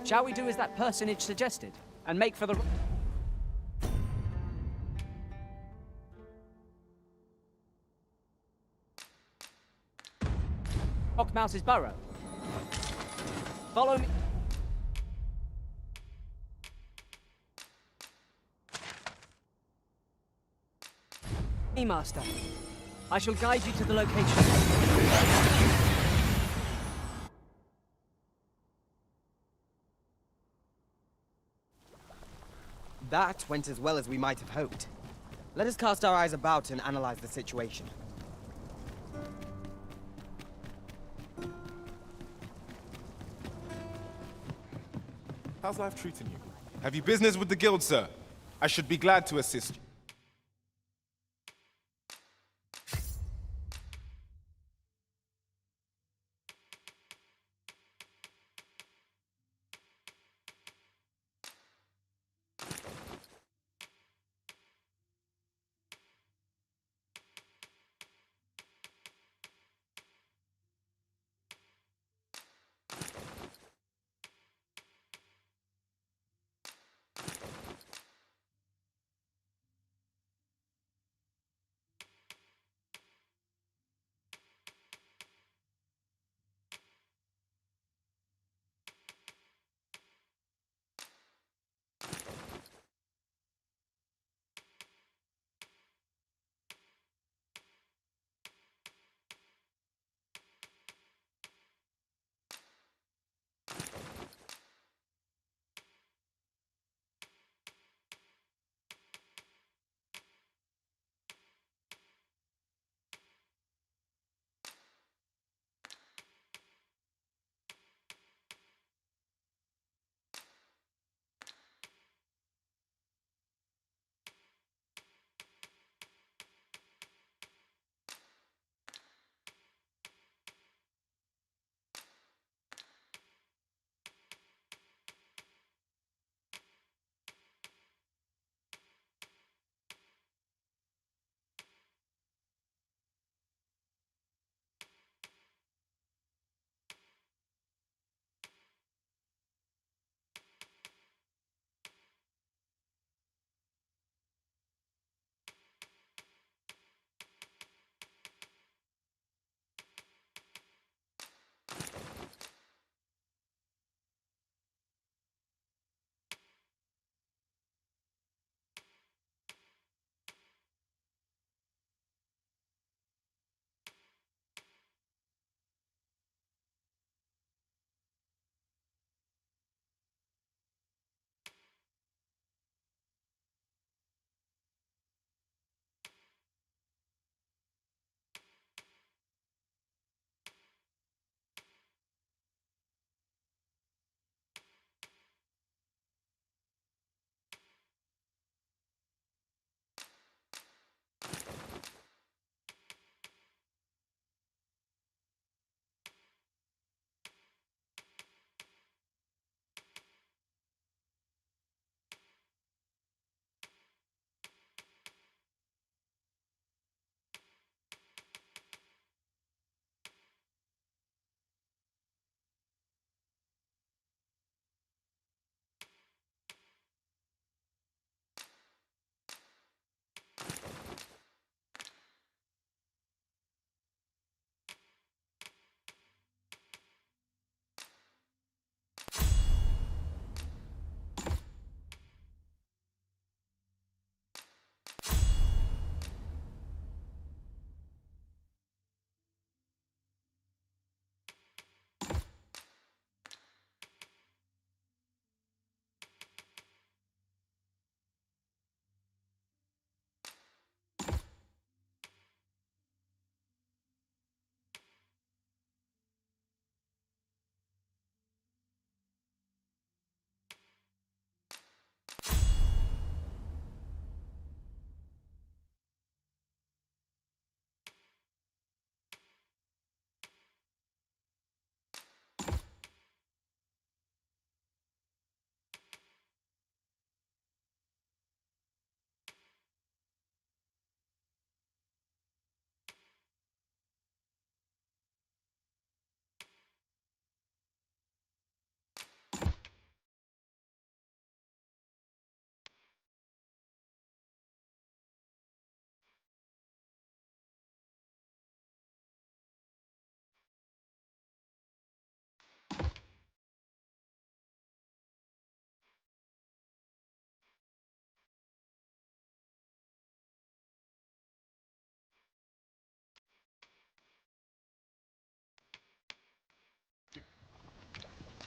Shall we do as that personage suggested, and make for the... Rockmouse's burrow? Follow me, Master. I shall guide you to the location. That went as well as we might have hoped. Let us cast our eyes about and analyze the situation. How's life treating you? Have you business with the guild, sir? I should be glad to assist you.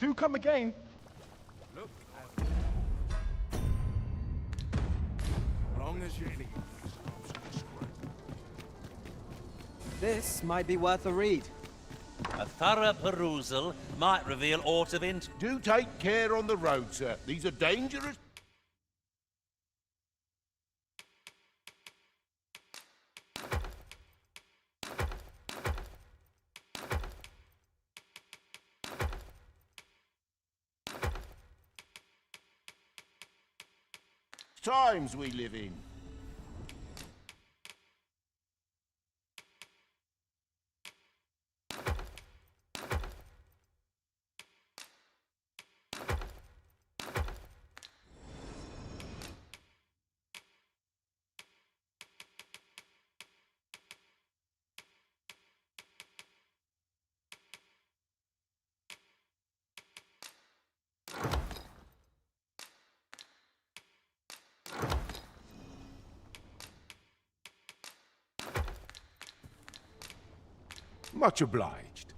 Do come again. Look long as you please. This might be worth a read. A thorough perusal might reveal aught of interest. Do take care on the road, sir. These are dangerous. Times we live in. Much obliged.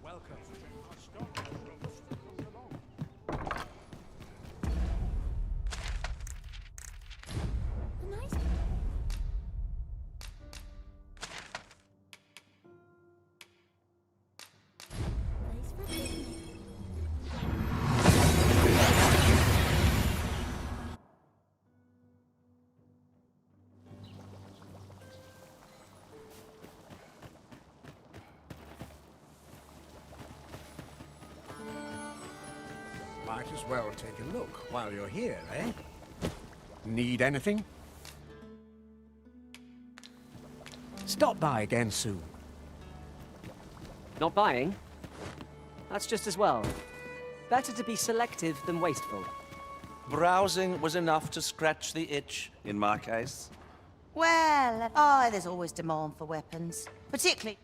Welcome. Nice. Place for picnic. Might as well take a look while you're here, eh? Need anything? Stop by again soon. Not buying? That's just as well. Better to be selective than wasteful. Browsing was enough to scratch the itch, in my case. Well, there's always demand for weapons. Particularly...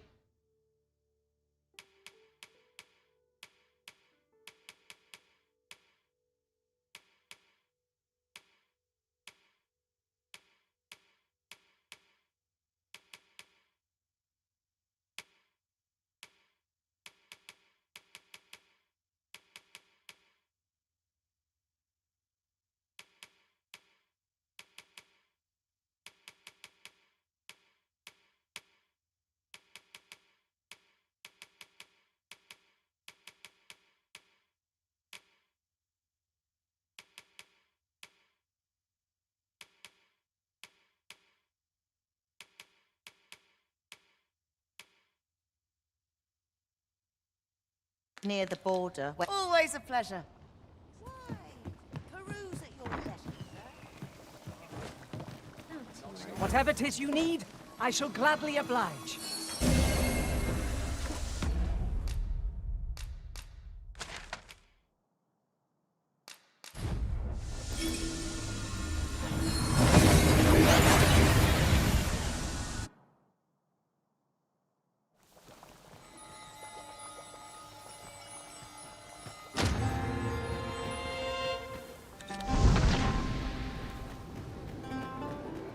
near the border. Always a pleasure. Why? Peruse at your leisure, sir. Whatever 'tis you need, I shall gladly oblige.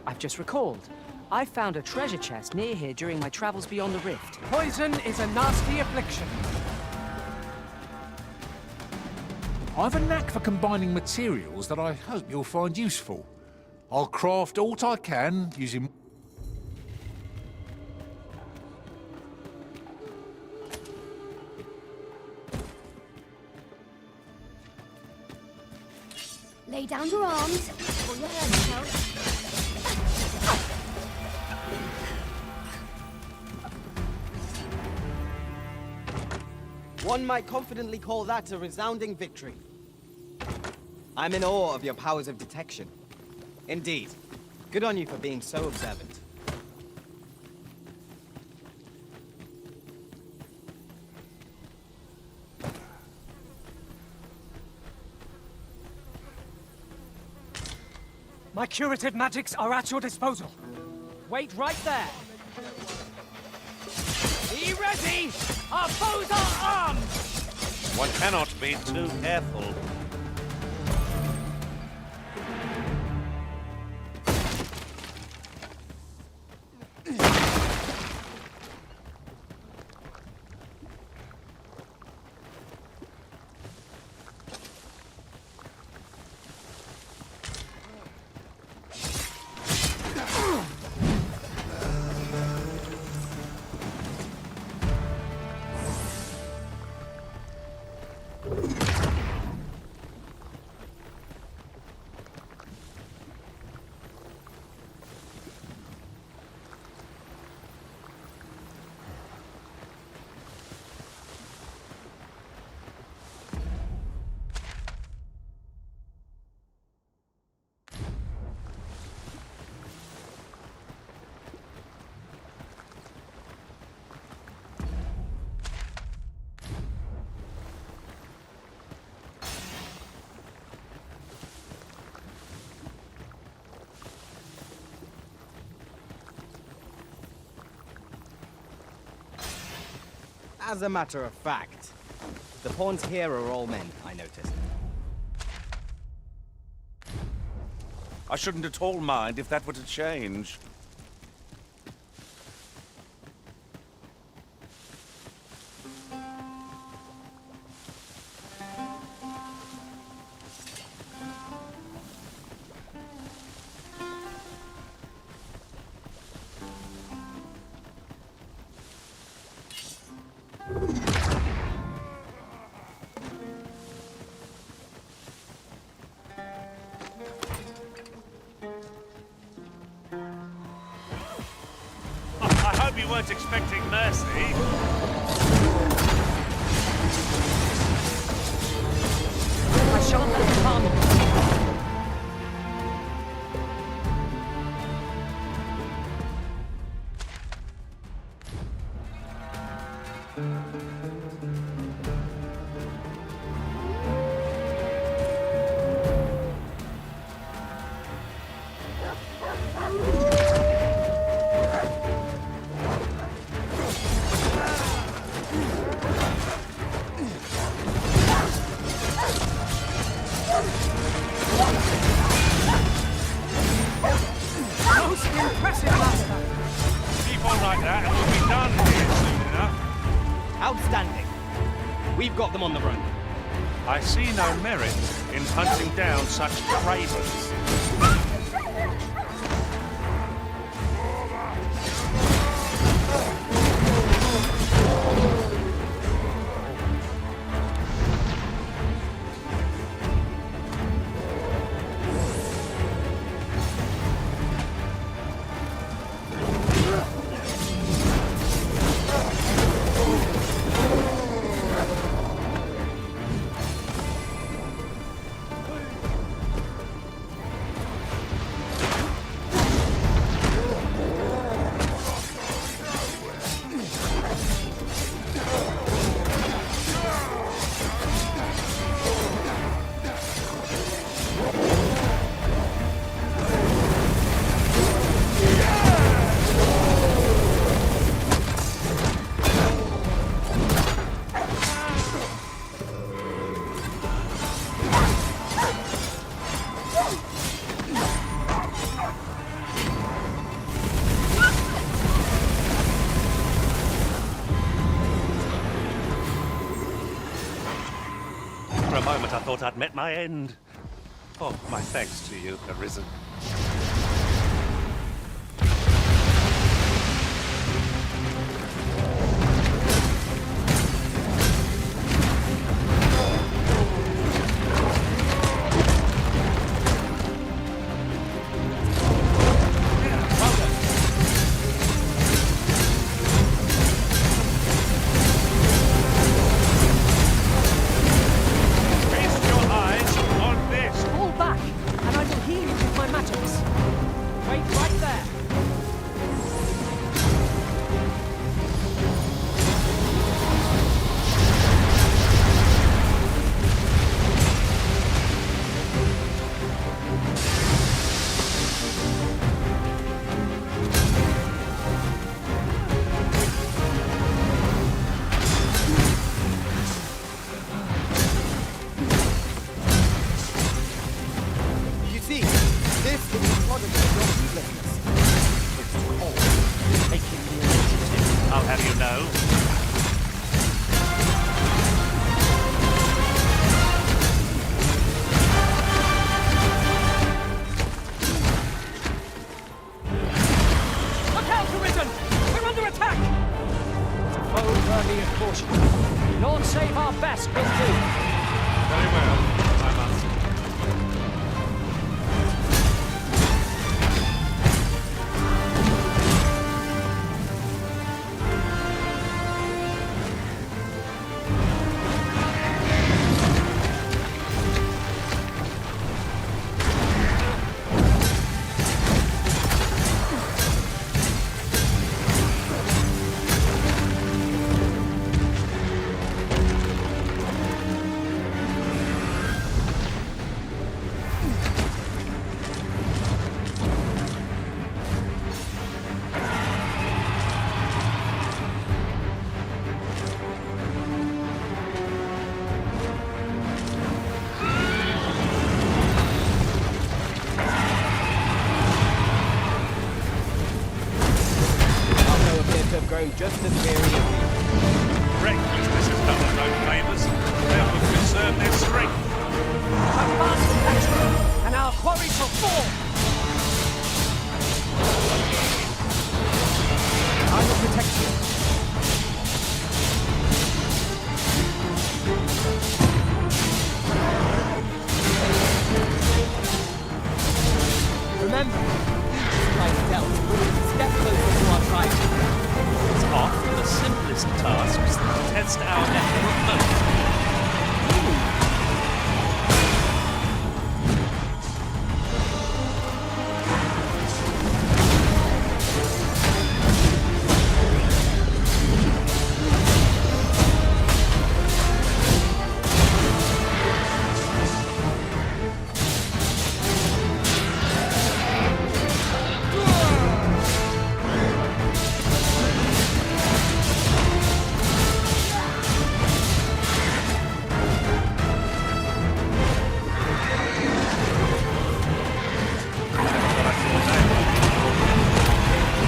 I've just recalled. I found a treasure chest near here during my travels beyond the rift. Poison is a nasty affliction. I've a knack for combining materials that I hope you'll find useful. I'll craft aught I can using... Lay down your arms, pull your hands out. One might confidently call that a resounding victory. I'm in awe of your powers of detection. Indeed. Good on you for being so observant. My curative magics are at your disposal. Wait right there. Be ready! Our foes are armed! One cannot be too careful. As a matter of fact, the pawns here are all men, I noticed. I shouldn't at all mind if that were to change. I hope you weren't expecting mercy. I shan't let them harm you. Most impressive, Master. Keep on like that and we'll be done here soon enough. Outstanding. We've got them on the run. I see no merit in hunting down such cravens. For a moment I thought I'd met my end. Oh, my thanks to you, Arisen. Feast your eyes on this. Fall back, and I will heal you with my magics. Wait right there. You see, this is the product of your heedlessness. It's called taking the initiative. I'll have you know. Look out, Arisen! We're under attack! Foe worthy of caution. Lord save our best will do. Very well, I must.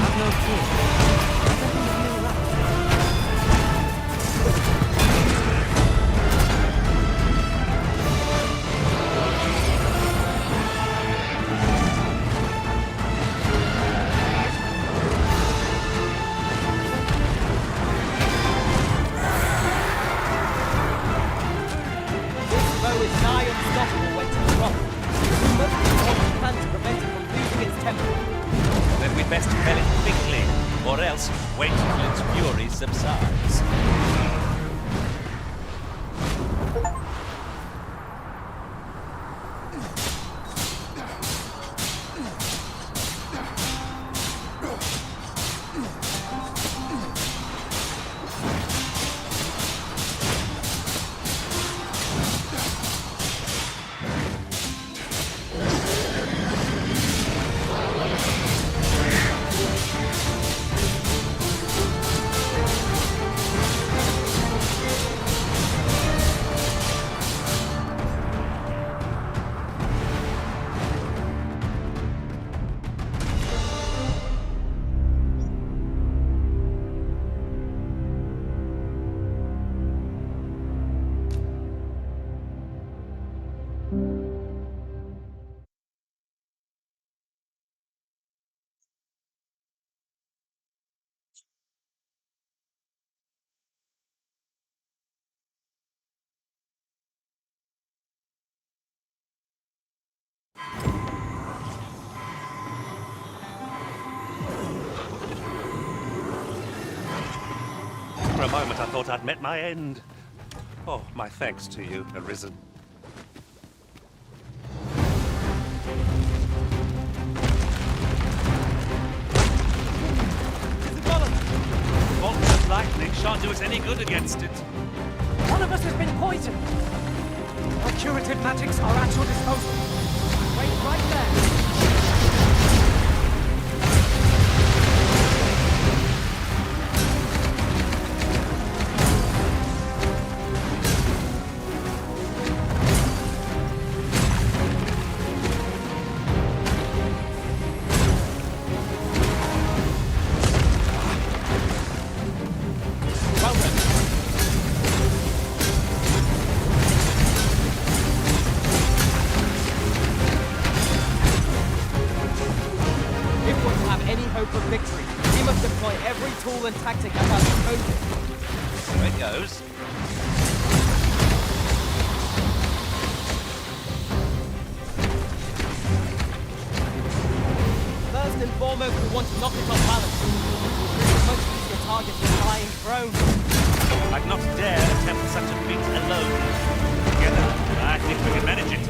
Have no fear. Everything will be all right. This foe is nigh unstoppable when to drop. We must do what we can to prevent it from losing its temper. Then we'd best fell it quickly, or else wait till its fury subsides. For a moment, I thought I'd met my end. Oh, my thanks to you, Arisen. Bolts of lightning shan't do us any good against it. One of us has been poisoned. Our curative magics are at your disposal. Wait right there. Well then. If we're to have any hope of victory, we must deploy every tool and tactic at our disposal. There it goes. First and foremost, we want to knock it off balance. This is much easier target than flying throne. I'd not dare attempt such a feat alone. Together, I think we can manage it.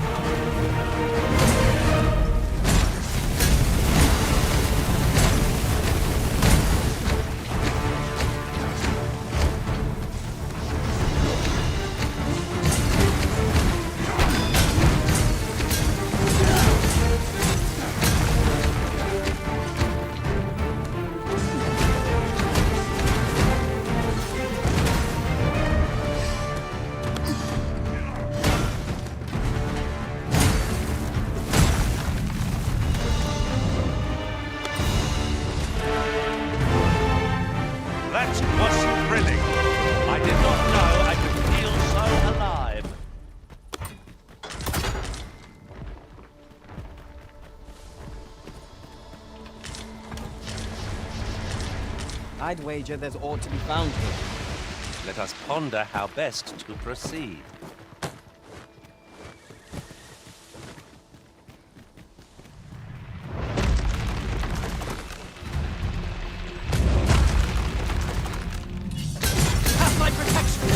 That was thrilling. I did not know I could feel so alive. I'd wager there's aught to be found here. Let us ponder how best to proceed. Have my protection.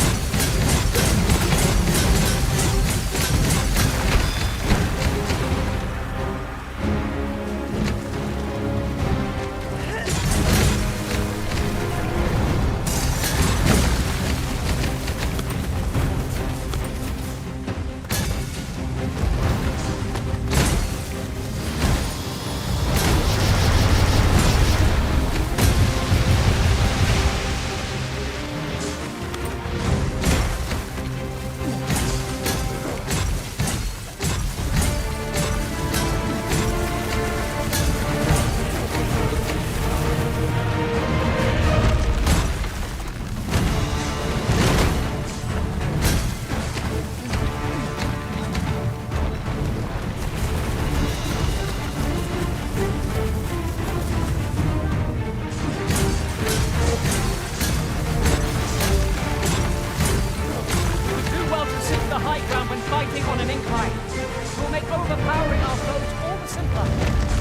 ground when fighting on an incline. It will make overpowering our foes all the simpler.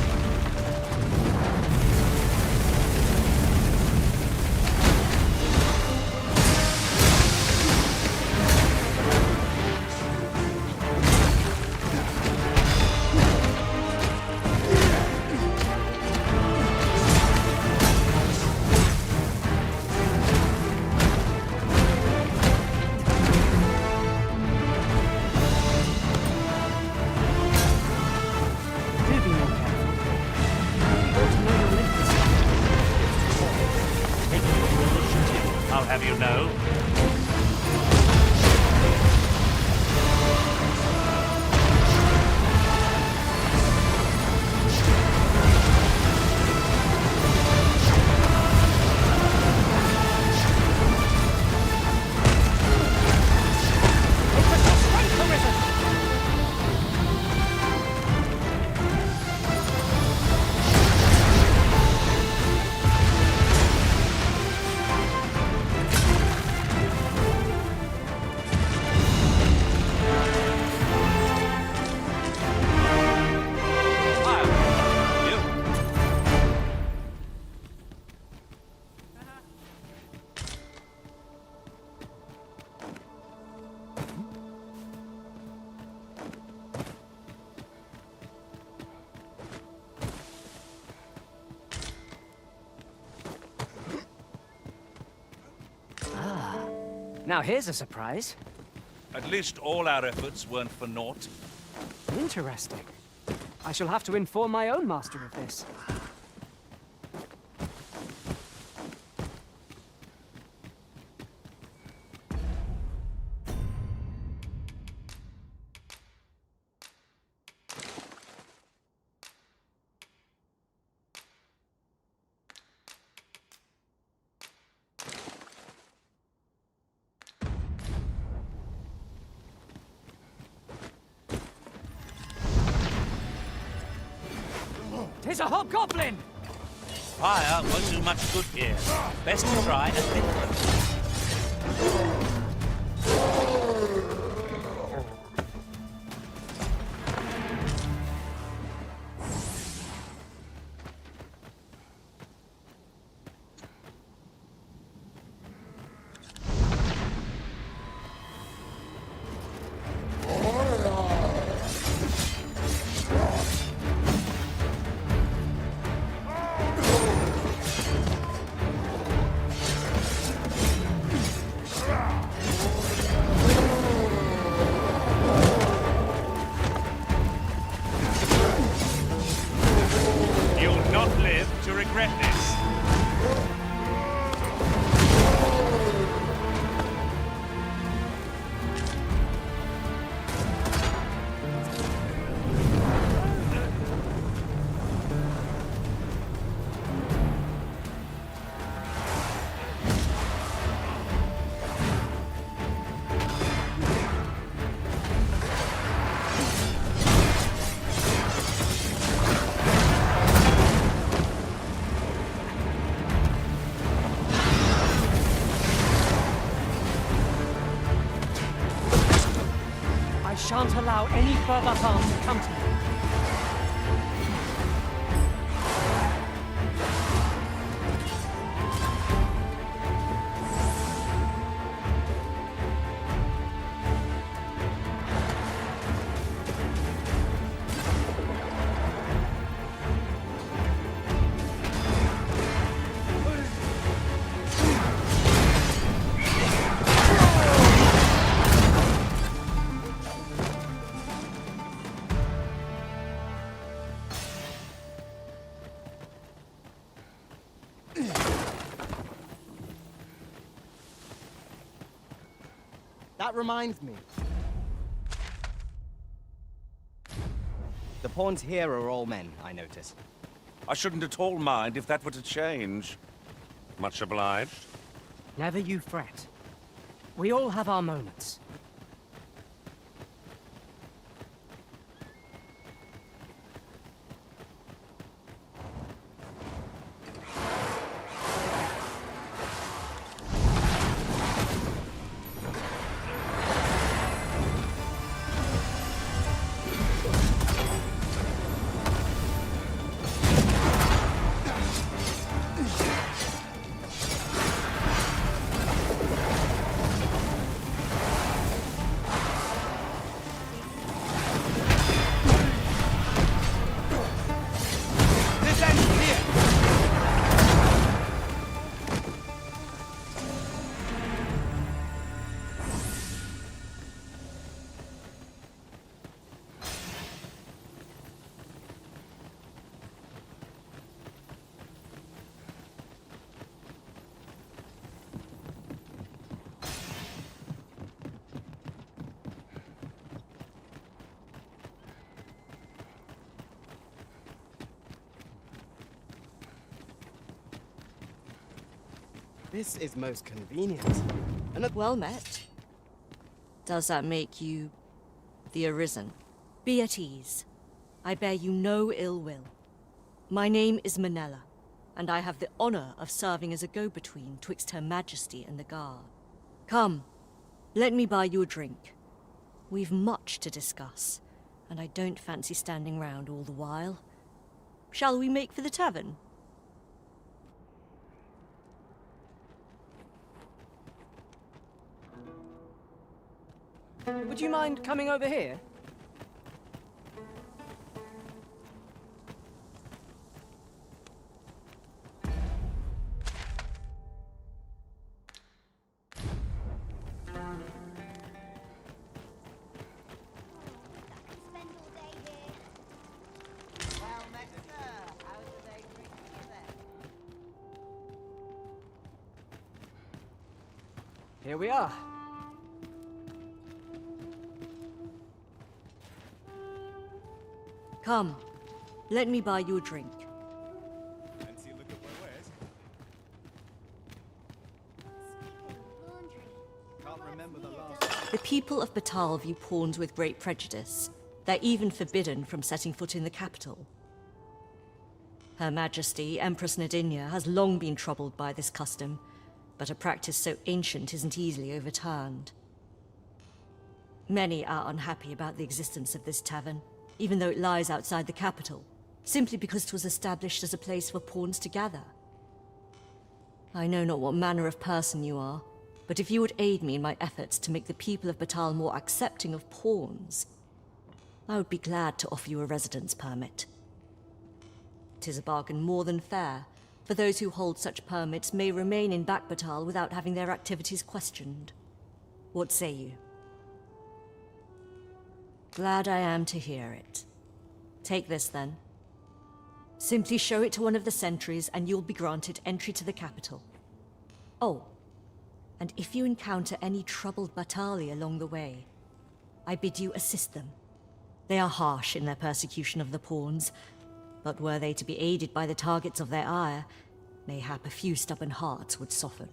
I'll have you know. Now here's a surprise. At least all our efforts weren't for naught. Interesting. I shall have to inform my own master of this. Tis a hobgoblin! Fire won't do much good here. Best to try a different. You'll not live to regret this. I shan't allow any further harm to come to me. That reminds me. The pawns here are all men, I notice. I shouldn't at all mind if that were to change. Much obliged. Never you fret. We all have our moments. This is most convenient. Well met. Does that make you the Arisen? Be at ease. I bear you no ill will. My name is Manella, and I have the honor of serving as a go-between twixt Her Majesty and the Guard. Come, let me buy you a drink. We've much to discuss, and I don't fancy standing round all the while. Shall we make for the tavern? Would you mind coming over here? Spend all day here. Well met, sir. How's the day treating you then? Here we are. Come, let me buy you a drink. Fancy a look at my wares? Laundry. Can't remember the last. The people of Batal view pawns with great prejudice. They're even forbidden from setting foot in the capital. Her Majesty, Empress Nadinia, has long been troubled by this custom, but a practice so ancient isn't easily overturned. Many are unhappy about the existence of this tavern, even though it lies outside the capital, simply because it was established as a place for pawns to gather. I know not what manner of person you are, but if you would aid me in my efforts to make the people of Batal more accepting of pawns, I would be glad to offer you a residence permit. 'Tis a bargain more than fair, for those who hold such permits may remain in Back Batal without having their activities questioned. What say you? Glad I am to hear it. Take this, then. Simply show it to one of the sentries, and you'll be granted entry to the capital. Oh, and if you encounter any troubled Batali along the way, I bid you assist them. They are harsh in their persecution of the pawns, but were they to be aided by the targets of their ire, mayhap a few stubborn hearts would soften.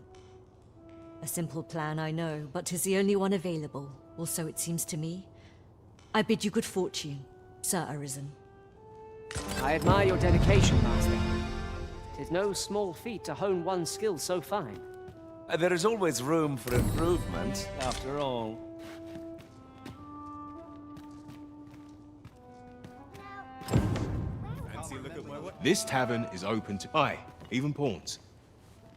A simple plan, I know, but 'tis the only one available, or so it seems to me. I bid you good fortune, Sir Arisen. I admire your dedication, Master. 'Tis no small feat to hone one skill so fine. There is always room for improvement, after all. Fancy a look at my wares? This tavern is open to, aye, even pawns,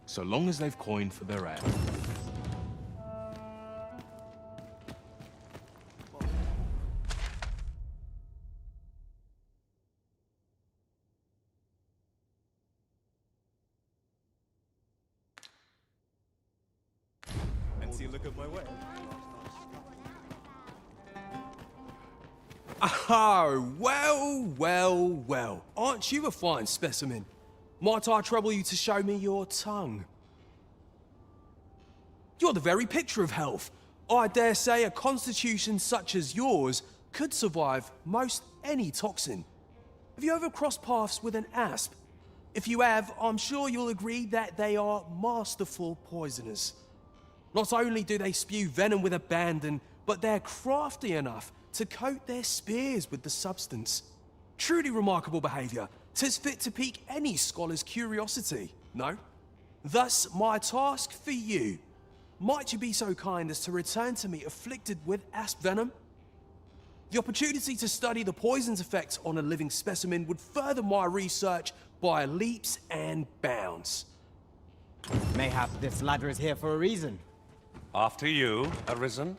so long as they've coined for their ale. Fancy a look at my wares? Oh, well. Aren't you a fine specimen? Might I trouble you to show me your tongue? You're the very picture of health. I dare say a constitution such as yours could survive most any toxin. Have you ever crossed paths with an asp? If you have, I'm sure you'll agree that they are masterful poisoners. Not only do they spew venom with abandon, but they're crafty enough to coat their spears with the substance. Truly remarkable behavior. 'Tis fit to pique any scholar's curiosity, no? Thus, my task for you. Might you be so kind as to return to me afflicted with asp venom? The opportunity to study the poison's effect on a living specimen would further my research by leaps and bounds. Mayhap this ladder is here for a reason. After you, Arisen.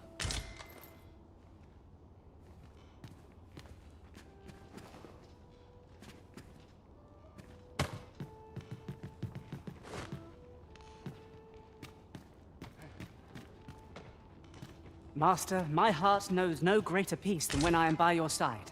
Master, my heart knows no greater peace than when I am by your side.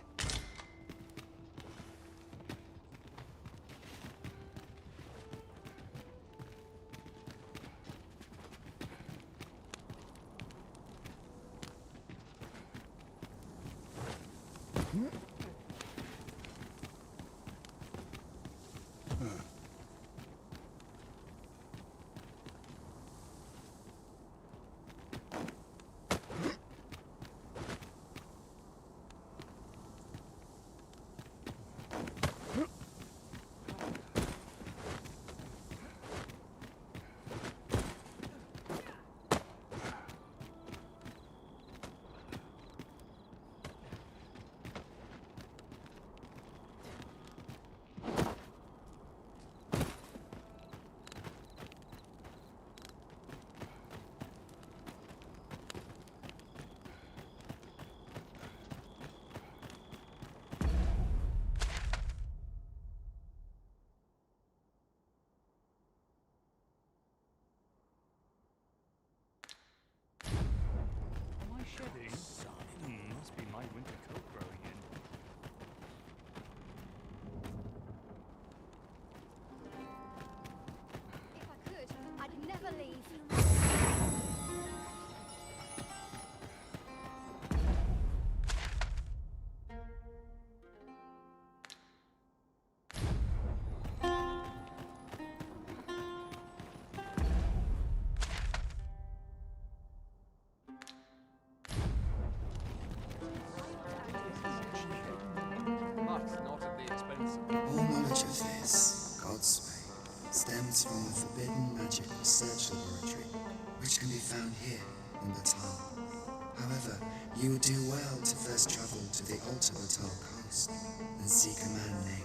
You would do well to first travel to the Ultimatal coast and seek a man named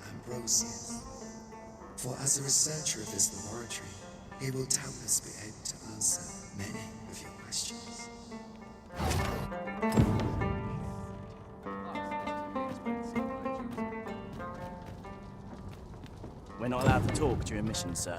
Ambrosius. For as a researcher of this laboratory, he will doubtless be able to answer many of your questions. We're not allowed to talk during missions, sir.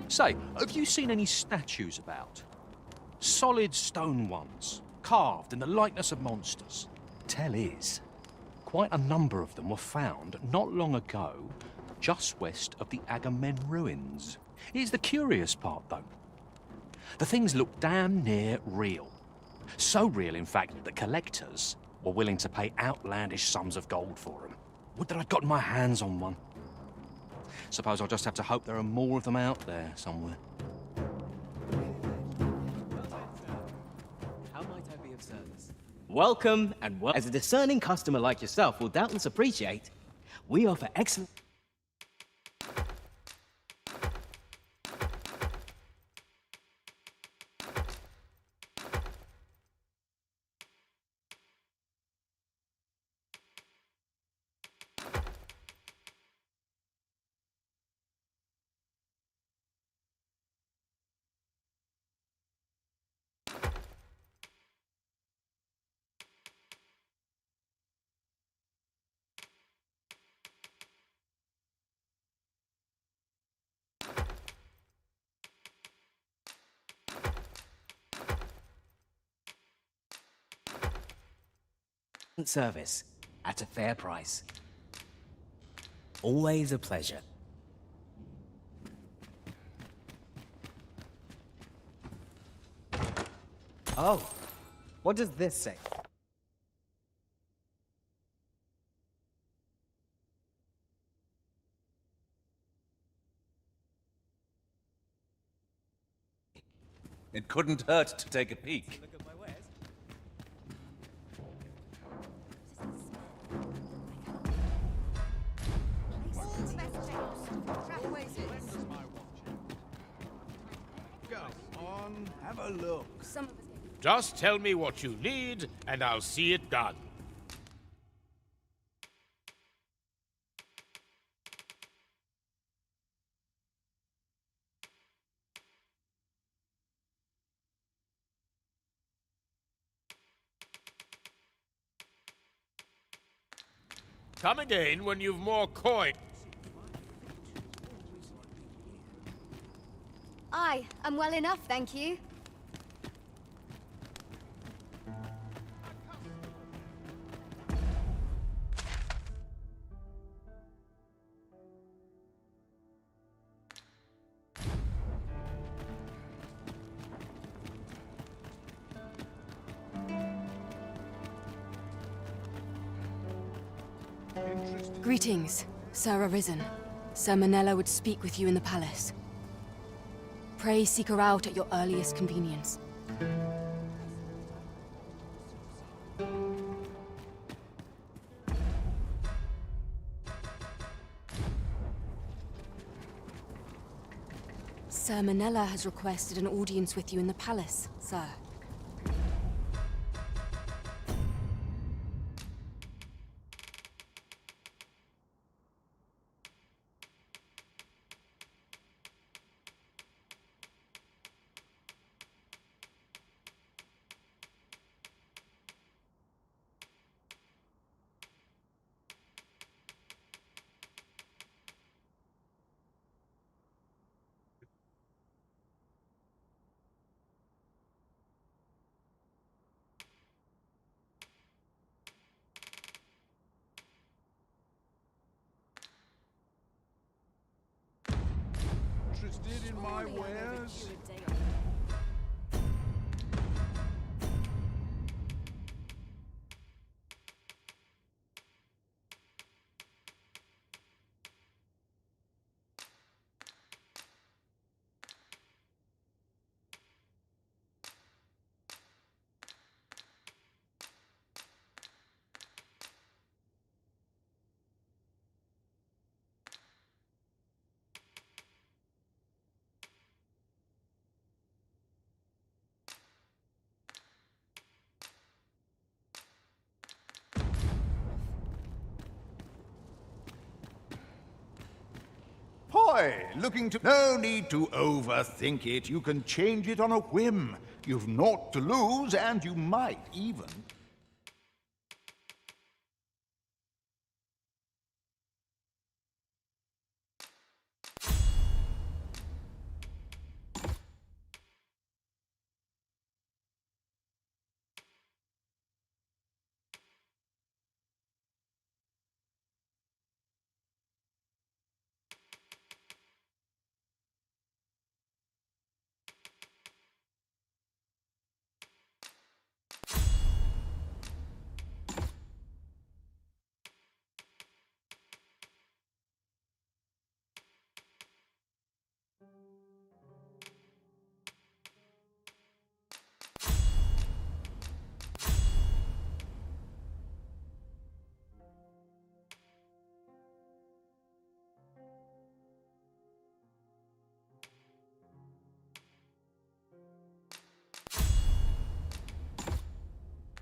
Say, have you seen any statues about? Solid stone ones, carved in the likeness of monsters. Tell is, quite a number of them were found not long ago, just west of the Agamemnon ruins. Here's the curious part, though. The things look damn near real. So real, in fact, that collectors were willing to pay outlandish sums of gold for them. Would that I'd gotten my hands on one. Suppose I'll just have to hope there are more of them out there somewhere. How might I be of service? Welcome, and as a discerning customer like yourself will doubtless appreciate, we offer excellent... service at a fair price. Always a pleasure. Oh, what does this say? It couldn't hurt to take a peek. Have a look. Just tell me what you need, and I'll see it done. Come again when you've more coin. I'm well enough, thank you. Greetings, Sir Arisen. Sir Manella would speak with you in the palace. Pray seek her out at your earliest convenience. Sir Manella has requested an audience with you in the palace, sir. Interested in my wares? boy looking to... No need to overthink it. You can change it on a whim. You've naught to lose, and you might even...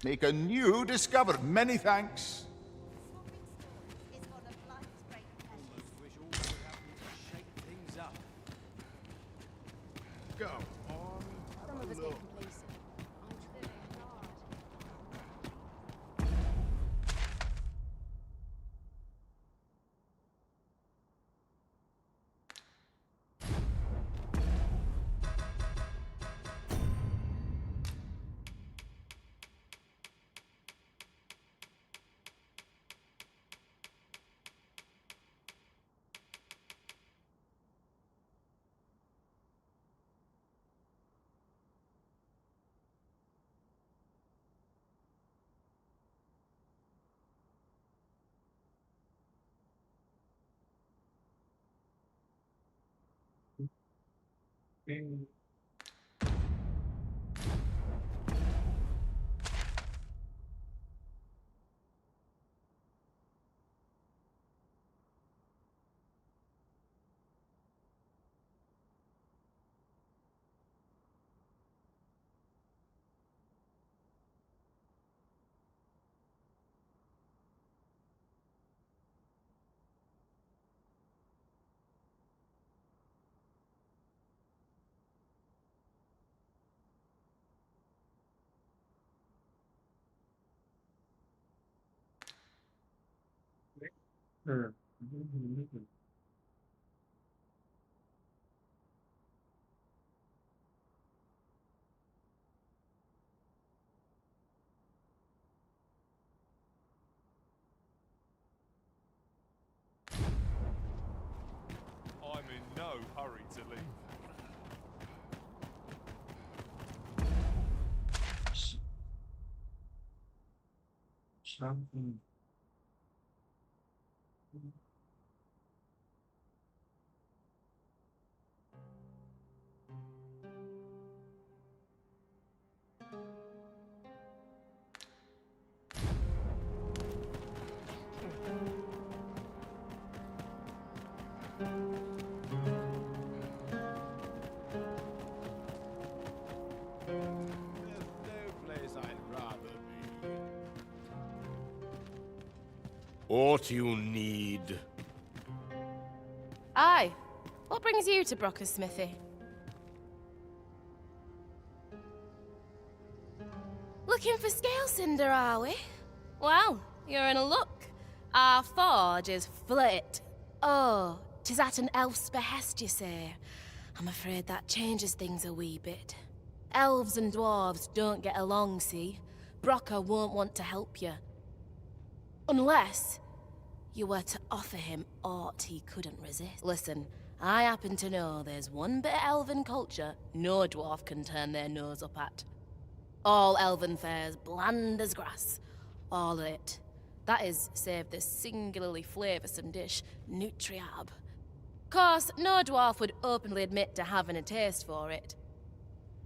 Make a new discovery. Many thanks. Go on. Some of us get complacent. I'm in no hurry to leave. Something. What you need? Aye. What brings you to Brocker's smithy? Looking for scale cinder, are we? Well, you're in luck. Our forge is flit. Oh, 'tis at an elf's behest, you say. I'm afraid that changes things a wee bit. Elves and dwarves don't get along, see? Brocker won't want to help you. Unless you were to offer him aught he couldn't resist. Listen, I happen to know there's one bit of elven culture no dwarf can turn their nose up at. All elven fare's bland as grass. All of it. That is, save the singularly flavoursome dish, Nutriab. Course, no dwarf would openly admit to having a taste for it.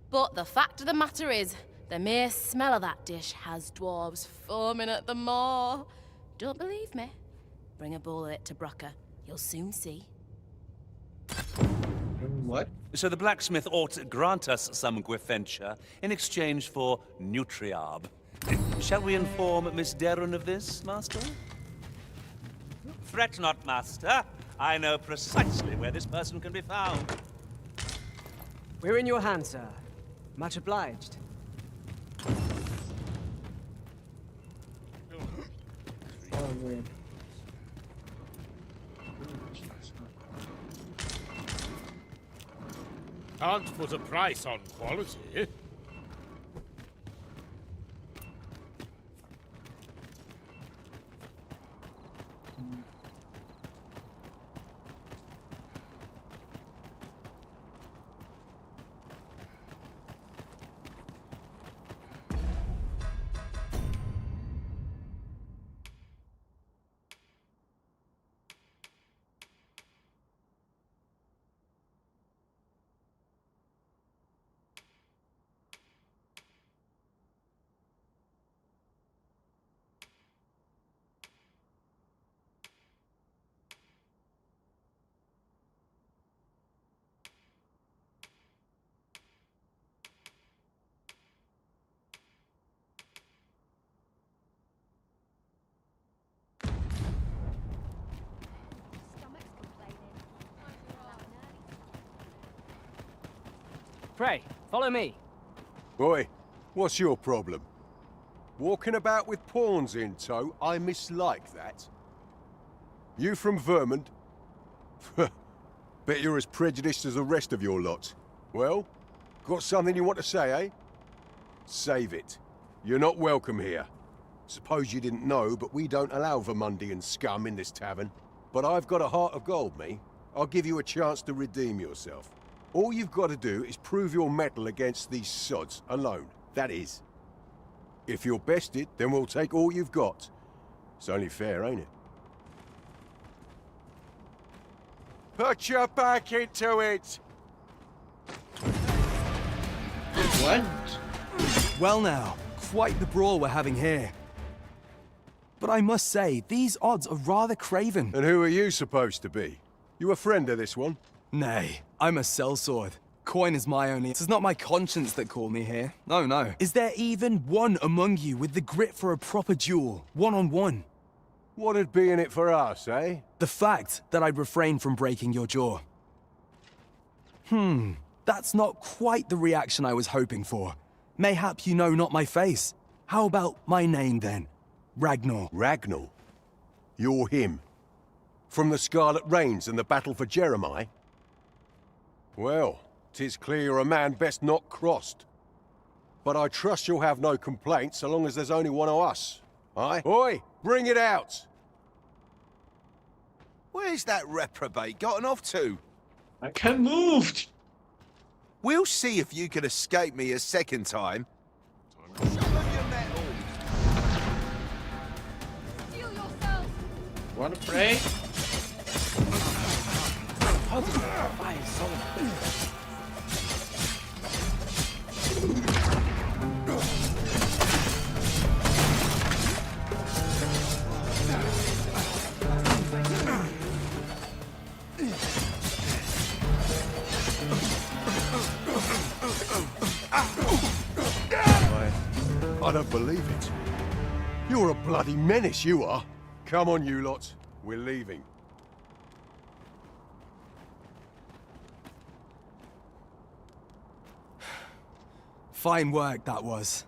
But the fact of the matter is, the mere smell of that dish has dwarves foaming at the maw. Don't believe me? Bring a bowl of it to Brocker. You'll soon see. What? So the blacksmith ought to grant us some Gwefentia in exchange for Nutriab. Shall we inform Miss Darren of this, Master? Fret not, Master. I know precisely where this person can be found. We're in your hands, sir. Much obliged. Can't put a price on quality. Pray, follow me. Boy, what's your problem? Walking about with pawns in tow, I mislike that. You from Vermont? Bet you're as prejudiced as the rest of your lot. Well, got something you want to say, eh? Save it. You're not welcome here. Suppose you didn't know, but we don't allow Vermundian scum in this tavern. But I've got a heart of gold, me. I'll give you a chance to redeem yourself. All you've got to do is prove your mettle against these sods, alone. That is. If you're bested, then we'll take all you've got. It's only fair, ain't it? Put your back into it! What? Well now, quite the brawl we're having here. But I must say, these odds are rather craven. And who are you supposed to be? You a friend of this one? Nay, I'm a sellsword. Coin is my only. It's not my conscience that called me here. No, no. Is there even one among you with the grit for a proper duel, one-on-one? What'd be in it for us, eh? The fact that I'd refrain from breaking your jaw. That's not quite the reaction I was hoping for. Mayhap you know not my face. How about my name then? Ragnar. Ragnar? You're him. From the Scarlet Rains and the battle for Jeremiah? Well, 'tis clear you're a man best not crossed. But I trust you'll have no complaints so long as there's only one of us. Aye? Oi, bring it out! Where's that reprobate gotten off to? I can't move! We'll see if you can escape me a second time. Show them your mettle! Steal yourself! Wanna pray? I don't believe it. You're a bloody menace, you are. Come on, you lot. We're leaving. Fine work, that was.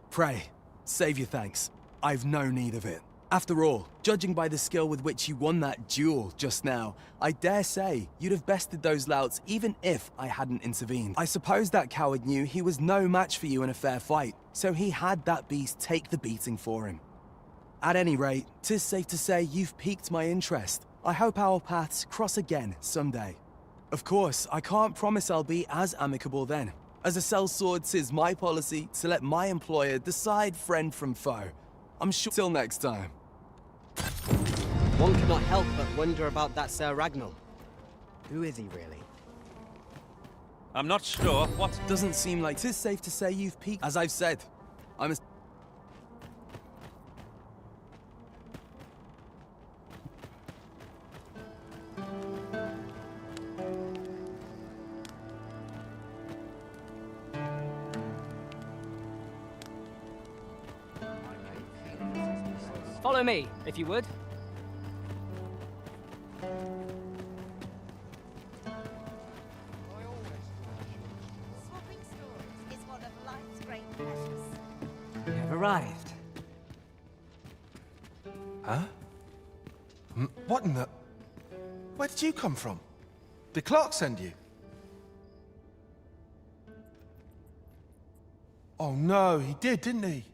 Pray, save your thanks. I've no need of it. After all, judging by the skill with which you won that duel just now, I dare say you'd have bested those louts even if I hadn't intervened. I suppose that coward knew he was no match for you in a fair fight, so he had that beast take the beating for him. At any rate, 'tis safe to say you've piqued my interest. I hope our paths cross again someday. Of course, I can't promise I'll be as amicable then. As a sellsword, 'tis my policy to let my employer decide friend from foe. I'm sure. Till next time. One cannot help but wonder about that Sir Ragnar. Who is he really? I'm not sure what... Doesn't seem like 'tis safe to say you've peaked. As I've said, I'm a... Follow me, if you would. arrived. Huh? What in the... Where did you come from? Did Clark send you? Oh no, he did, didn't he?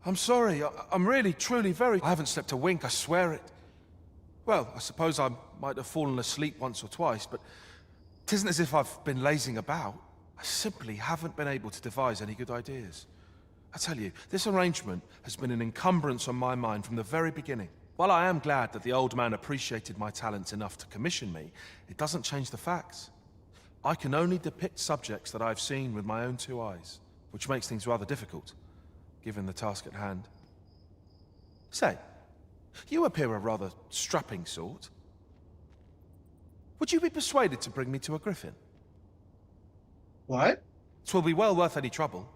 I'm sorry, I'm really, truly very... I haven't slept a wink, I swear it. Well, I suppose I might have fallen asleep once or twice, but it isn't as if I've been lazing about. I simply haven't been able to devise any good ideas. I tell you, this arrangement has been an encumbrance on my mind from the very beginning. While I am glad that the old man appreciated my talents enough to commission me, it doesn't change the facts. I can only depict subjects that I've seen with my own two eyes, which makes things rather difficult, given the task at hand. Say, you appear a rather strapping sort. Would you be persuaded to bring me to a griffin? What? 'Twill be well worth any trouble.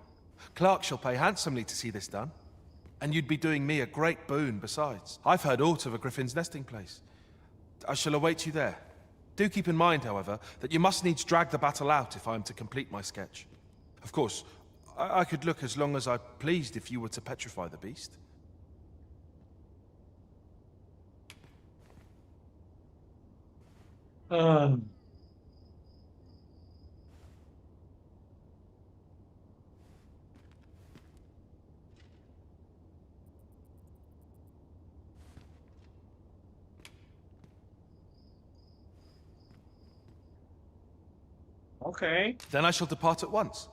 Clark shall pay handsomely to see this done. And you'd be doing me a great boon besides. I've heard aught of a griffin's nesting place. I shall await you there. Do keep in mind, however, that you must needs drag the battle out if I am to complete my sketch. Of course, I could look as long as I pleased if you were to petrify the beast. Okay. Then I shall depart at once.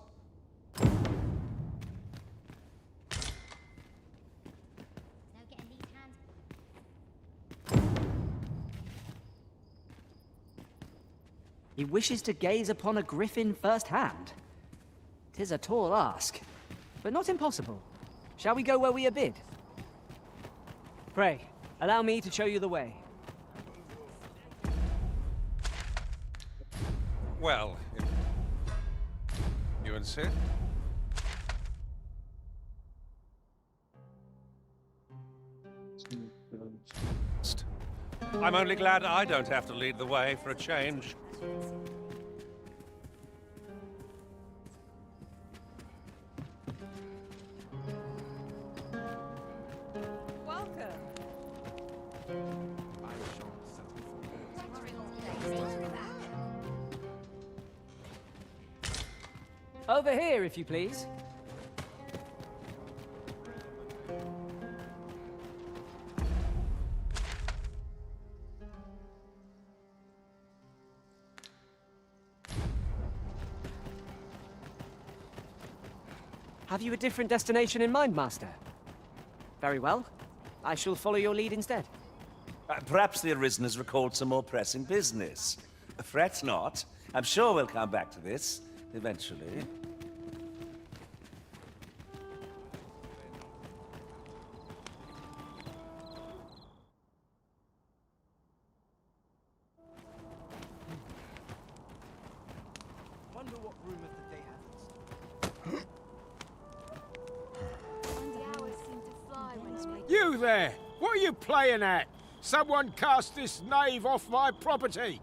He wishes to gaze upon a griffin firsthand. 'Tis a tall ask, but not impossible. Shall we go where we are bid? Pray, allow me to show you the way. Well, if you insist. I'm only glad I don't have to lead the way for a change. Welcome. Over here, if you please. Have you a different destination in mind, Master? Very well. I shall follow your lead instead. Perhaps the Arisen has recalled some more pressing business. Fret not. I'm sure we'll come back to this, eventually. Wonder what rumors that they have. You there! What are you playing at? Someone cast this knave off my property!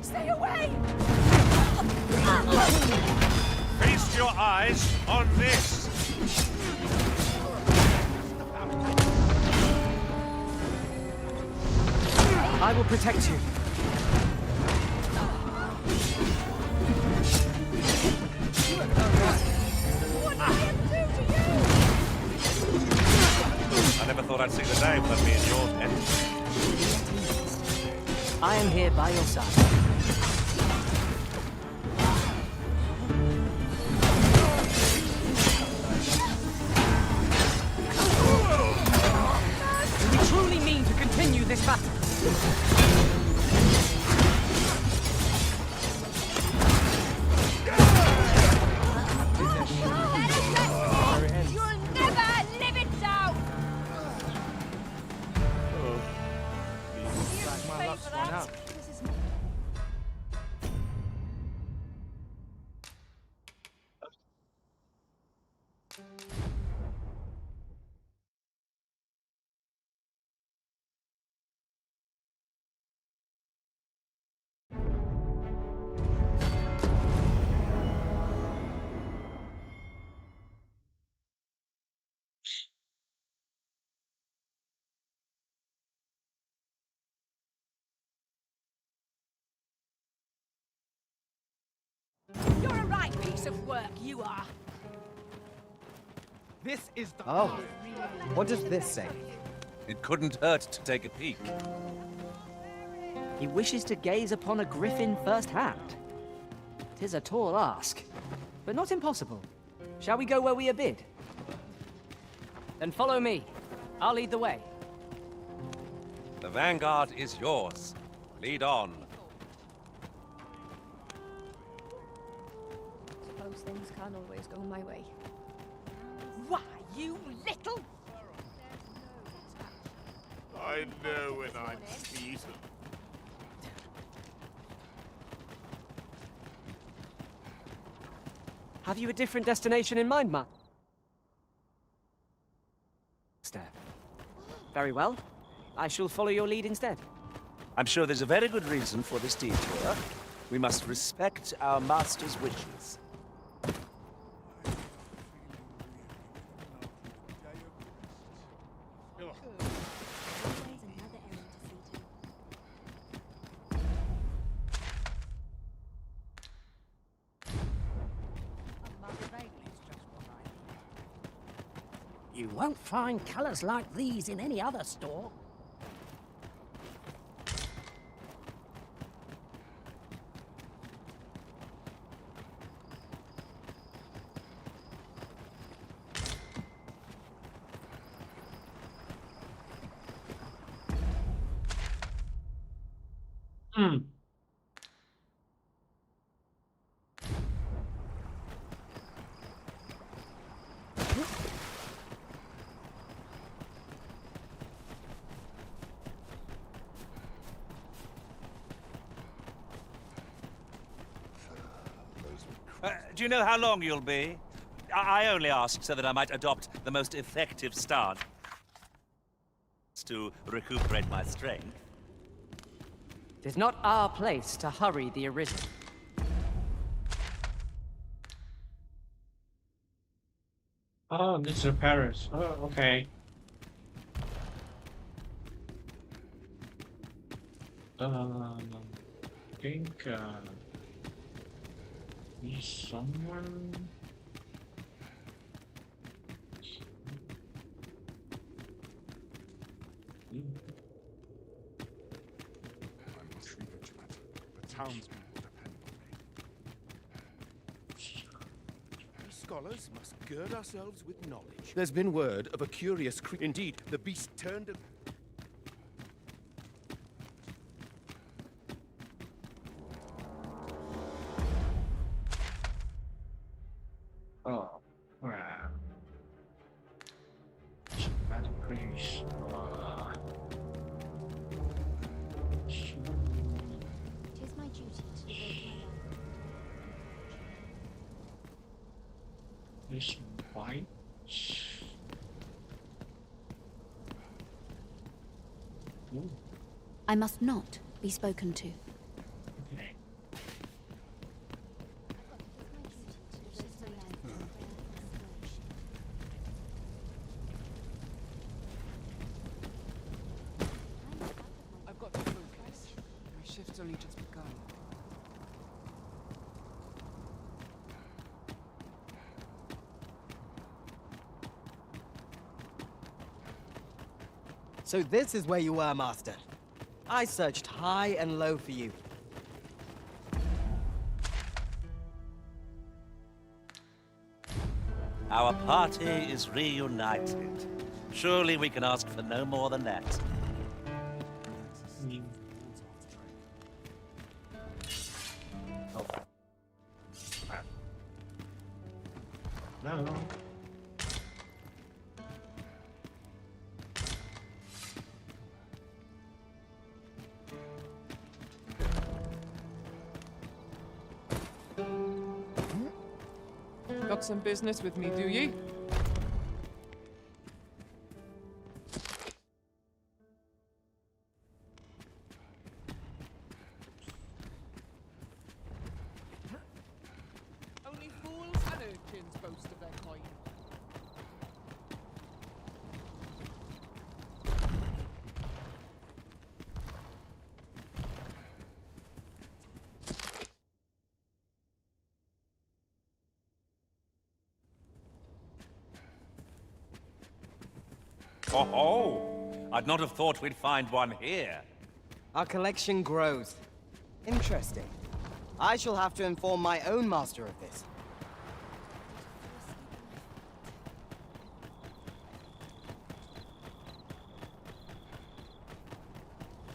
Stay away! Feast your eyes on this! I will protect you. I never thought I'd see the day without me in your tent. I am here by your side. Do we truly mean to continue this battle? You'll never live it down! My luck's run out. piece of work you are. This is the... Oh. What does this say? It couldn't hurt to take a peek. He wishes to gaze upon a griffin firsthand. 'Tis a tall ask, but not impossible. Shall we go where we are bid? Then follow me. I'll lead the way. The vanguard is yours. Lead on. Suppose things can't always go my way. Why, you little... I know when I'm beaten. Have you a different destination in mind, Master? Very well. I shall follow your lead instead. I'm sure there's a very good reason for this detour. We must respect our master's wishes. You won't find colors like these in any other store. Do you know how long you'll be? I only asked so that I might adopt the most effective stance to recuperate my strength. Tis not our place to hurry the Arisen. Oh, this is Paris. Oh, okay. I think is someone. The townsmen will depend on me. We scholars must gird ourselves with knowledge. There's been word of a curious creature. Indeed, the beast turned a... Oh, wow. Bad grace. It is my duty to devote my life. This white. Ooh. I must not be spoken to. Okay. I've got to focus. My shift's only just begun. So this is where you were, Master. I searched high and low for you. Our party is reunited. Surely we can ask for no more than that. No. Got some business with me, do ye? Only fools and urchins boast of their coin. Oh, I'd not have thought we'd find one here. Our collection grows. Interesting. I shall have to inform my own master of this.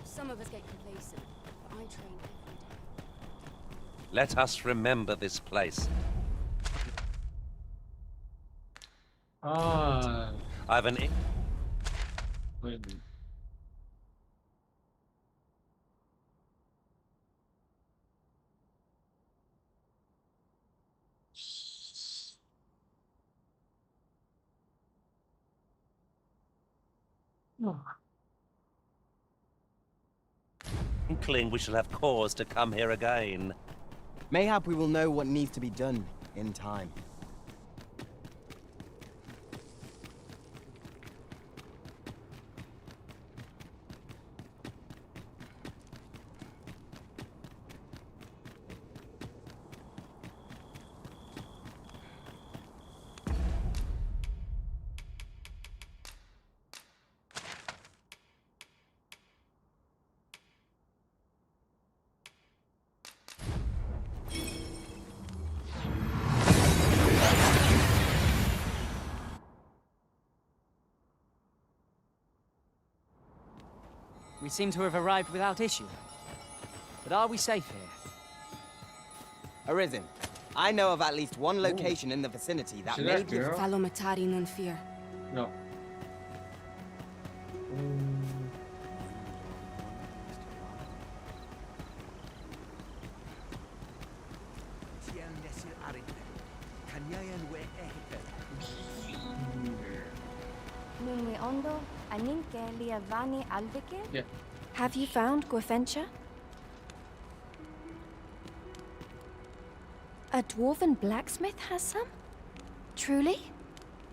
Some of us get complacent, but I train every day. Let us remember this place. Ah. I've an... Wait a minute. Oh. Inkling we shall have cause to come here again. Mayhap we will know what needs to be done in time. We seem to have arrived without issue. But are we safe here? Arisen, I know of at least one location in the vicinity that may be... Follow Matari non fear. No. Yeah. Have you found Gwefencha? A dwarven blacksmith has some? Truly?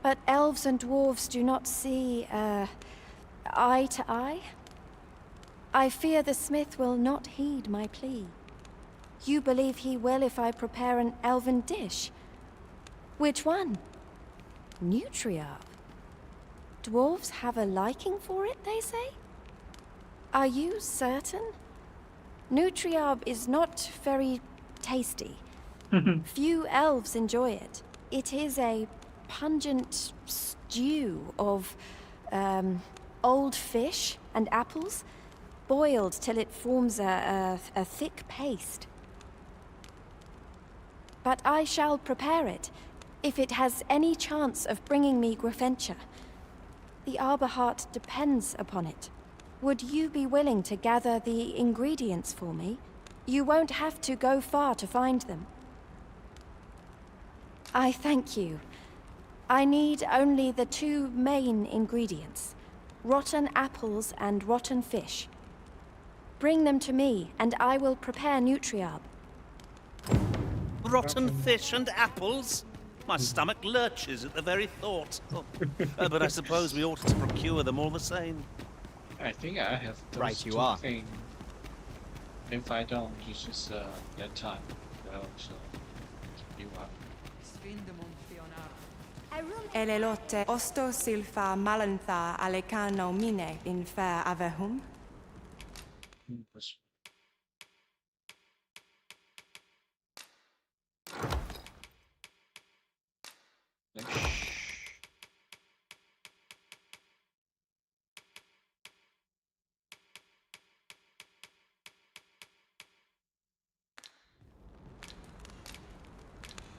But elves and dwarves do not see, eye to eye? I fear the smith will not heed my plea. You believe he will if I prepare an elven dish? Which one? Nutriarb. Dwarves have a liking for it, they say? Are you certain? Nutriarb is not very tasty. Few elves enjoy it. It is a pungent stew of old fish and apples, boiled till it forms a thick paste. But I shall prepare it, if it has any chance of bringing me Gwefencha. The Arbor Heart depends upon it. Would you be willing to gather the ingredients for me? You won't have to go far to find them. I thank you. I need only the two main ingredients, rotten apples and rotten fish. Bring them to me, and I will prepare Nutriarb. Rotten fish and apples? My stomach lurches at the very thought. But I suppose we ought to procure them all the same. I think I have those Right, you two are. things. If I don't, it's just that time. Well, so you are. Elelote osto silfa malantha alecano mine in fair avehum.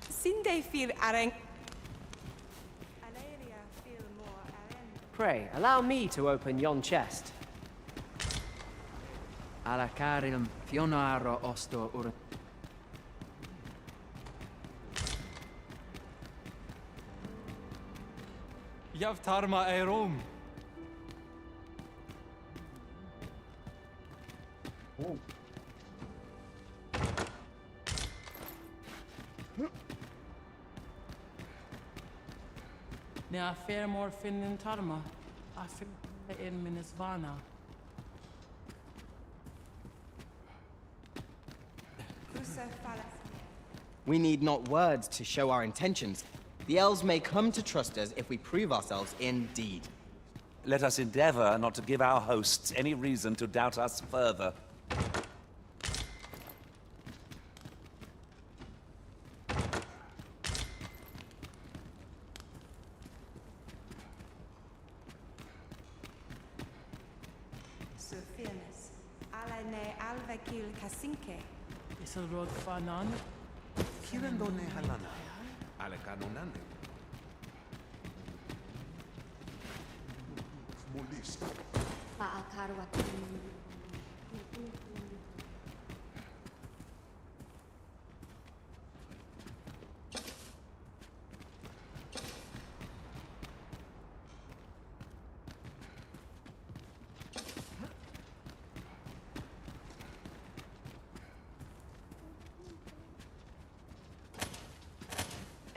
Sinde fil areng. Pray, allow me to open yon chest. Alacarilum fionaro osto ur... Javtarma erum. Oh. Ne afer mor finnin tarma. Afil in minisvana. We need not words to show our intentions. The elves may come to trust us if we prove ourselves in deed. Let us endeavor not to give our hosts any reason to doubt us further. Sir Fairness, Alane Alvakil Kasinke. Isilrod Fanan. Kirandone halana. Alakanonande.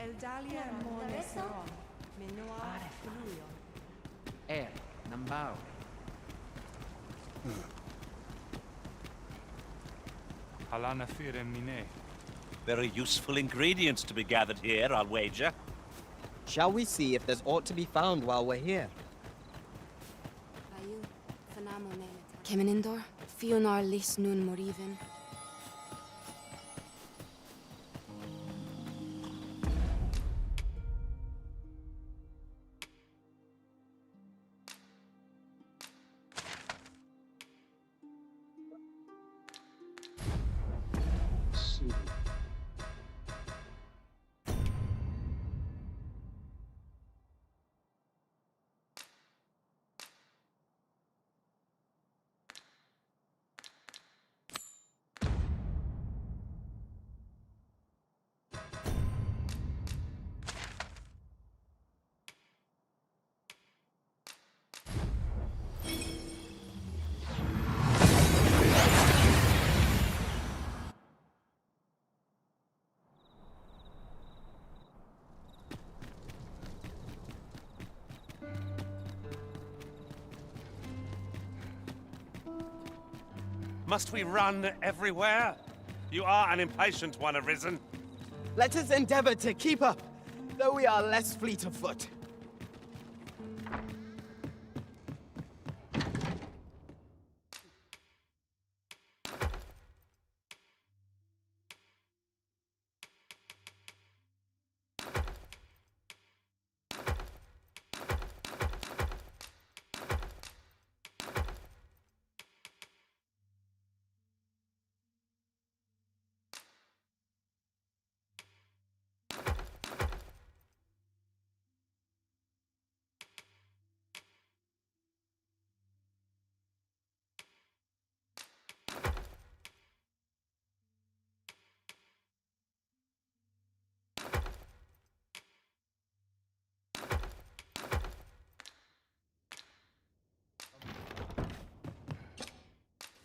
Eldalia Moneseron. Minoa Fuluyon. Nambao. Halana fire mine. Very useful ingredients to be gathered here, I'll wager. Shall we see if there's aught to be found while we're here? Kemenindor, Fionar Lis Nun Morivin. Must we run everywhere? You are an impatient one, Arisen. Let us endeavor to keep up, though we are less fleet of foot.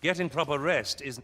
Getting proper rest is...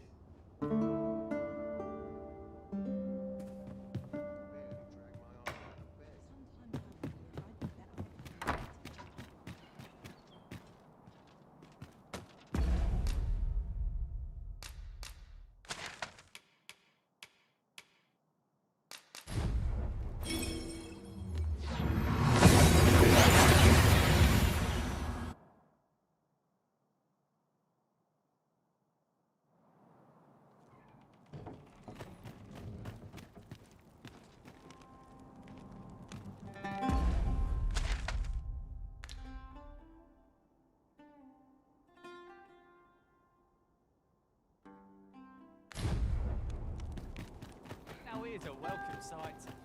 Now here's a welcome sight. Isn't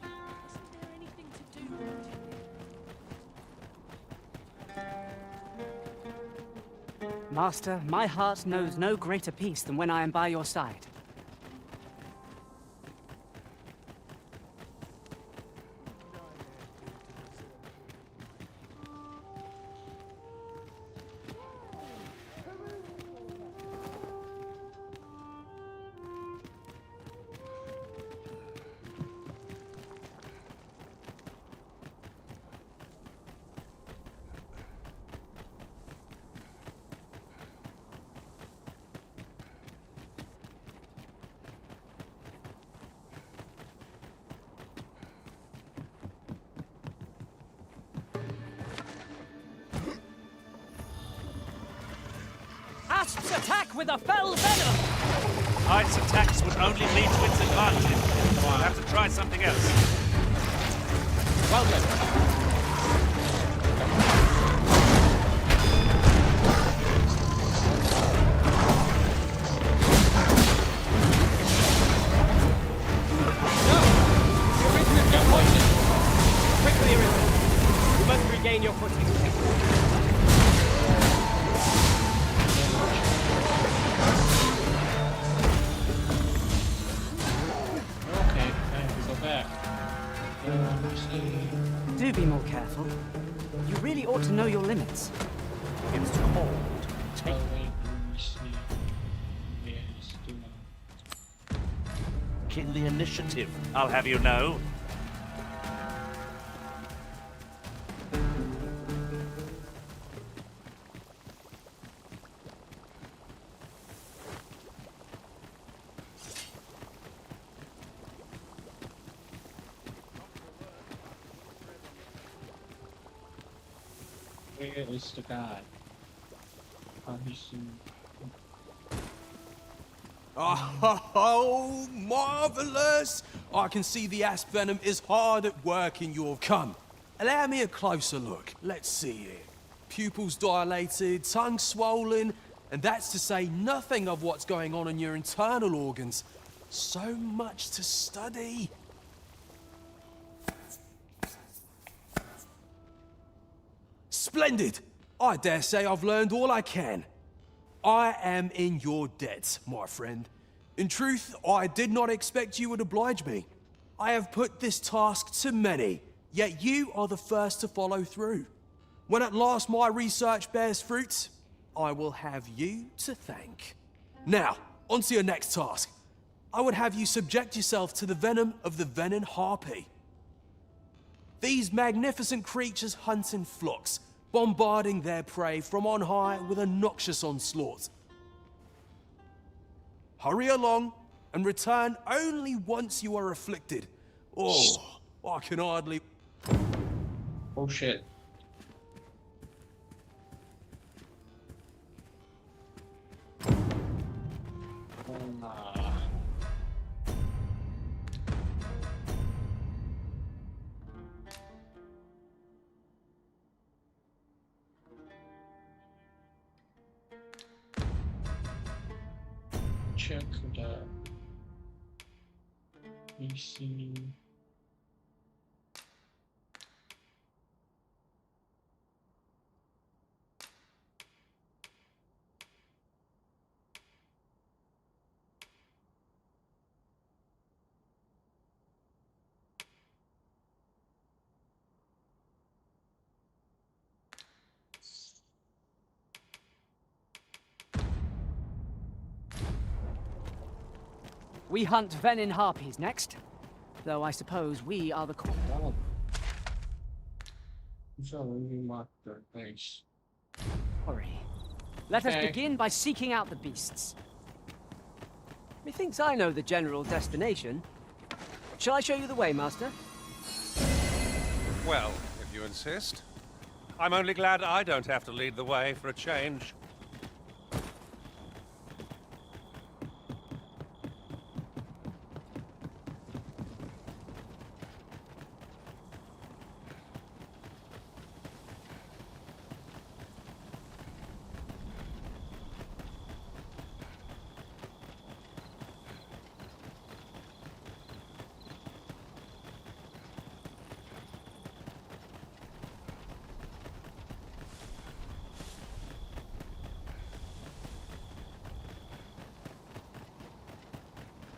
there anything to do around here? Master, my heart knows no greater peace than when I am by your side. Wisps attack with a fell venom! Its attacks would only lead to its advantage. I'll have to try something else. Well done. Quickly, Arisen. You must regain your footing. Okay, time to go back. Do be more careful. You really ought to know your limits. It's cold. Kill the initiative, I'll have you know. Where is the guy? Oh, marvelous! I can see the asp venom is hard at work in your... Come, allow me a closer look. Let's see it. Pupils dilated, tongue swollen, and that's to say nothing of what's going on in your internal organs. So much to study. Splendid! I dare say I've learned all I can. I am in your debt, my friend. In truth, I did not expect you would oblige me. I have put this task to many, yet you are the first to follow through. When at last my research bears fruit, I will have you to thank. Now, on to your next task. I would have you subject yourself to the venom of the venin harpy. These magnificent creatures hunt in flocks, bombarding their prey from on high with a noxious onslaught. Hurry along and return only once you are afflicted. Oh, I can hardly... Oh shit. Check the PC. We hunt venin harpies next, though I suppose we are the Oh. So we mark the place. Hurry. Let us Okay. begin by seeking out the beasts. Methinks I know the general destination. Shall I show you the way, Master? Well, if you insist. I'm only glad I don't have to lead the way for a change.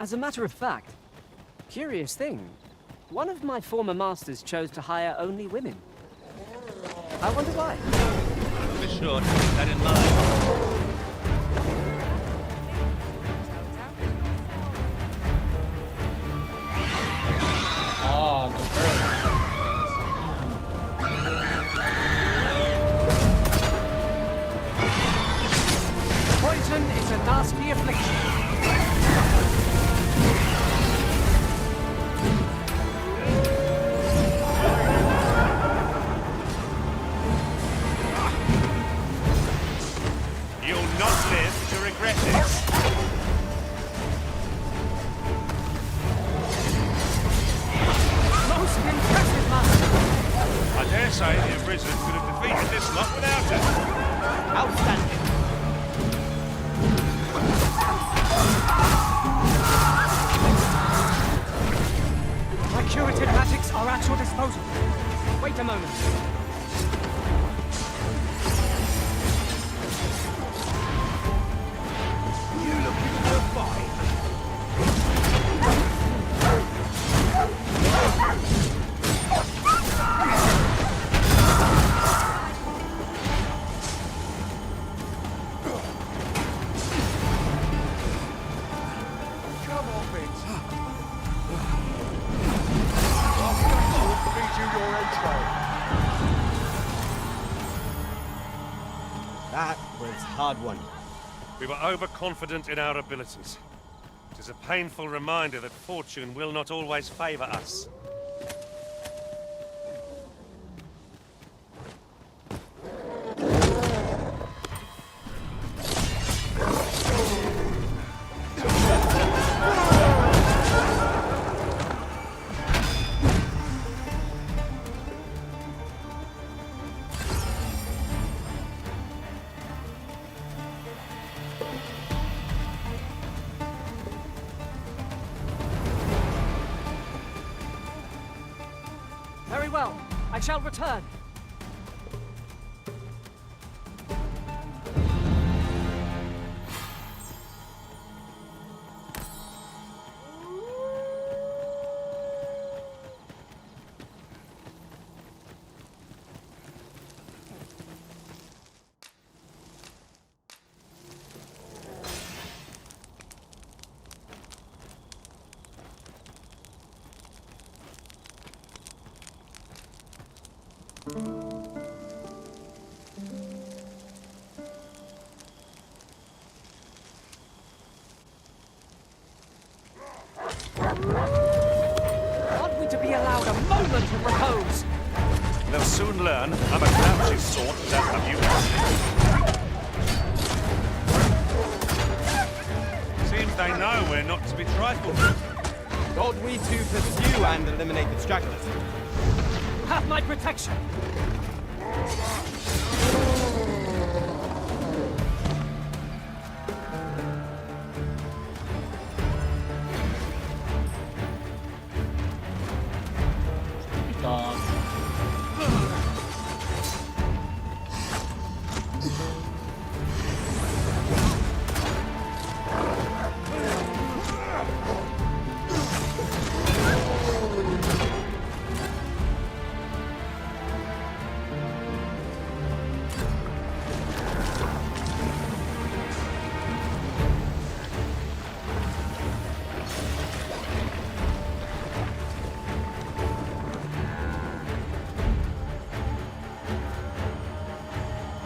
As a matter of fact, curious thing, one of my former masters chose to hire only women. I wonder why. Be sure to keep that in mind. Ah, the bird. Poison is a nasty affliction. You'll not live to regret this. Most impressive, Master! I dare say the Arisen could have defeated this lot without us. Outstanding. My curative magics are at your disposal. Wait a moment. You looking for a fight? Come on, Vince. I'll feed you your entrails. That was hard won. We were overconfident in our abilities. It is a painful reminder that fortune will not always favor us. Very well. I shall return. Want me to be allowed a moment of repose? They'll soon learn I'm a grouchy sort without amusement. Seems they know we're not to be trifled with. Ought we to pursue and eliminate the stragglers? Have my protection!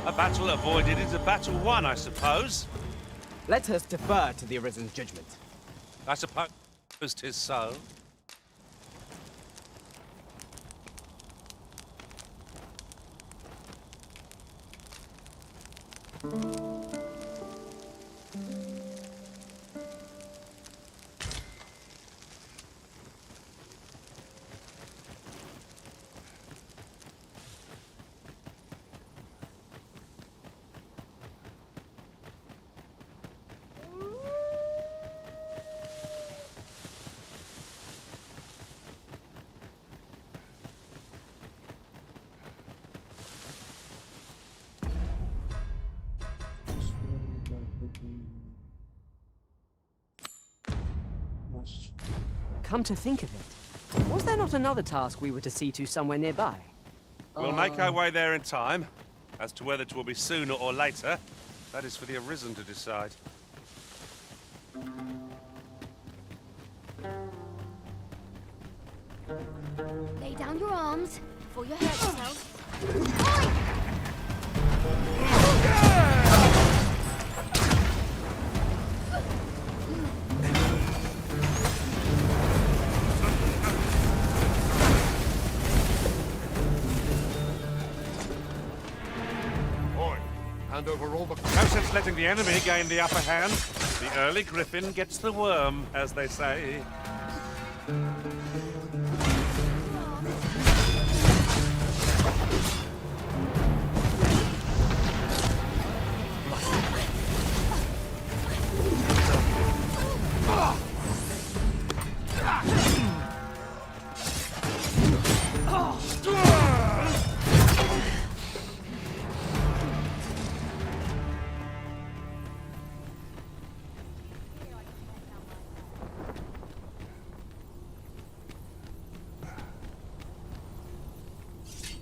A battle avoided is a battle won, I suppose. Let us defer to the Arisen's judgment. I suppose 'tis so. Come to think of it, was there not another task we were to see to somewhere nearby? We'll make our way there in time. As to whether it will be sooner or later, that is for the Arisen to decide. Lay down your arms before you hurt yourself. Oi, hand over all the... No such sense letting the enemy gain the upper hand. The early griffin gets the worm, as they say.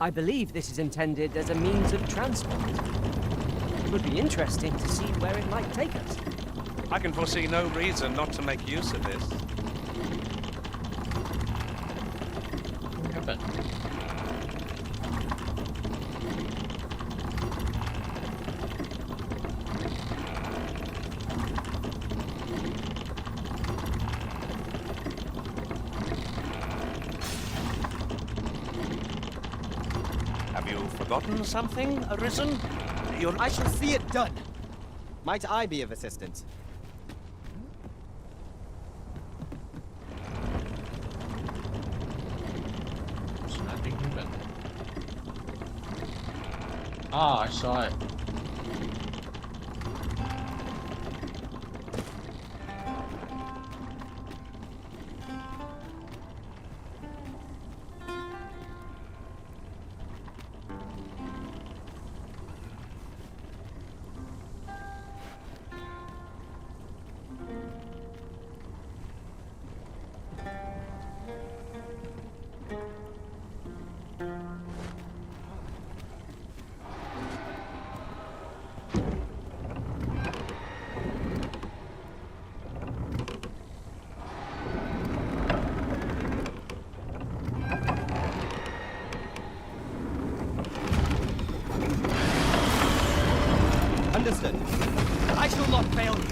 I believe this is intended as a means of transport. It would be interesting to see where it might take us. I can foresee no reason not to make use of this. Have you forgotten something, Arisen? I shall see it done. Might I be of assistance? Ah, I saw it. Understood. I shall not fail you.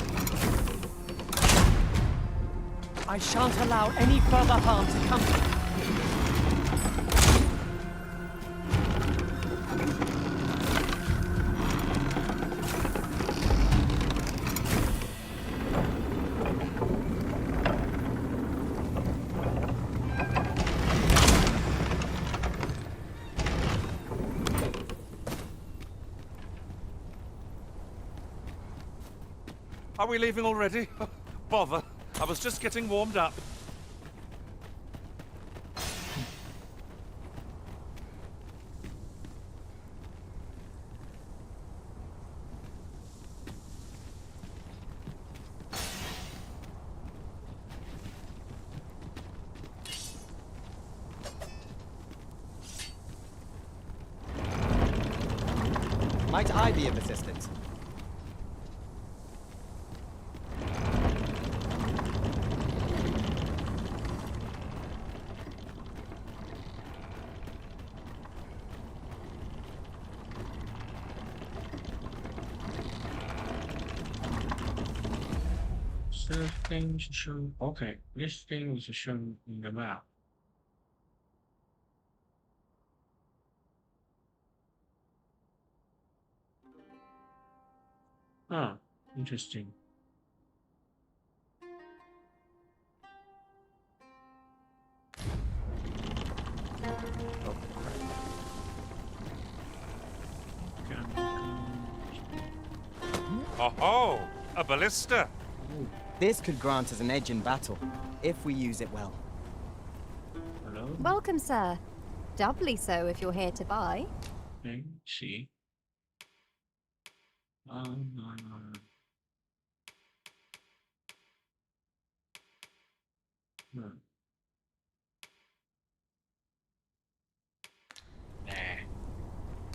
I shan't allow any further harm to come to you. Are we leaving already? Bother. I was just getting warmed up. Might I be of assistance? Things shown. Okay, this thing is shown in the map. Huh, interesting. Oh, a ballista. This could grant us an edge in battle, if we use it well. Hello? Welcome, sir. Doubly so if you're here to buy. Okay, see.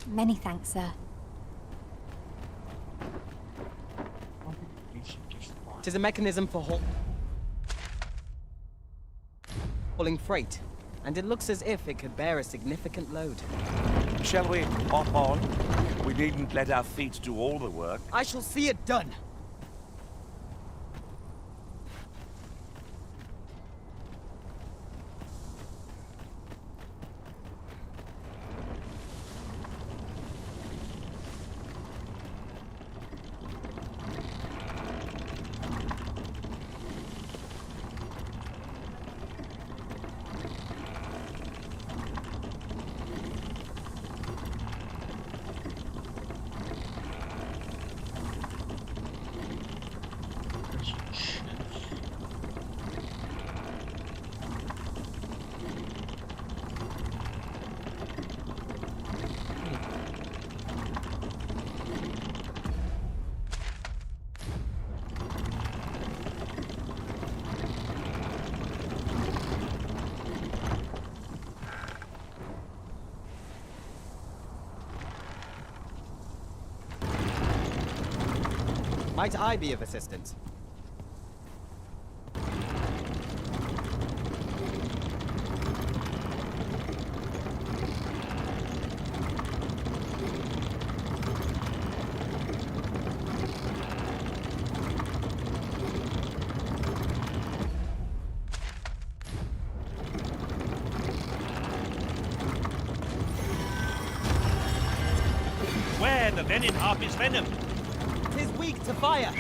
Many thanks, sir. Tis a mechanism for hauling freight, and it looks as if it could bear a significant load. Shall we hop on? We needn't let our feet do all the work. I shall see it done. Might I be of assistance? Where the venom harp is venom? 'Tis weak to fire.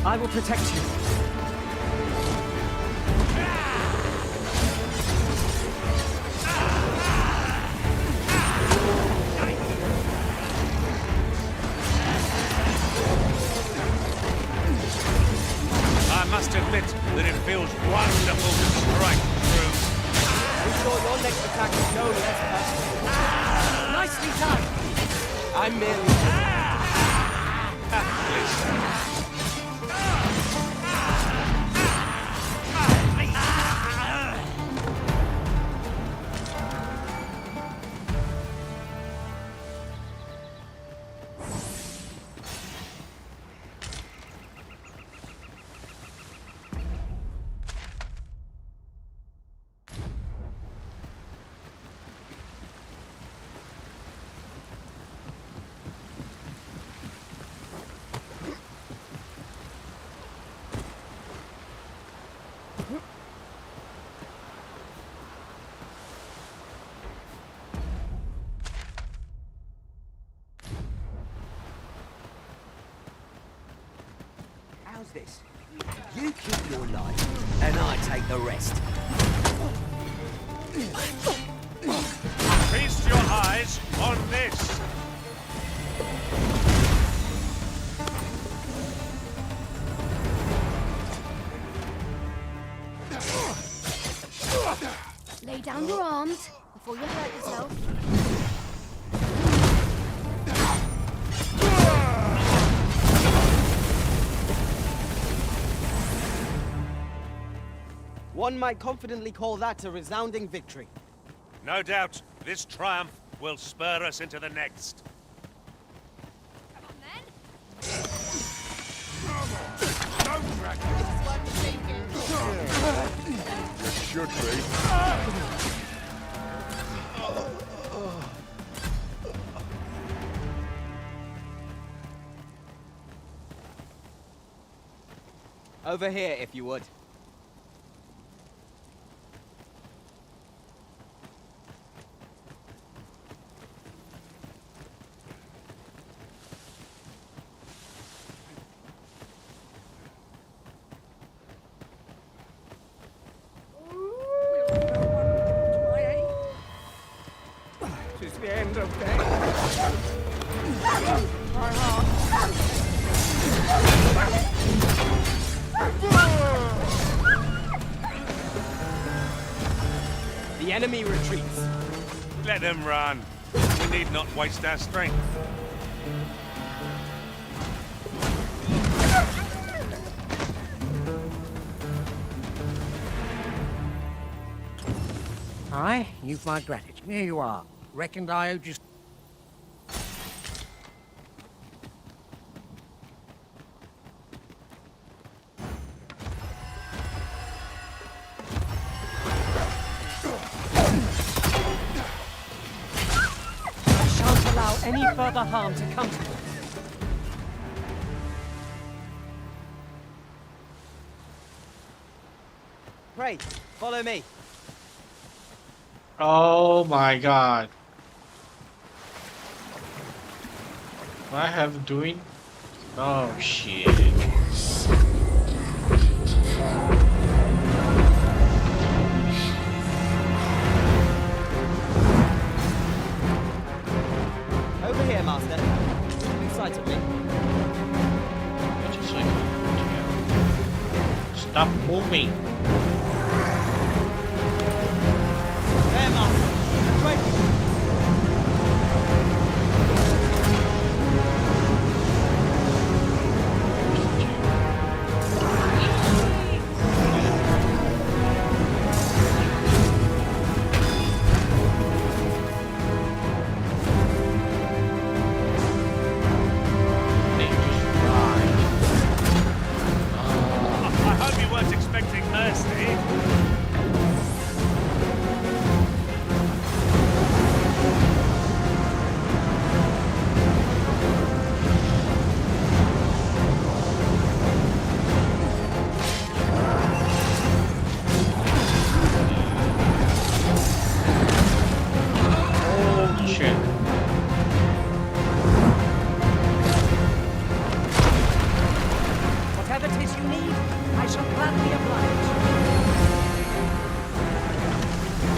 I will protect you. I must admit that it feels wonderful to strike true. I'm sure your next attack is no less personal. Nicely done. I'm merely... How's this? You keep your life, and I take the rest. Feast your eyes on this. Lay down your arms before you hurt yourself. One might confidently call that a resounding victory. No doubt, this triumph will spur us into the next. It should be. Over here, if you would. It's the end of day. My heart. The enemy retreats. Let them run. We need not waste our strength. Aye, you've my gratitude. Here you are. Reckoned I owed you... I shan't allow any further harm to come to you. Pray, follow me. Oh my god. What I have doing? Oh shit. Over here, Master. Lose sight of me. Wait a second. Stop moving. There, Master. Right. I hope you weren't expecting mercy. Oh shit. Whatever it is you need, I shall gladly oblige.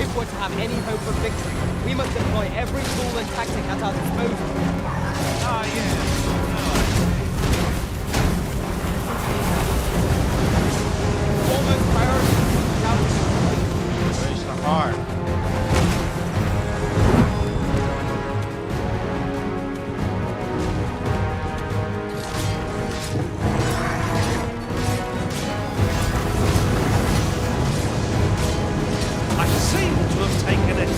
If we're to have any hope of victory, we must deploy every tool and tactic at our disposal. Ah, yes. Foremost priority, Where's the heart? I seem to have taken a hit.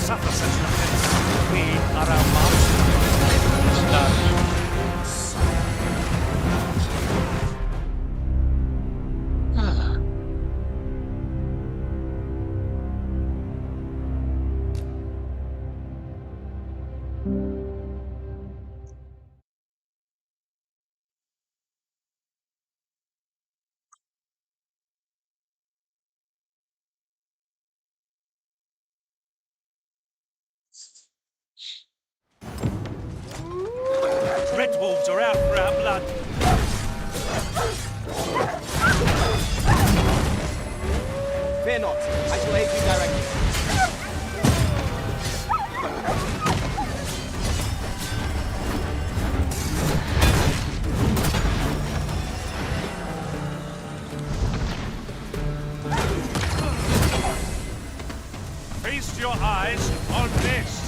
suffer such an offense. We are our masters. Red wolves are out for our blood. Fear not. I shall aid you directly. Feast your eyes on this.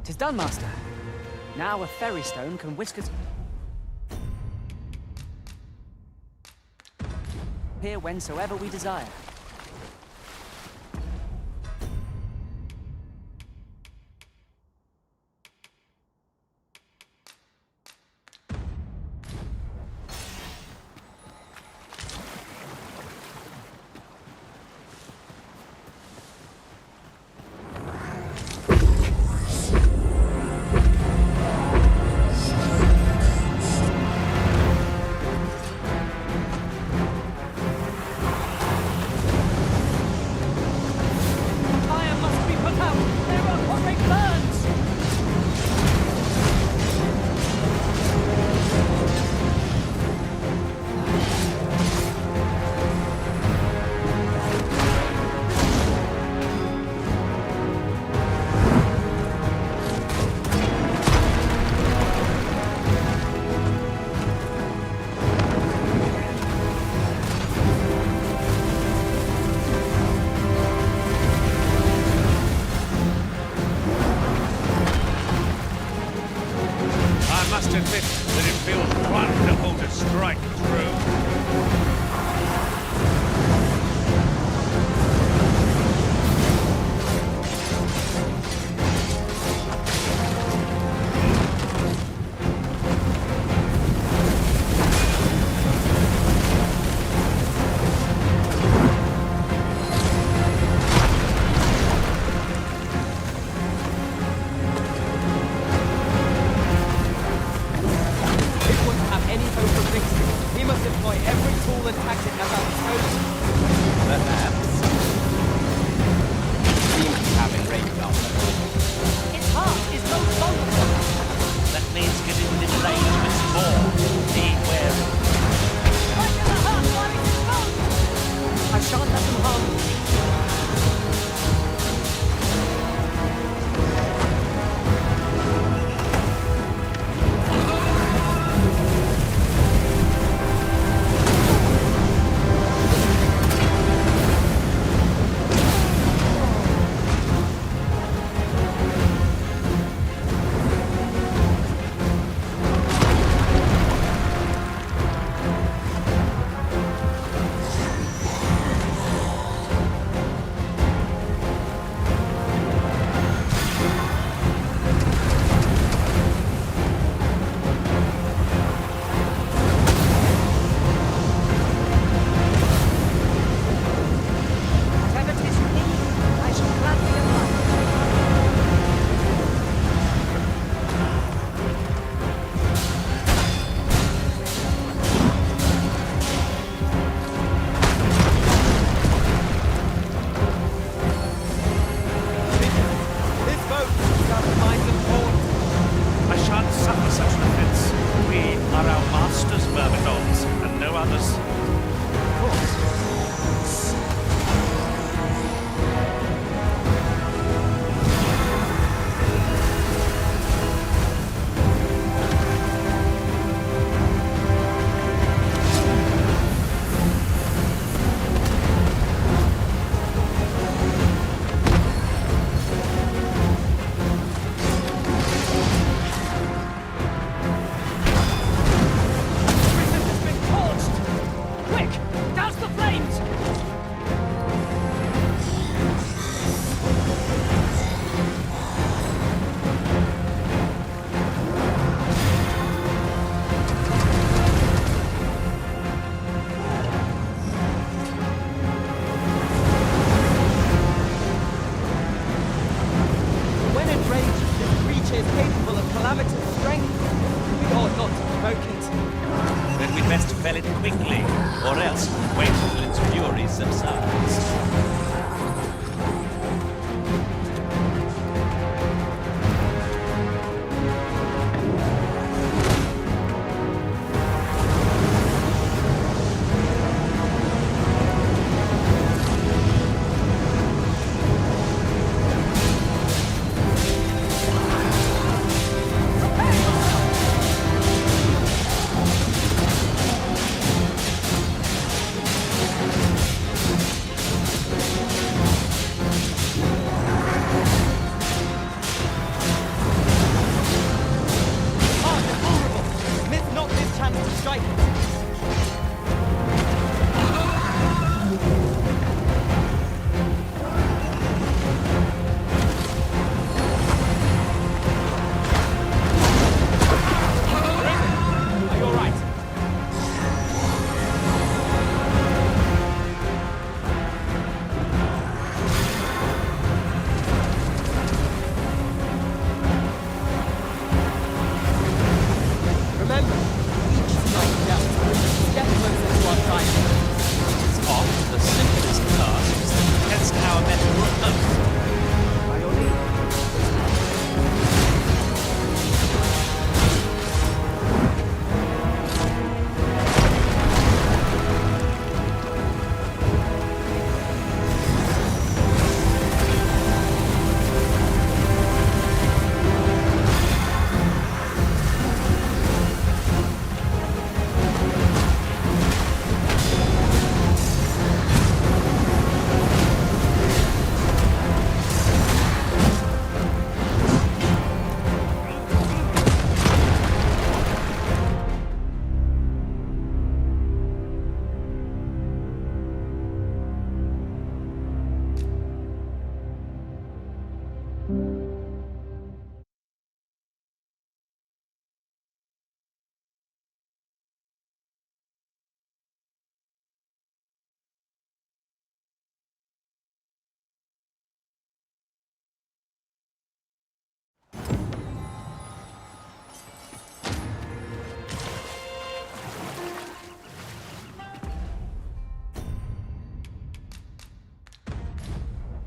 Tis done, Master. Now a ferry stone can whisk us here whensoever we desire.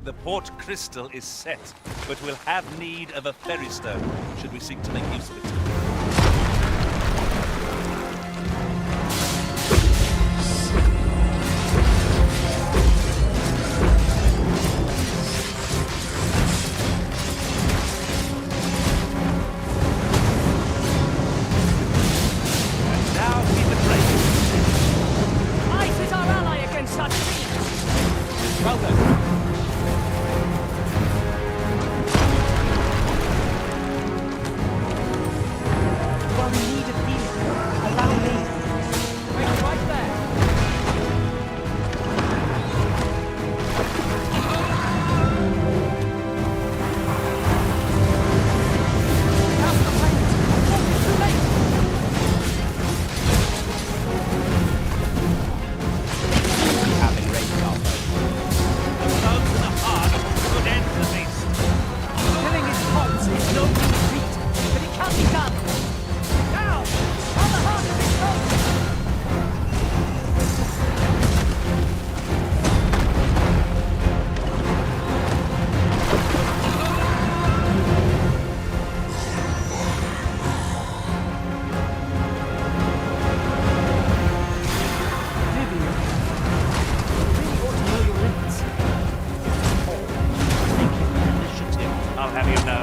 The port crystal is set, but we'll have need of a ferry stone should we seek to make use of it. And now keep it ready. Ice is our ally against such beasts! Well then. You are in need of healing. Allow me. Wait right there. Now's the moment. Before it's too late. Having rain cargo. The stones in the heart could end the beast. Killing its pulse is no mean feat, but it can be done. Now, on the heart of its foe. Vivian, you really ought to know your limits. Thank you for the initiative, I'll have you know.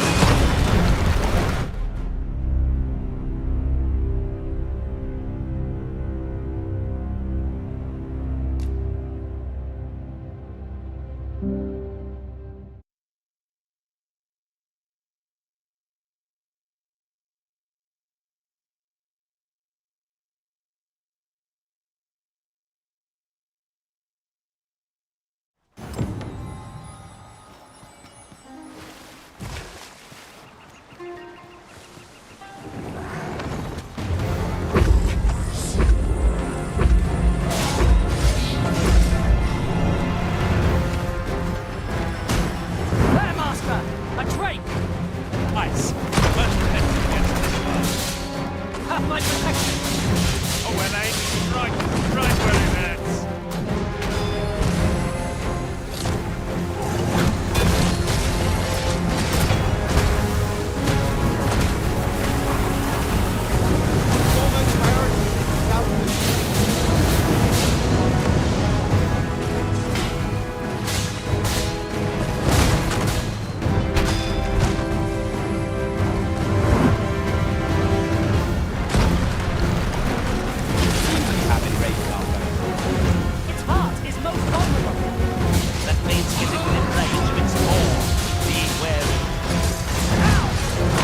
There, Master! A drake! Ice. First defense against this one. You have my protection! Oh, well, right where it hurts. Foremost priority is south. Having rain cargo. Its heart is most vulnerable. That means getting within range of its maw. Be wary. Now,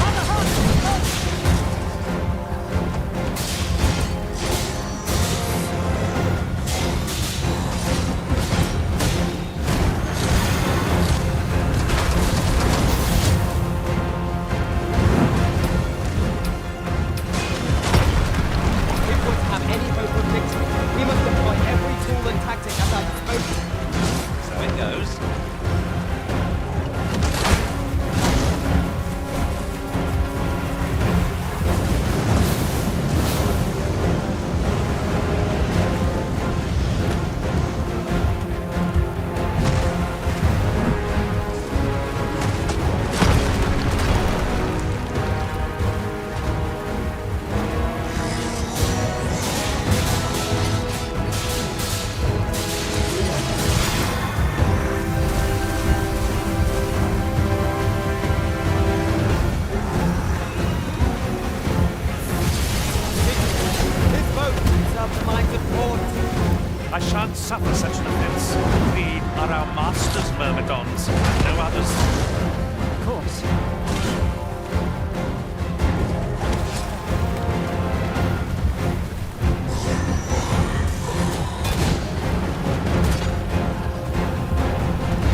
on the heart of its foe. If we're to have any hope of victory, we must employ every tool and tactic at our disposal. So it goes. This boat serves the minds of ports. I shan't suffer such an offense. We are our master's myrmidons, no others. Of course.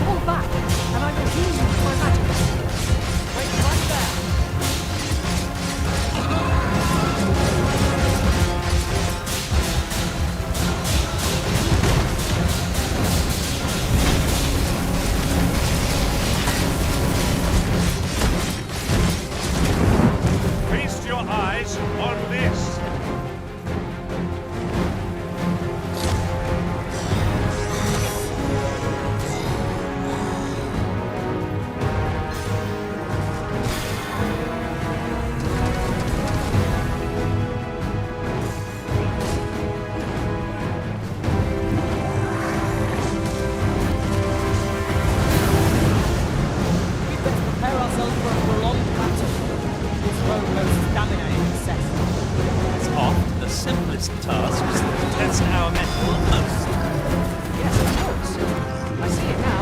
Fall back, and I will heal you with my magic. Wait right there. simplest tasks that test our mettle most. Yes, of course. I see it now.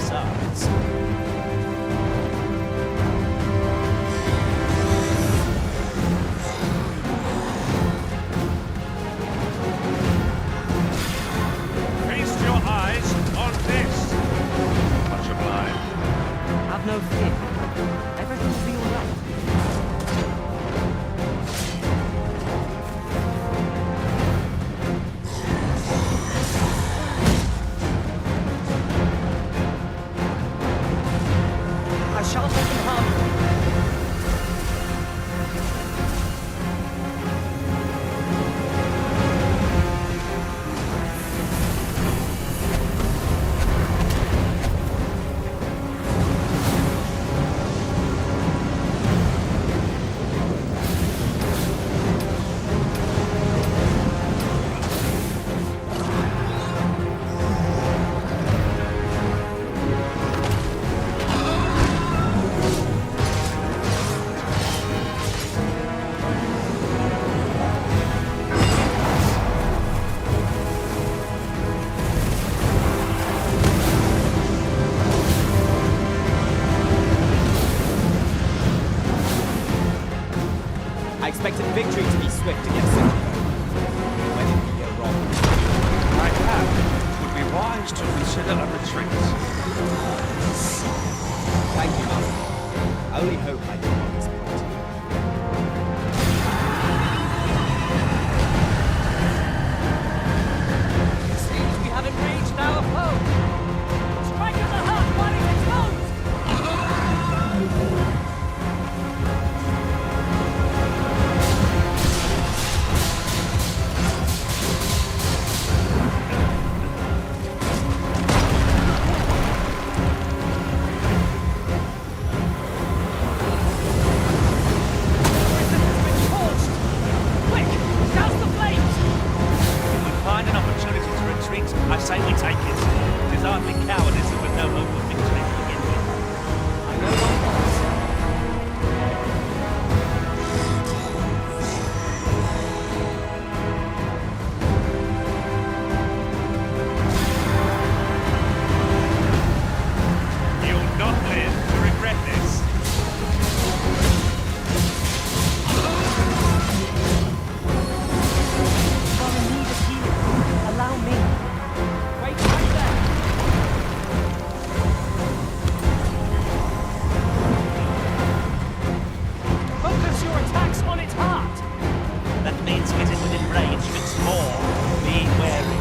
sides. Feast your eyes on this. Much obliged. Have no fear. Everything will be all right. I shan't let them harm you. I expected victory to be swift against it. Where did we go wrong? I have. It would be wise to consider a retreat. Thank you, Master. I only hope I do not disappoint you. It seems we have enraged our foe. Strike at the heart while it explodes! I say we take it. It is hardly cowardice if with no hope of victory to begin with. I know one boss. You'll not live to regret this. You are in need of healing. Allow me. Wait right there. Focus your attacks on its heart. That means getting within range of its maw. Be wary.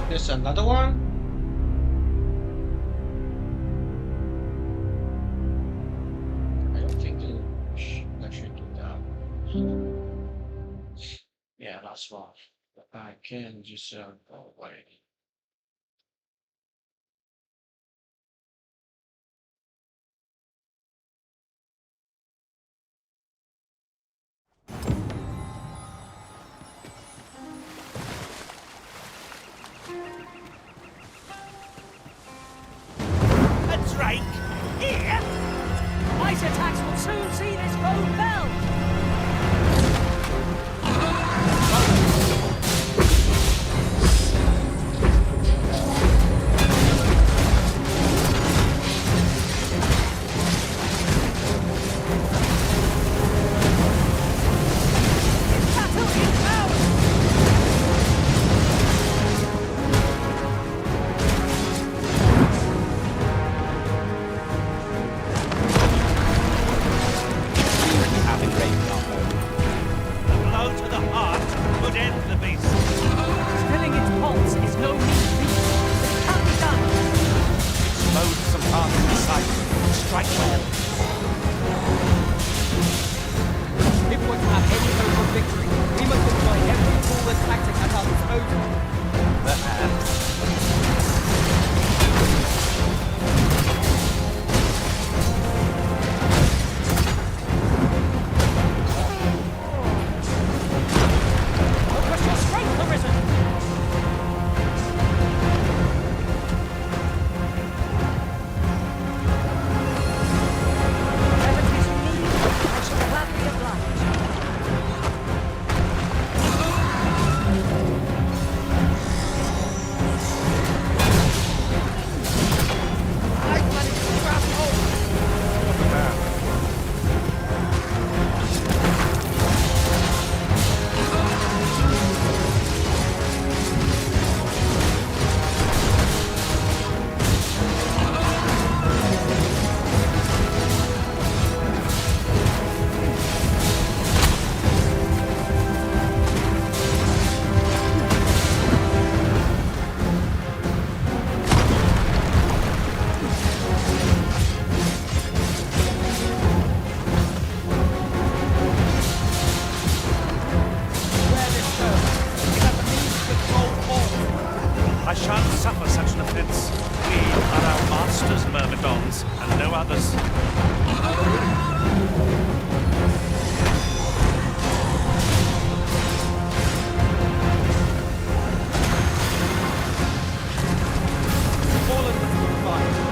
There's another one. I don't think I should do that. Yeah, last one. I can just go away. A drake? Here? Ice attacks will soon see this foe felled! I shan't suffer such an offense. We are our masters' myrmidons, and no others. All of them will fight.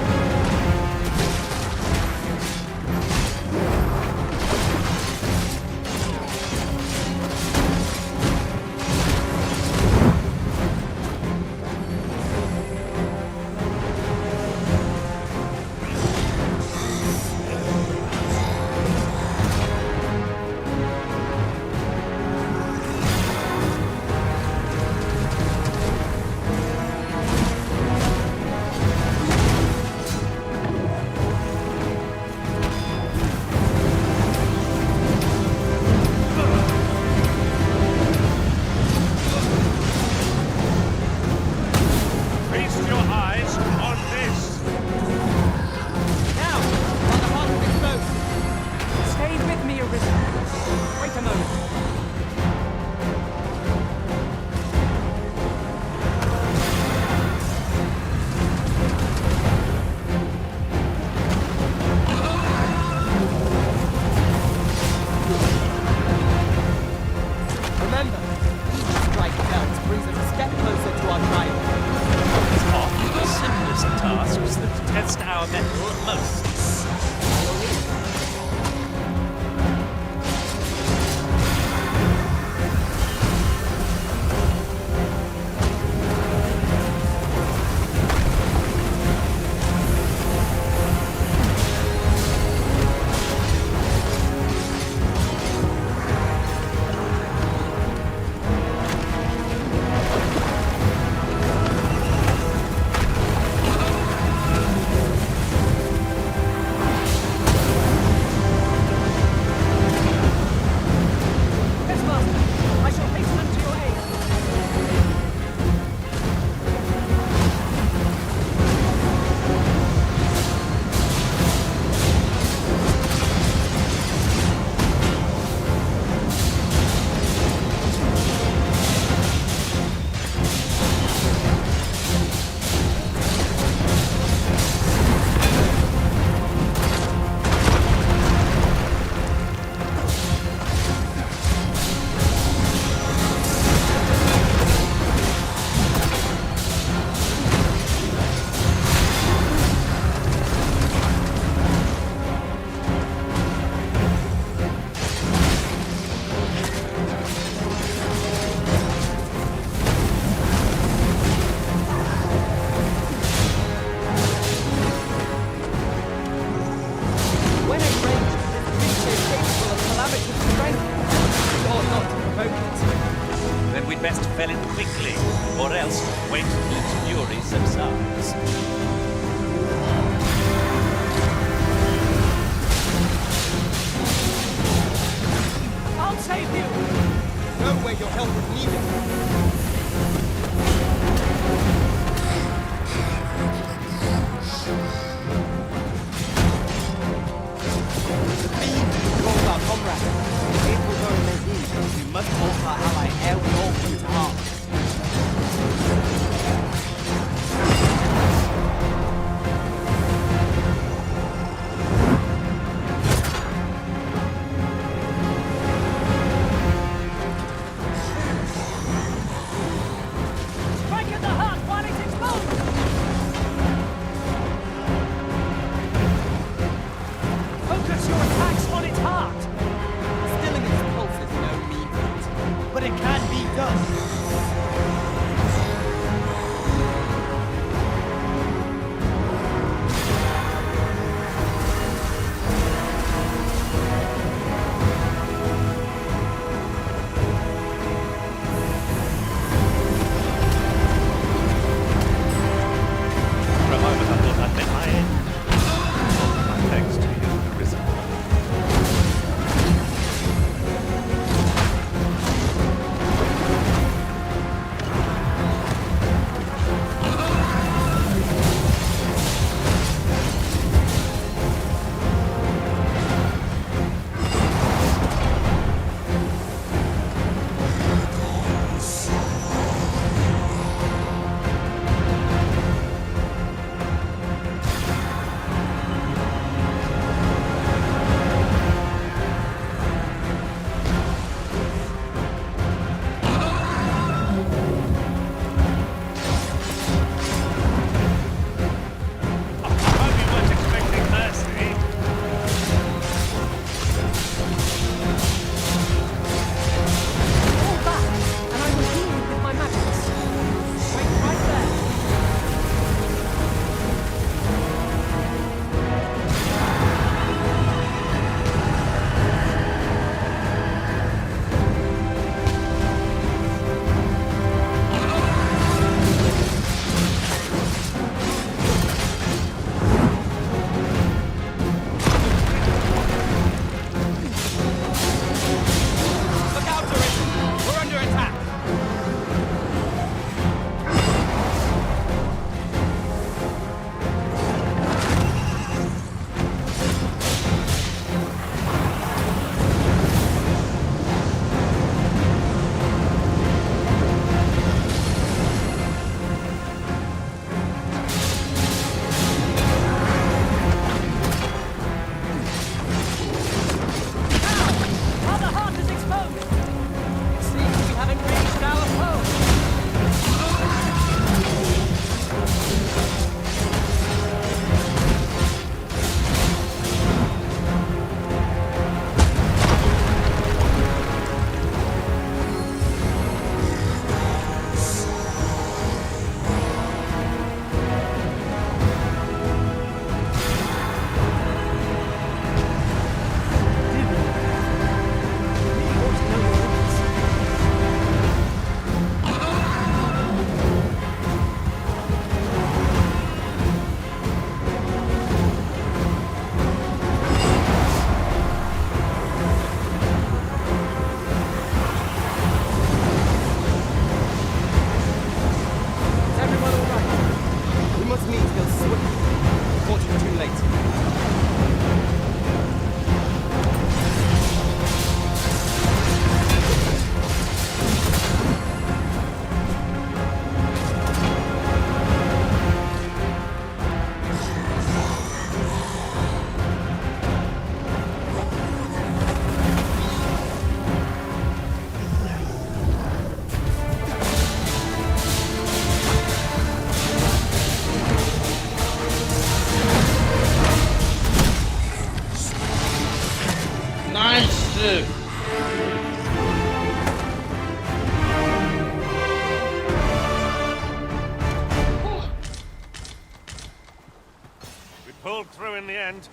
pulled through in the end.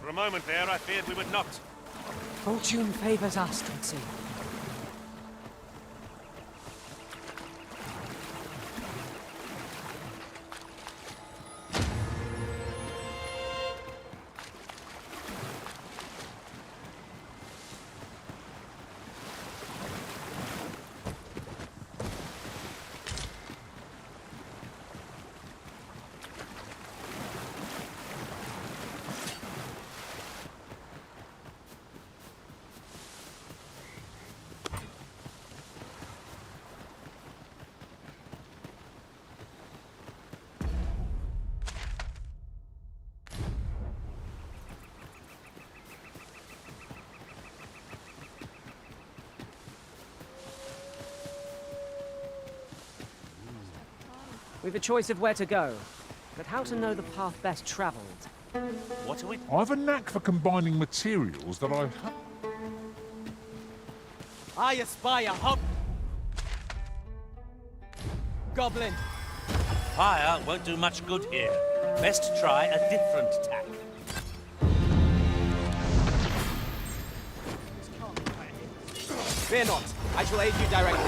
For a moment there, I feared we would not. Fortune favors us, Trixie. We've a choice of where to go, but how to know the path best traveled? What are we... I've a knack for combining materials that I espy a goblin. Fire won't do much good here. Best try a different tack. Fear not. I shall aid you directly.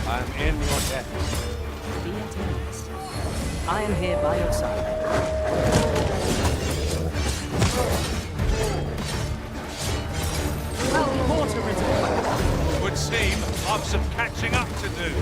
I am in your debt. Be at ease. I am here by your side. Well, water Would seem I've some catching up to do.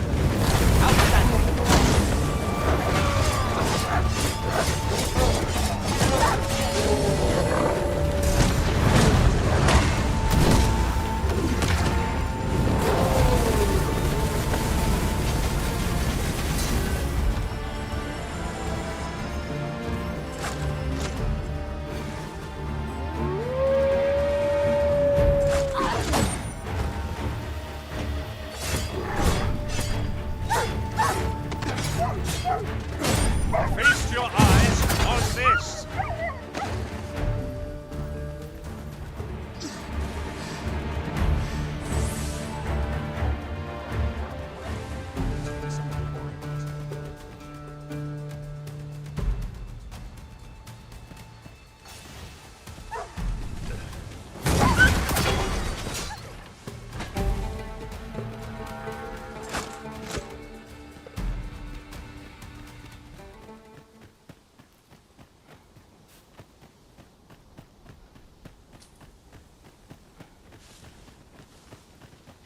Feast your eyes on this!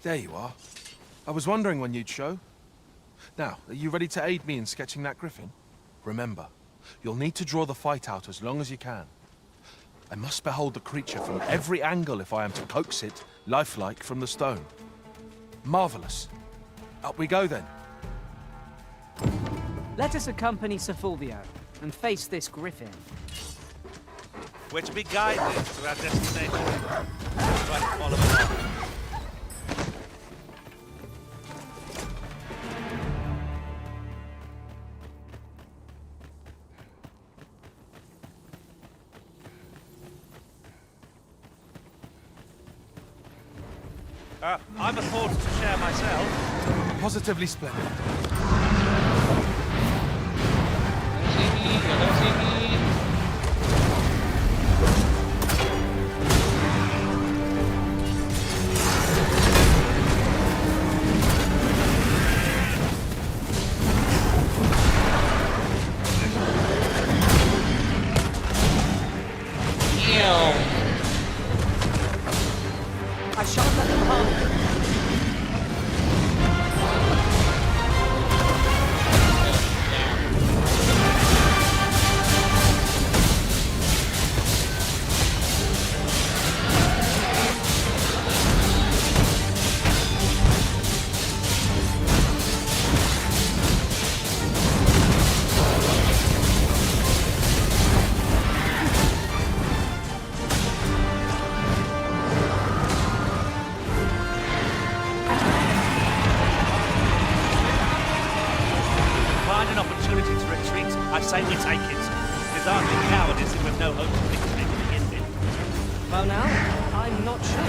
There you are. I was wondering when you'd show. Now, are you ready to aid me in sketching that griffin? Remember, you'll need to draw the fight out as long as you can. I must behold the creature from every angle if I am to coax it, lifelike, from the stone. Marvelous. Up we go then. Let us accompany Sir Fulvio and face this griffin. We're to be guided to our destination. Try to follow along. I'm a thought to share myself. Positively splendid. I shan't let them harm you. I say we take it. It's hardly cowardice if we've no hope of victory to begin with. Well now, I'm not sure.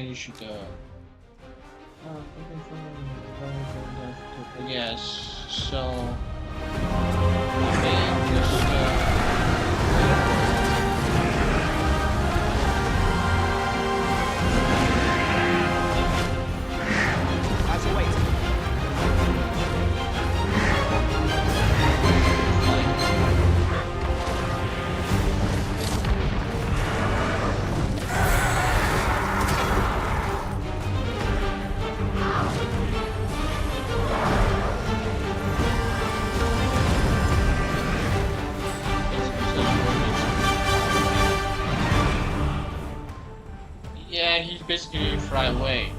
finish the... yes, so... I mean, just... As you wait. Yeah, he's basically fly away.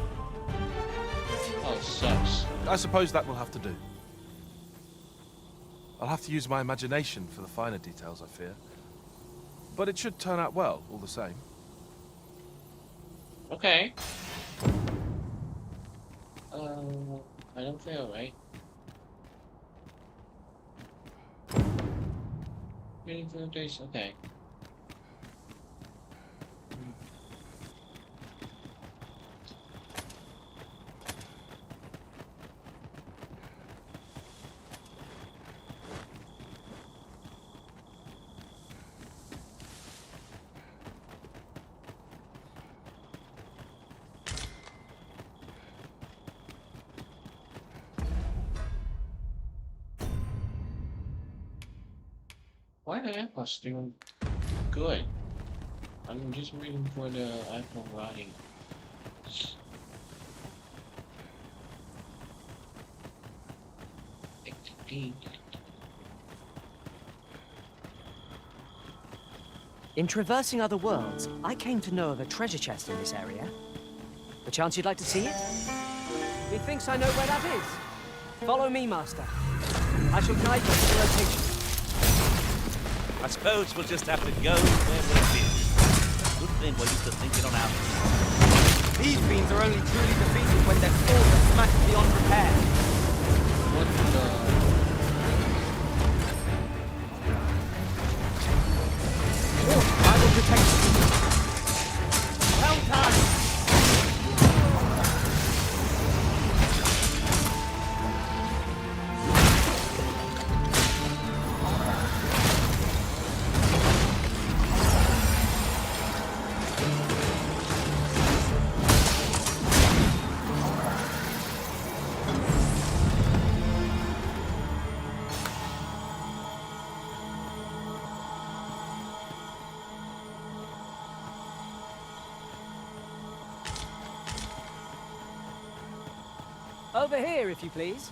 Oh, sucks. I suppose that will have to do. I'll have to use my imagination for the finer details, I fear. But it should turn out well, all the same. Okay. I don't feel right. Meaningful days, okay. Why the AirPods doing good? I'm just waiting for the iPhone writing. In traversing other worlds, I came to know of a treasure chest in this area. Perchance you'd like to see it? Methinks I know where that is. Follow me, Master. I shall guide you to the location. I suppose we'll just have to go where we're been. Good thing we're used to thinking on our feet. These fiends are only truly defeated when their swords are smashed beyond repair. What the... I will protect you. Well done! Over here, if you please.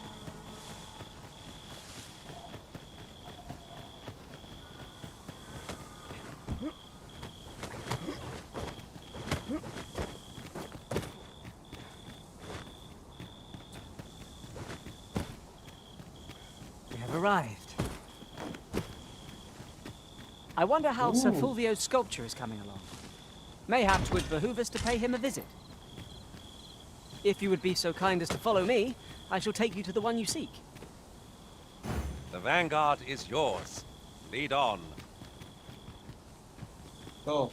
We have arrived. I wonder how Sir Fulvio's sculpture is coming along. Mayhaps would behoove us to pay him a visit. If you would be so kind as to follow me, I shall take you to the one you seek. The vanguard is yours. Lead on. Go.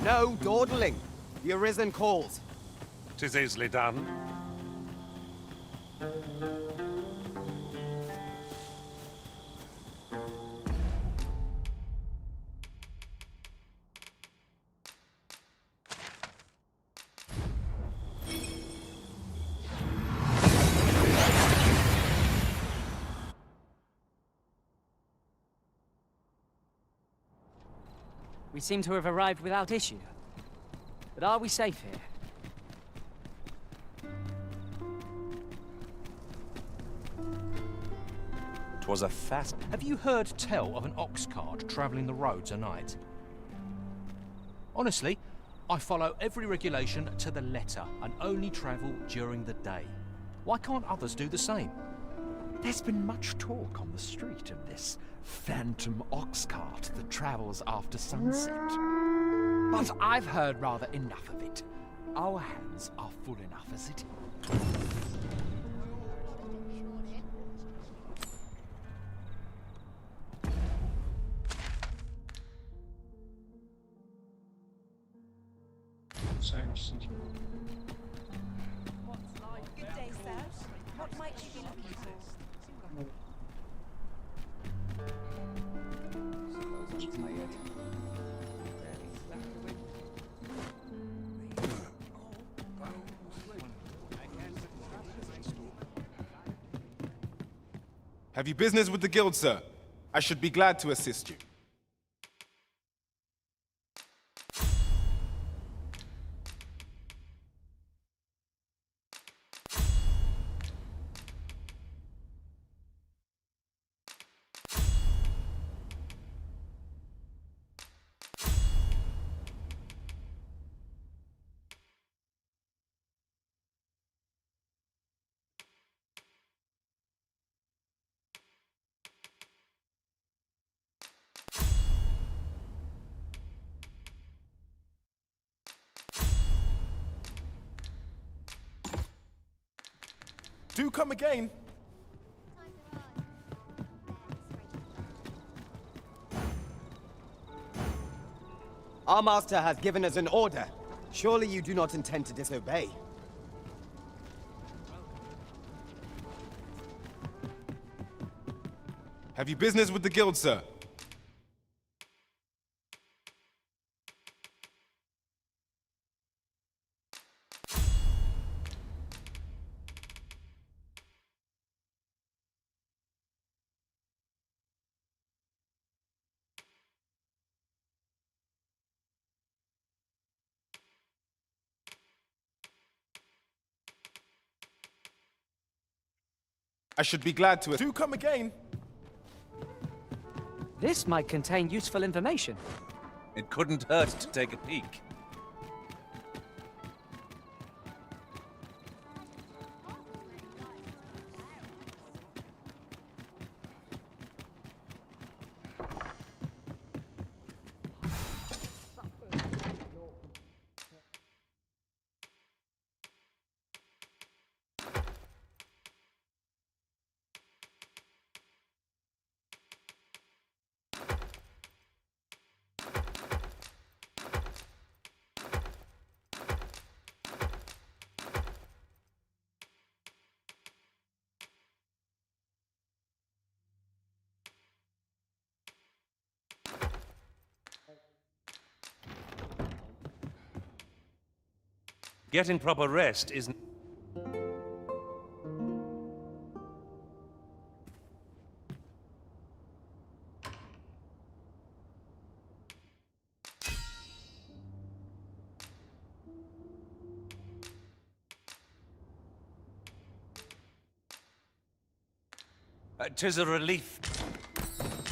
No dawdling. The Arisen calls. 'Tis easily done. We seem to have arrived without issue. But are we safe here? 'Twas a fast... Have you heard tell of an ox cart travelling the roads at night? Honestly, I follow every regulation to the letter and only travel during the day. Why can't others do the same? There's been much talk on the street of this phantom ox cart that travels after sunset. But I've heard rather enough of it. Our hands are full enough as it is. Good day, sir. What might you be looking for? Have you business with the guild, sir? I should be glad to assist you. Do come again. Our master has given us an order. Surely you do not intend to disobey. Have you business with the guild, sir? I should be glad to. Do come again. This might contain useful information. It couldn't hurt to take a peek. Getting proper rest isn't... "'Tis a relief.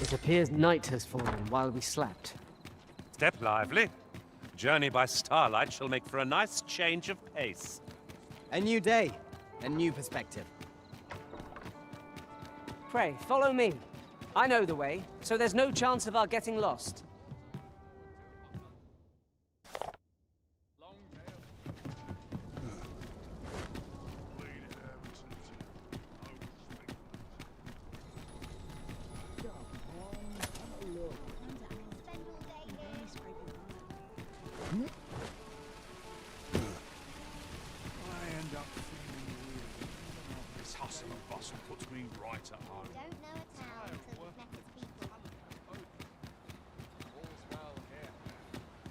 It appears night has fallen while we slept. Step lively. Journey by starlight shall make for a nice change of pace. A new day, a new perspective. Pray, follow me. I know the way, so there's no chance of our getting lost. I end up feeling weird. This hustle and bustle puts me right at home. Don't know a town until you've met its people. All's well here.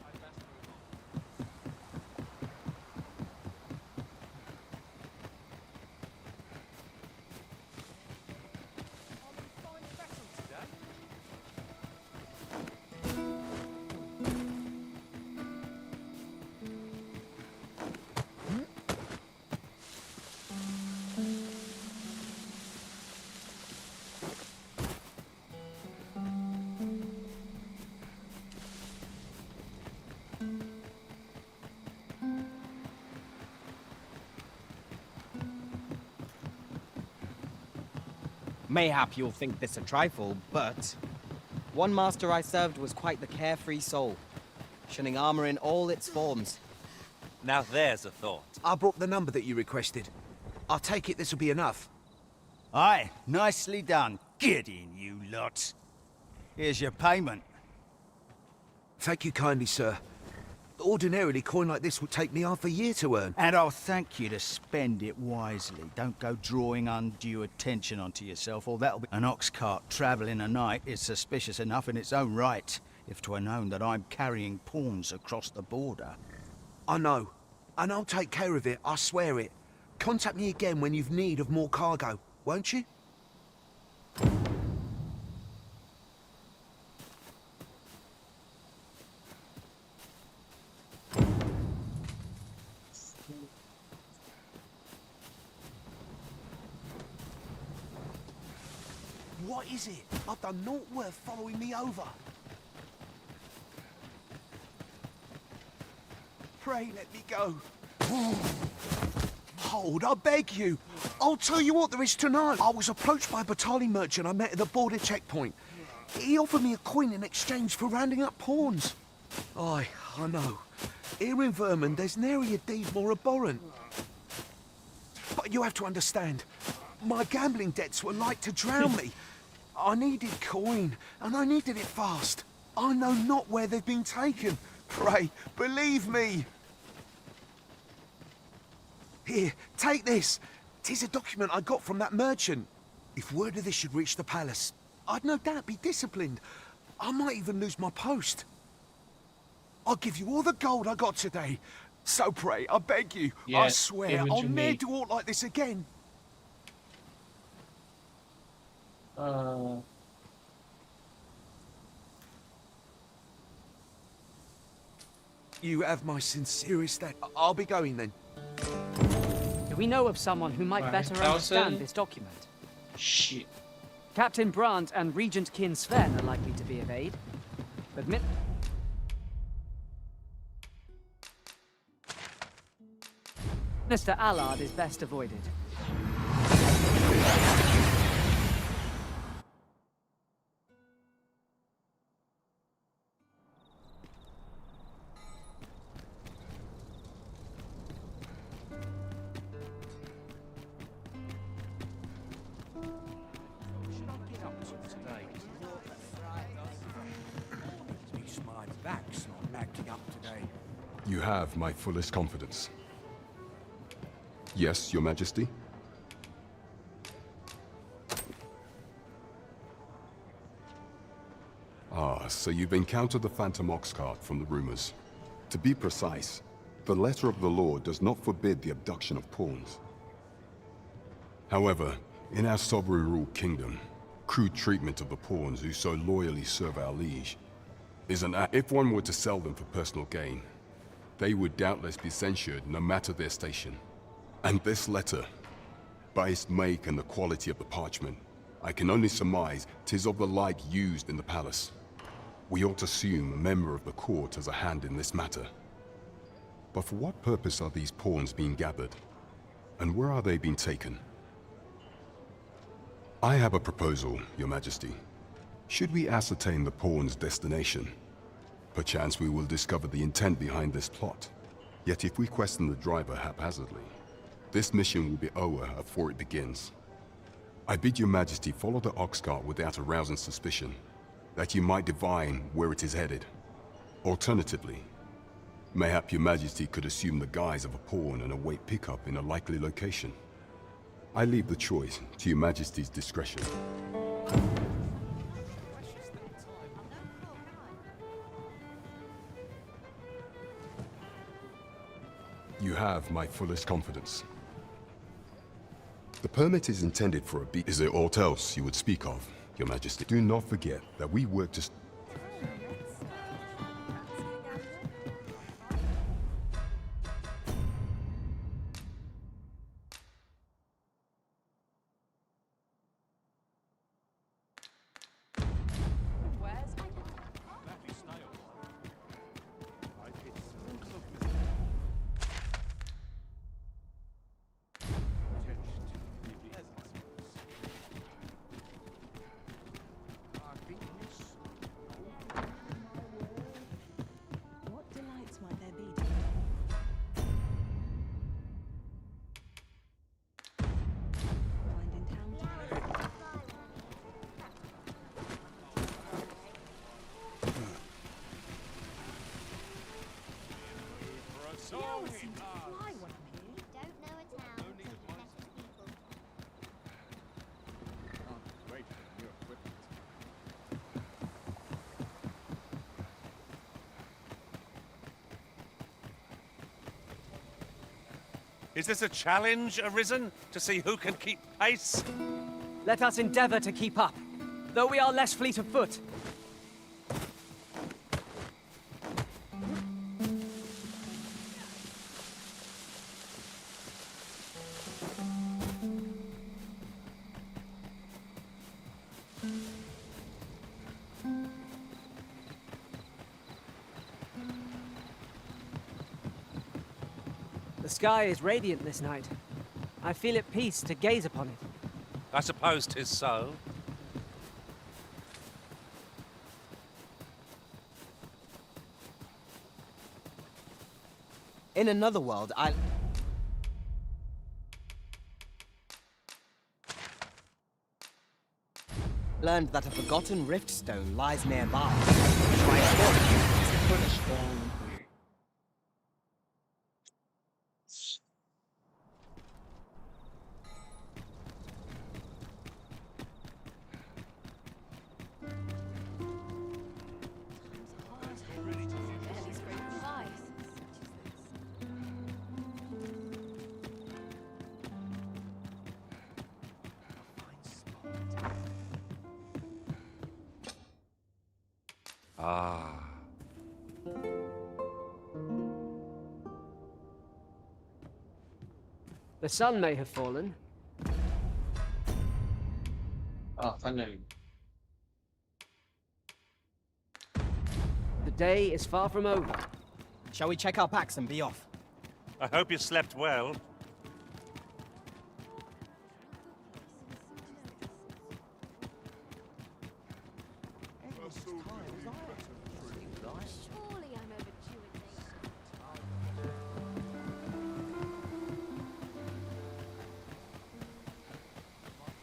I'd best move on. Mayhap you'll think this a trifle, but one master I served was quite the carefree soul. shunning armor in all its forms. Now there's a thought. I brought the number that you requested. I take it this'll be enough. Aye, nicely done. Get in, you lot. Here's your payment. Thank you kindly, sir. Ordinarily, coin like this would take me half a year to earn. And I'll thank you to spend it wisely. Don't go drawing undue attention onto yourself, or that'll be... An ox cart travelling a night is suspicious enough in its own right, if 'twere known that I'm carrying pawns across the border. I know. And I'll take care of it, I swear it. Contact me again when you've need of more cargo, won't you? What is it? I've done naught worth following me over. Pray let me go. Hold, I beg you. I'll tell you what there is to know. I was approached by a battalion merchant I met at the border checkpoint. He offered me a coin in exchange for rounding up pawns. Aye, I know. Here in Vermund, there's nary a deed more abhorrent. But you have to understand, my gambling debts were like to drown me. I needed coin, and I needed it fast. I know not where they've been taken. Pray, believe me. Here, take this. 'Tis a document I got from that merchant. If word of this should reach the palace, I'd no doubt be disciplined. I might even lose my post. I'll give you all the gold I got today. So pray, I beg you, I Yes, swear, give it I'll to never me. do aught like this again. You have my sincerest thanks. I'll be going then. Do we know of someone who might better 5,000? understand this document? Shit. Captain Brandt and Regent Kin Sven are likely to be of aid. But Mr. Allard is best avoided. You have my fullest confidence. Yes, Your Majesty? Ah, so you've encountered the Phantom Ox cart from the rumors. To be precise, the letter of the law does not forbid the abduction of pawns. However, in our sovereign-ruled kingdom, crude treatment of the pawns who so loyally serve our liege is an act. If one were to sell them for personal gain, they would doubtless be censured no matter their station. And this letter, by its make and the quality of the parchment, I can only surmise 'tis of the like used in the palace. We ought to assume a member of the court has a hand in this matter. But for what purpose are these pawns being gathered? And where are they being taken? I have a proposal, Your Majesty. Should we ascertain the pawn's destination, perchance we will discover the intent behind this plot. Yet if we question the driver haphazardly, this mission will be over before it begins. I bid Your Majesty follow the ox cart without arousing suspicion, that you might divine where it is headed. Alternatively, mayhap Your Majesty could assume the guise of a pawn and await pickup in a likely location. I leave the choice to Your Majesty's discretion. You have my fullest confidence. The permit is intended for a beat. Is there aught else you would speak of, Your Majesty? Do not forget that we work to... seem to fly when I'm here. Don't know a town until you've met its people. Can't wait for new equipment. Is this a challenge arisen to see who can keep pace? Let us endeavor to keep up, though we are less fleet of foot. The sky is radiant this night. I feel at peace to gaze upon it. I suppose 'tis so. In another world, I... learned that a forgotten rift stone lies nearby. Try exploring. Ah. The sun may have fallen. Ah, finally. The day is far from over. Shall we check our packs and be off? I hope you slept well. Surely I'm overdue a date.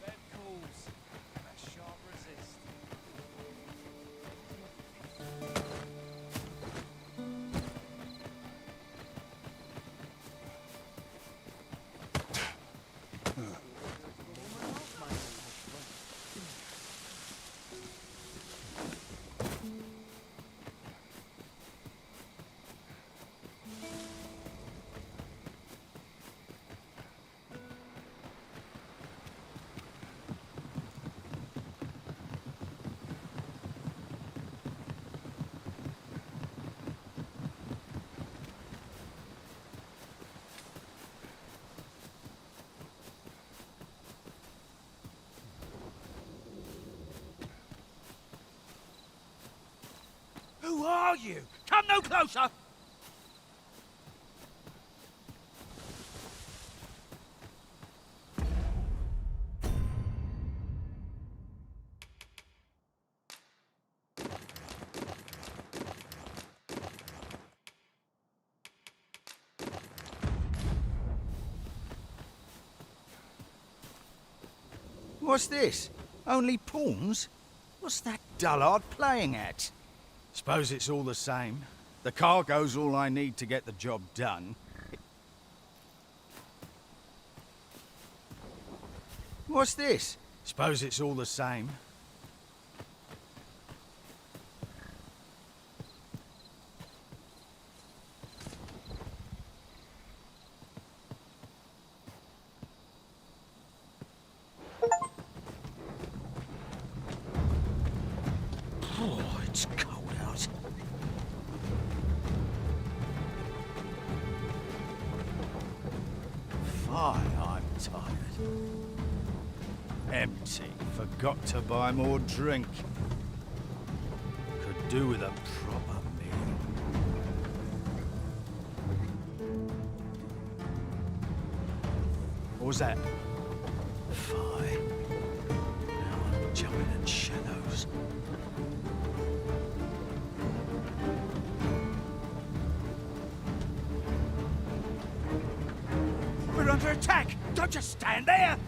Bed calls. I shan't resist. Who are you? Come no closer! What's this? Only pawns? What's that dullard playing at? Suppose it's all the same. The cargo's all I need to get the job done. What's this? Suppose it's all the same. Oh, it's cold out. Fine, I'm tired. Empty. Forgot to buy more drink. Could do with a proper meal. What was that? Fine. Now I'm jumping in shadows. We're under attack! Don't just stand there!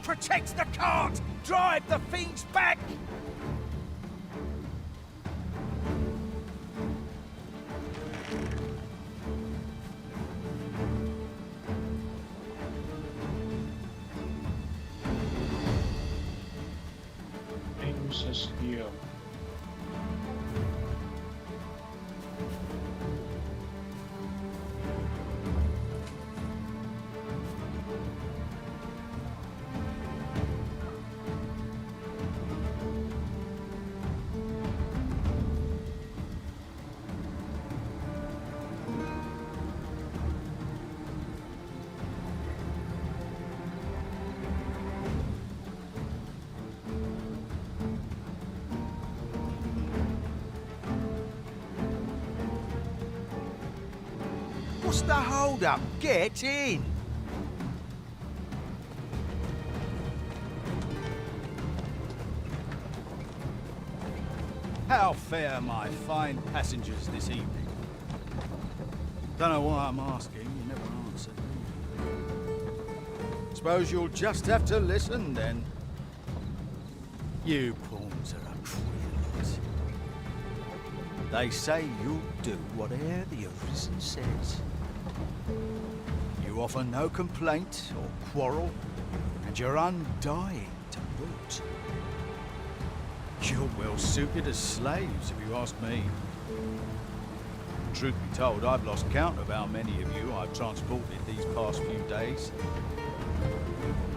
Protect the cart! Drive the fiends back! just heal. What's the hold up? Get in! How fare my fine passengers this evening? Don't know why I'm asking, you never answer. Suppose you'll just have to listen then. You pawns are a queer lot. They say you'll do whate'er the arisen says. You offer no complaint or quarrel, and you're undying to boot. You're well suited as slaves, if you ask me. Truth be told, I've lost count of how many of you I've transported these past few days.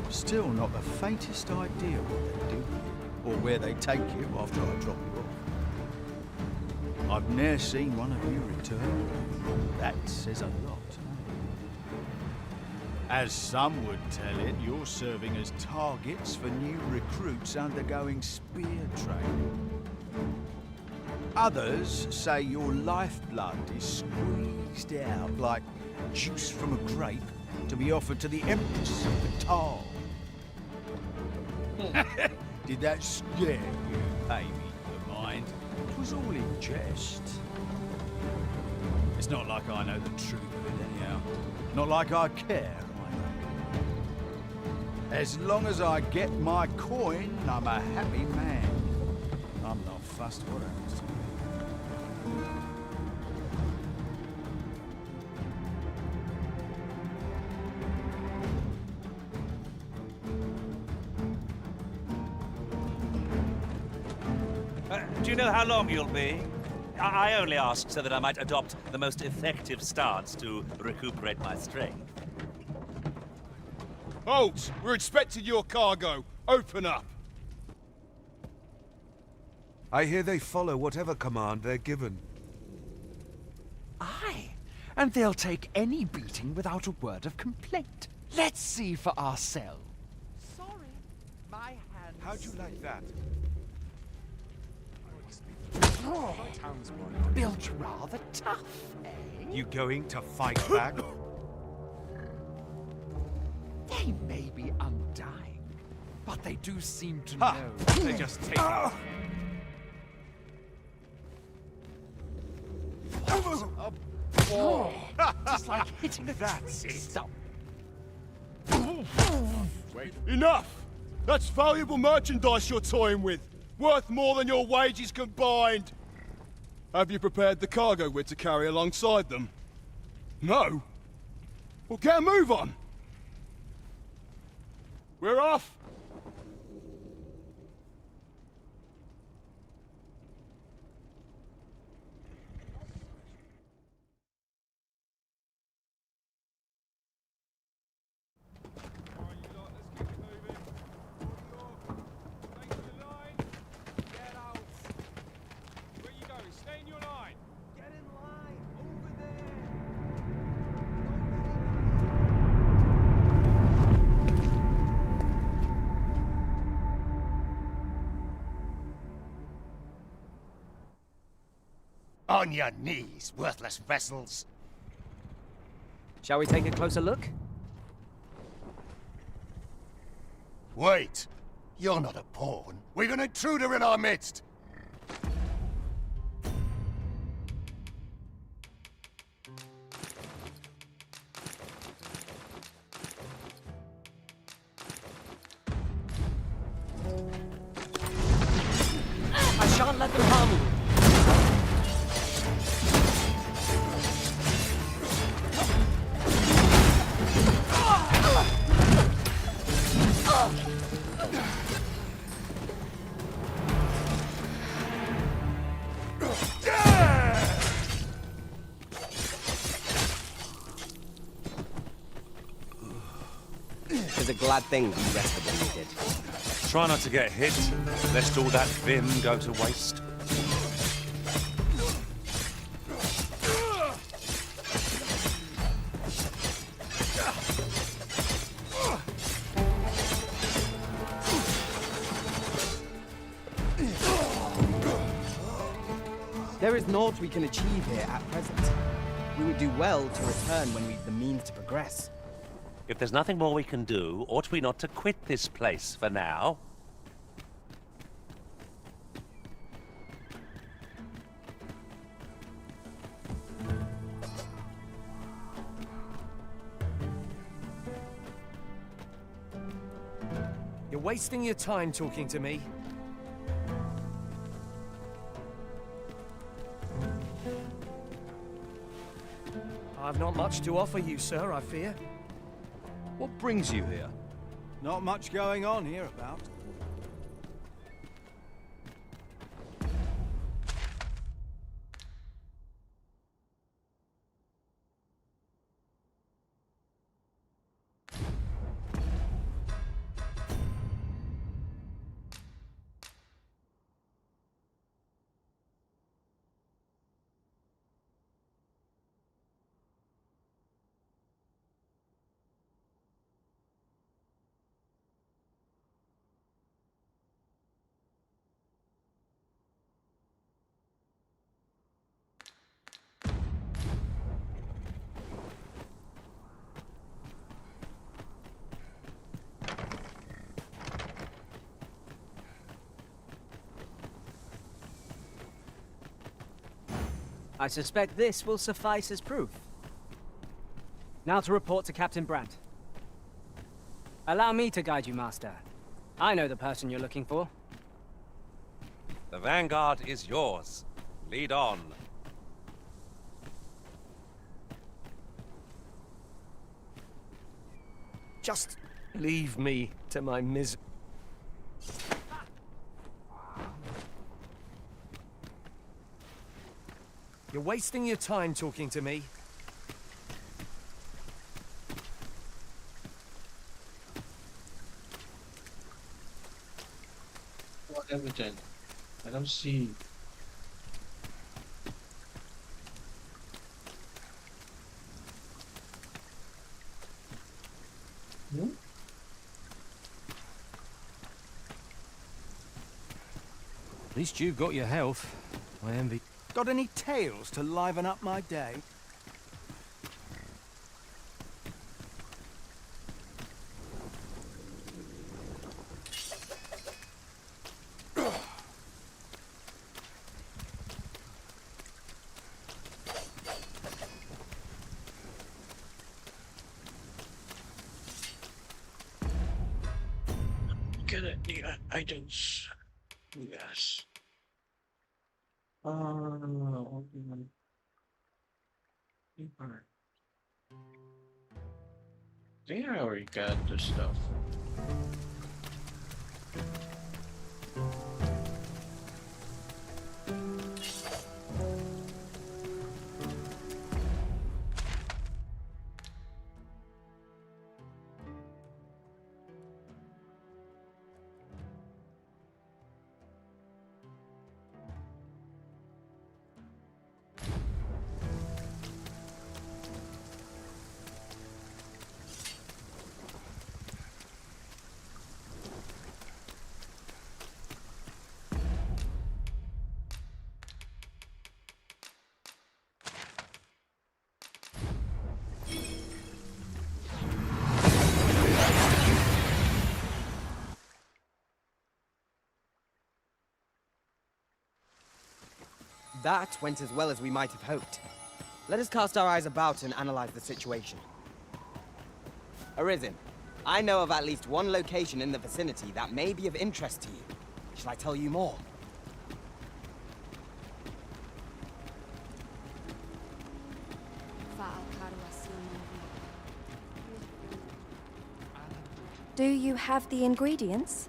Still not the faintest idea what they do or where they take you after I drop you off. I've ne'er seen one of you return. That says a lot. As some would tell it, you're serving as targets for new recruits undergoing spear training. Others say your lifeblood is squeezed out like juice from a grape to be offered to the Empress of Batal. Did that scare you, baby, of mine? It was all in jest. It's not like I know the truth of it anyhow. Not like I care. As long as I get my coin, I'm a happy man. I'm not fussed what happens to Do you know how long you'll be? I only ask so that I might adopt the most effective stance to recuperate my strength. Halt! We're expecting your cargo. Open up. I hear they follow whatever command they're given. Aye, and they'll take any beating without a word of complaint. Let's see for ourselves. Sorry, my hands... How'd you like that? Oh, built rather tough, eh? You going to fight back? They may be undying, but they do seem to Ha! know. They just take off. Oh, just like hitting that stuff. Wait. Enough! That's valuable merchandise you're toying with. Worth more than your wages combined. Have you prepared the cargo we're to carry alongside them? No? Well, get a move on. We're off. On your knees, worthless vessels. Shall we take a closer look? Wait! You're not a pawn. We've an intruder in our midst! I shan't let them harm you. 'Tis a glad thing we rested when we did. Try not to get hit, lest all that vim go to waste. There is naught we can achieve here at present. We would do well to return when we've the means to progress. If there's nothing more we can do, ought we not to quit this place for now? You're wasting your time talking to me. I've not much to offer you, sir, I fear. What brings you here? Not much going on hereabout. I suspect this will suffice as proof. Now to report to Captain Brandt. Allow me to guide you, Master. I know the person you're looking for. The Vanguard is yours. Lead on. Just leave me to my misery. You're wasting your time talking to me. What evidence? I don't see. Hmm? At least you've got your health. I envy. Got any tales to liven up my day? Get it, the items. Yes. I think I already got the stuff. That went as well as we might have hoped. Let us cast our eyes about and analyze the situation. Arisen, I know of at least one location in the vicinity that may be of interest to you. Shall I tell you more? Do you have the ingredients?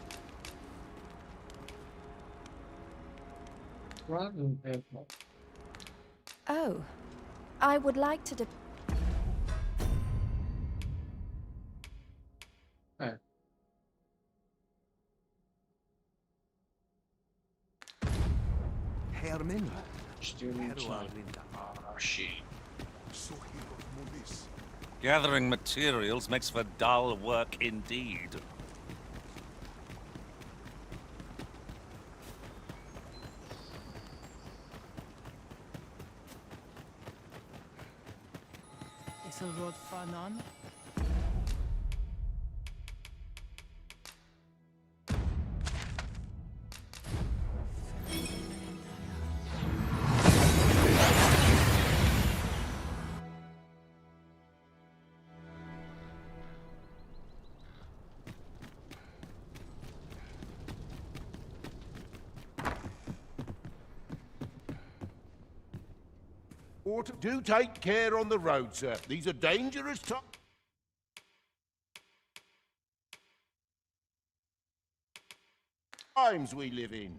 Oh, I would like to termina. Gathering materials makes for dull work indeed. Is a road fanon? Do take care on the road, sir. These are dangerous times we live in.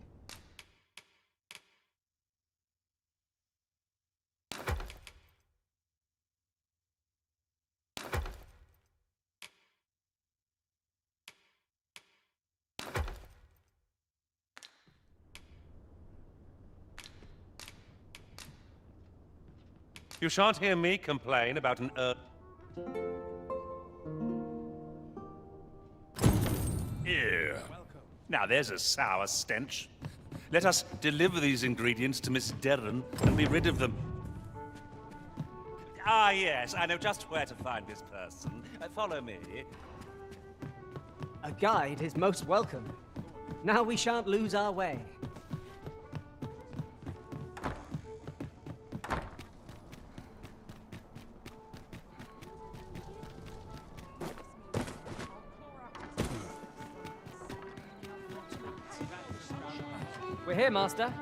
You shan't hear me complain about an Ew. Now there's a sour stench. Let us deliver these ingredients to Miss Derren and be rid of them. Ah, yes, I know just where to find this person. Follow me. A guide is most welcome. Now we shan't lose our way. We're here, Master.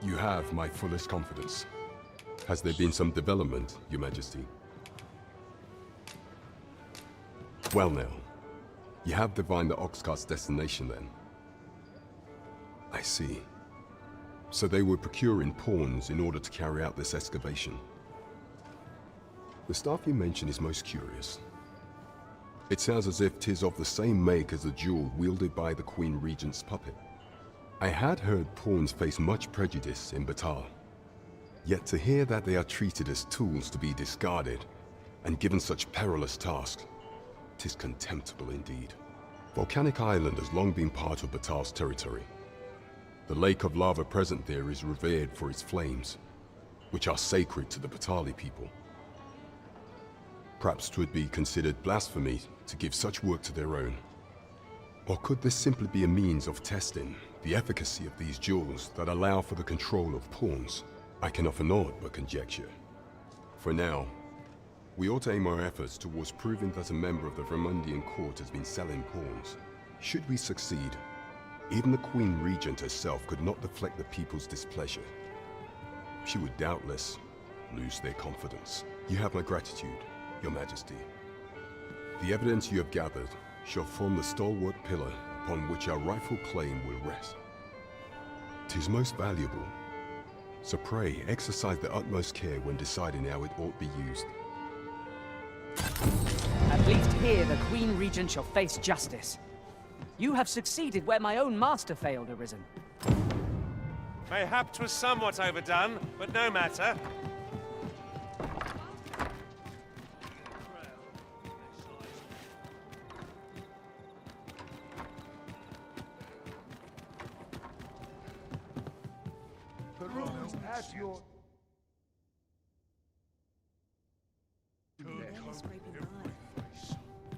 You have my fullest confidence. Has there been some development, Your Majesty? Well now, you have divined the Oxcart's destination then. I see. So they were procuring pawns in order to carry out this excavation. The staff you mention is most curious. It sounds as if 'tis of the same make as the jewel wielded by the Queen Regent's puppet. I had heard pawns face much prejudice in Batar. Yet to hear that they are treated as tools to be discarded and given such perilous tasks, 'tis contemptible indeed. Volcanic Island has long been part of Batar's territory. The lake of lava present there is revered for its flames, which are sacred to the Batali people. Perhaps 'twould be considered blasphemy to give such work to their own. Or could this simply be a means of testing the efficacy of these jewels that allow for the control of pawns? I can offer naught but conjecture. For now, we ought to aim our efforts towards proving that a member of the Vermundian court has been selling pawns. Should we succeed, even the Queen Regent herself could not deflect the people's displeasure. She would doubtless lose their confidence. You have my gratitude, Your Majesty. The evidence you have gathered shall form the stalwart pillar upon which our rightful claim will rest. 'Tis most valuable, so pray exercise the utmost care when deciding how it ought be used. At least here the Queen Regent shall face justice. You have succeeded where my own master failed, Arisen. Mayhap 'twas somewhat overdone, but no matter.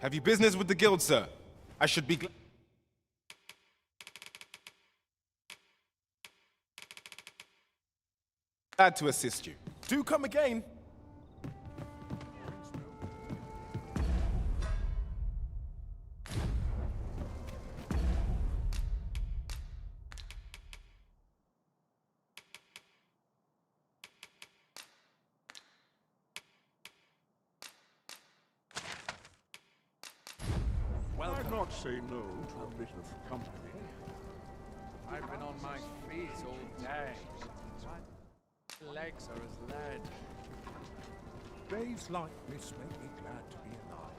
Have you business with the guild, sir? I should be glad to assist you. Do come again. I'd not say no to a bit of company. I've been on my feet all day. My legs are as lead. Days like this make me glad to be alive.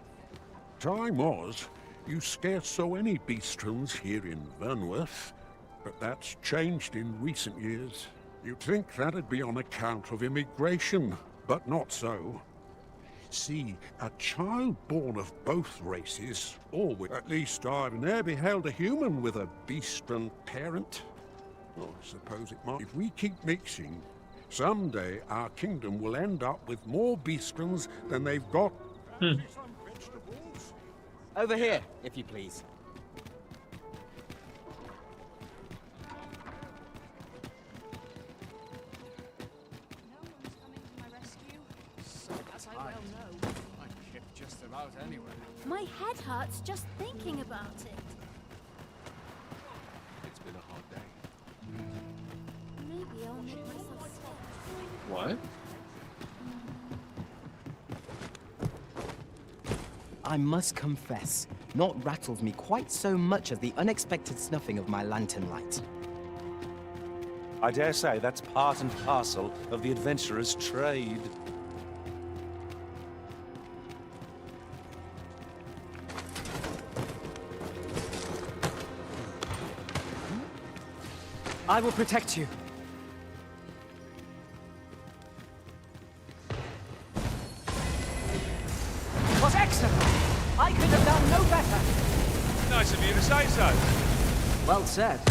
Time was, you scarce saw any beastrons here in Vernworth, but that's changed in recent years. You'd think that'd be on account of immigration, but not so. See, a child born of both races, at least I've ne'er beheld a human with a beastren parent. Oh, I suppose it might. If we keep mixing, someday our kingdom will end up with more beastrons than they've got. Over here, if you please. As I well know, I'd kip just about anywhere. My head hurts just thinking about it. It's been a hard day. Maybe I'll make myself sick. What? I must confess, naught rattles me quite so much as the unexpected snuffing of my lantern light. I dare say that's part and parcel of the adventurer's trade. I will protect you. Was excellent. I could have done no better. Nice of you to say so. Well said.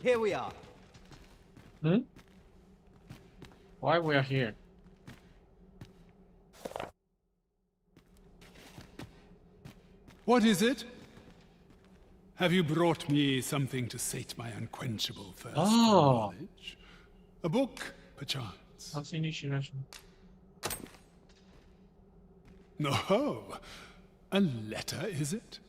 Here we are. Why we are here? What is it? Have you brought me something to sate my unquenchable thirst for knowledge? A book, perchance? No, a letter, is it?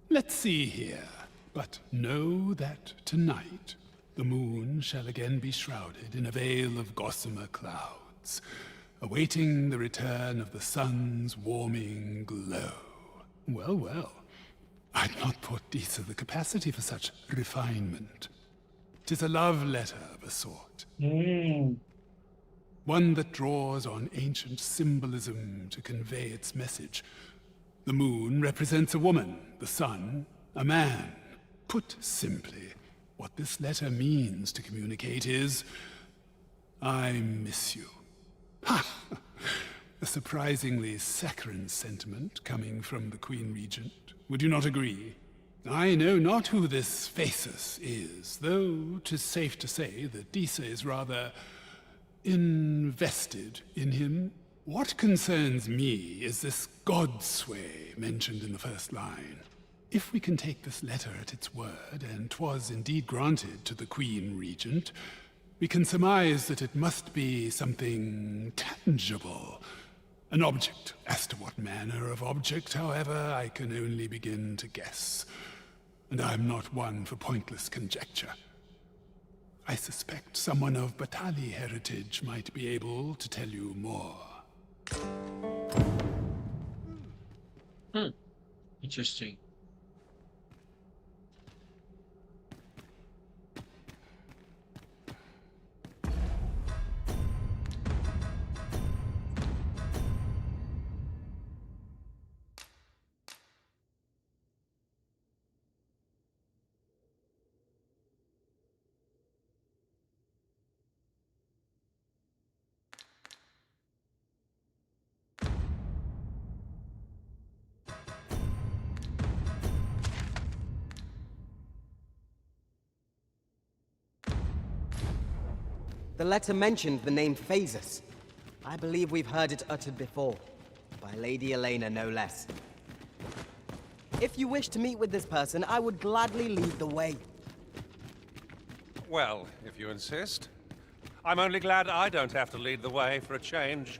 Let's see here. But know that tonight the moon shall again be shrouded in a veil of gossamer clouds, awaiting the return of the sun's warming glow. Well, well, I'd not thought Disa the capacity for such refinement. 'Tis a love letter of a sort. One that draws on ancient symbolism to convey its message. The moon represents a woman, the sun, a man. Put simply, what this letter means to communicate is, I miss you. Ha! A surprisingly saccharine sentiment coming from the Queen Regent. Would you not agree? I know not who this Phaesus is, though 'tis safe to say that Disa is rather invested in him. What concerns me is this godsway mentioned in the first line. If we can take this letter at its word, and 'twas indeed granted to the Queen Regent, we can surmise that it must be something tangible. An object. As to what manner of object, however, I can only begin to guess. And I'm not one for pointless conjecture. I suspect someone of Batali heritage might be able to tell you more. Interesting. The letter mentioned the name Phaesus. I believe we've heard it uttered before, by Lady Elena no less. If you wish to meet with this person, I would gladly lead the way. Well, if you insist. I'm only glad I don't have to lead the way for a change.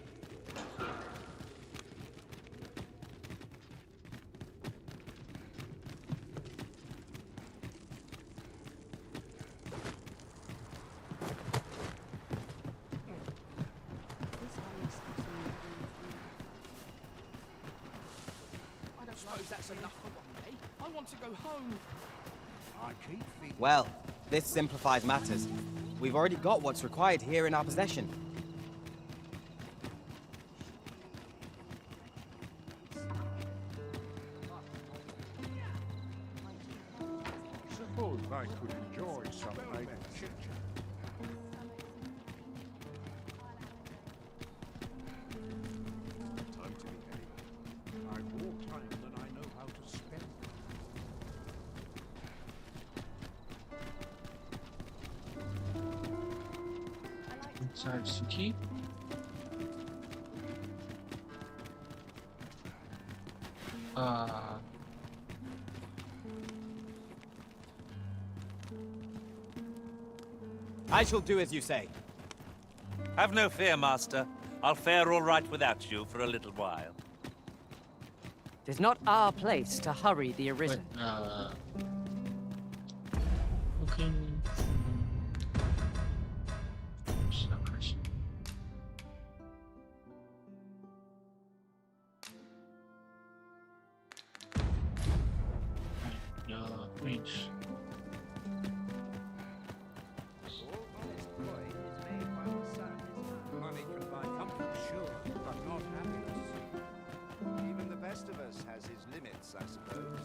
that's enough for one day. I want to go home. I keep thinking... Well, this simplifies matters. We've already got what's required here in our possession. Suppose I could enjoy some idle chit-chat. Time to behave. I've more time than I know how to spend. Inside city. I shall do as you say. Have no fear, Master. I'll fare all right without you for a little while. It is not our place to hurry the Arisen. Looking... Suppress. Range. Money can buy comfort, sure, but not happiness. Even the best of us has his limits, I suppose.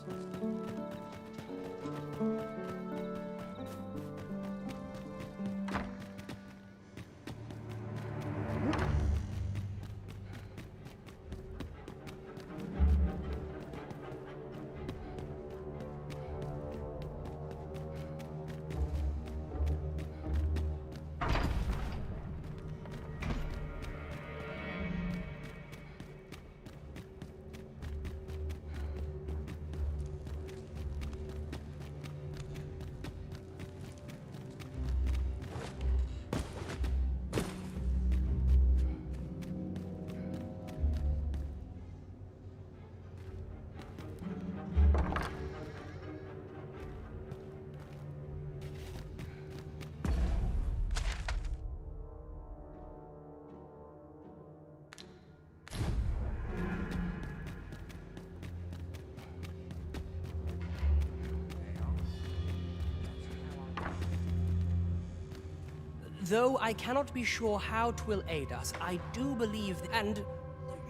Though I cannot be sure how 'twill aid us, I do believe, and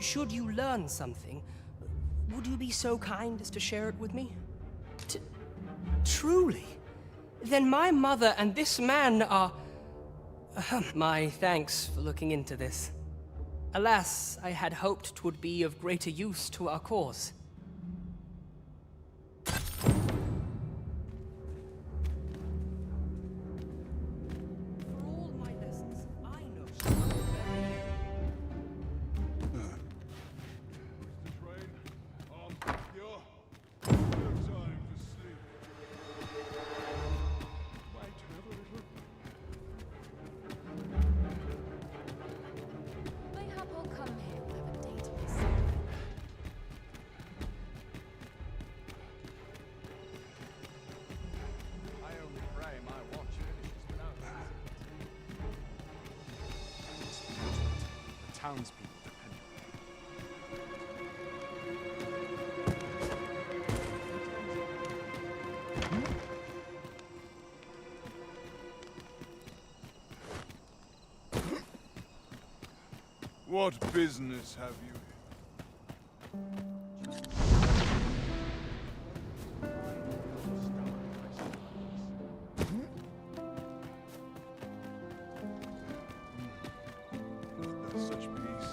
should you learn something, would you be so kind as to share it with me? Truly? Then my mother and this man are... my thanks for looking into this. Alas, I had hoped 'twould be of greater use to our cause. Mayhap I'll come here and have a day to myself. I only pray my watch finishes without the townspeople depend on it. What business have you? Such peace.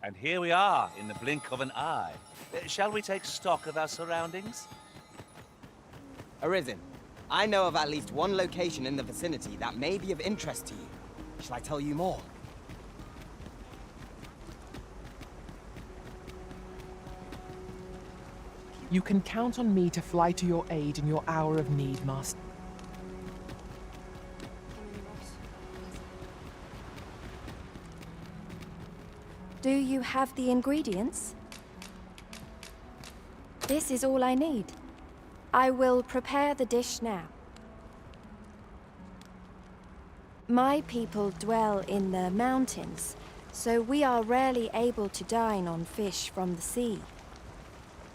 And here we are, in the blink of an eye. Shall we take stock of our surroundings? Arisen, I know of at least one location in the vicinity that may be of interest to you. Shall I tell you more? You can count on me to fly to your aid in your hour of need, Master. Do you have the ingredients? This is all I need. I will prepare the dish now. My people dwell in the mountains, so we are rarely able to dine on fish from the sea.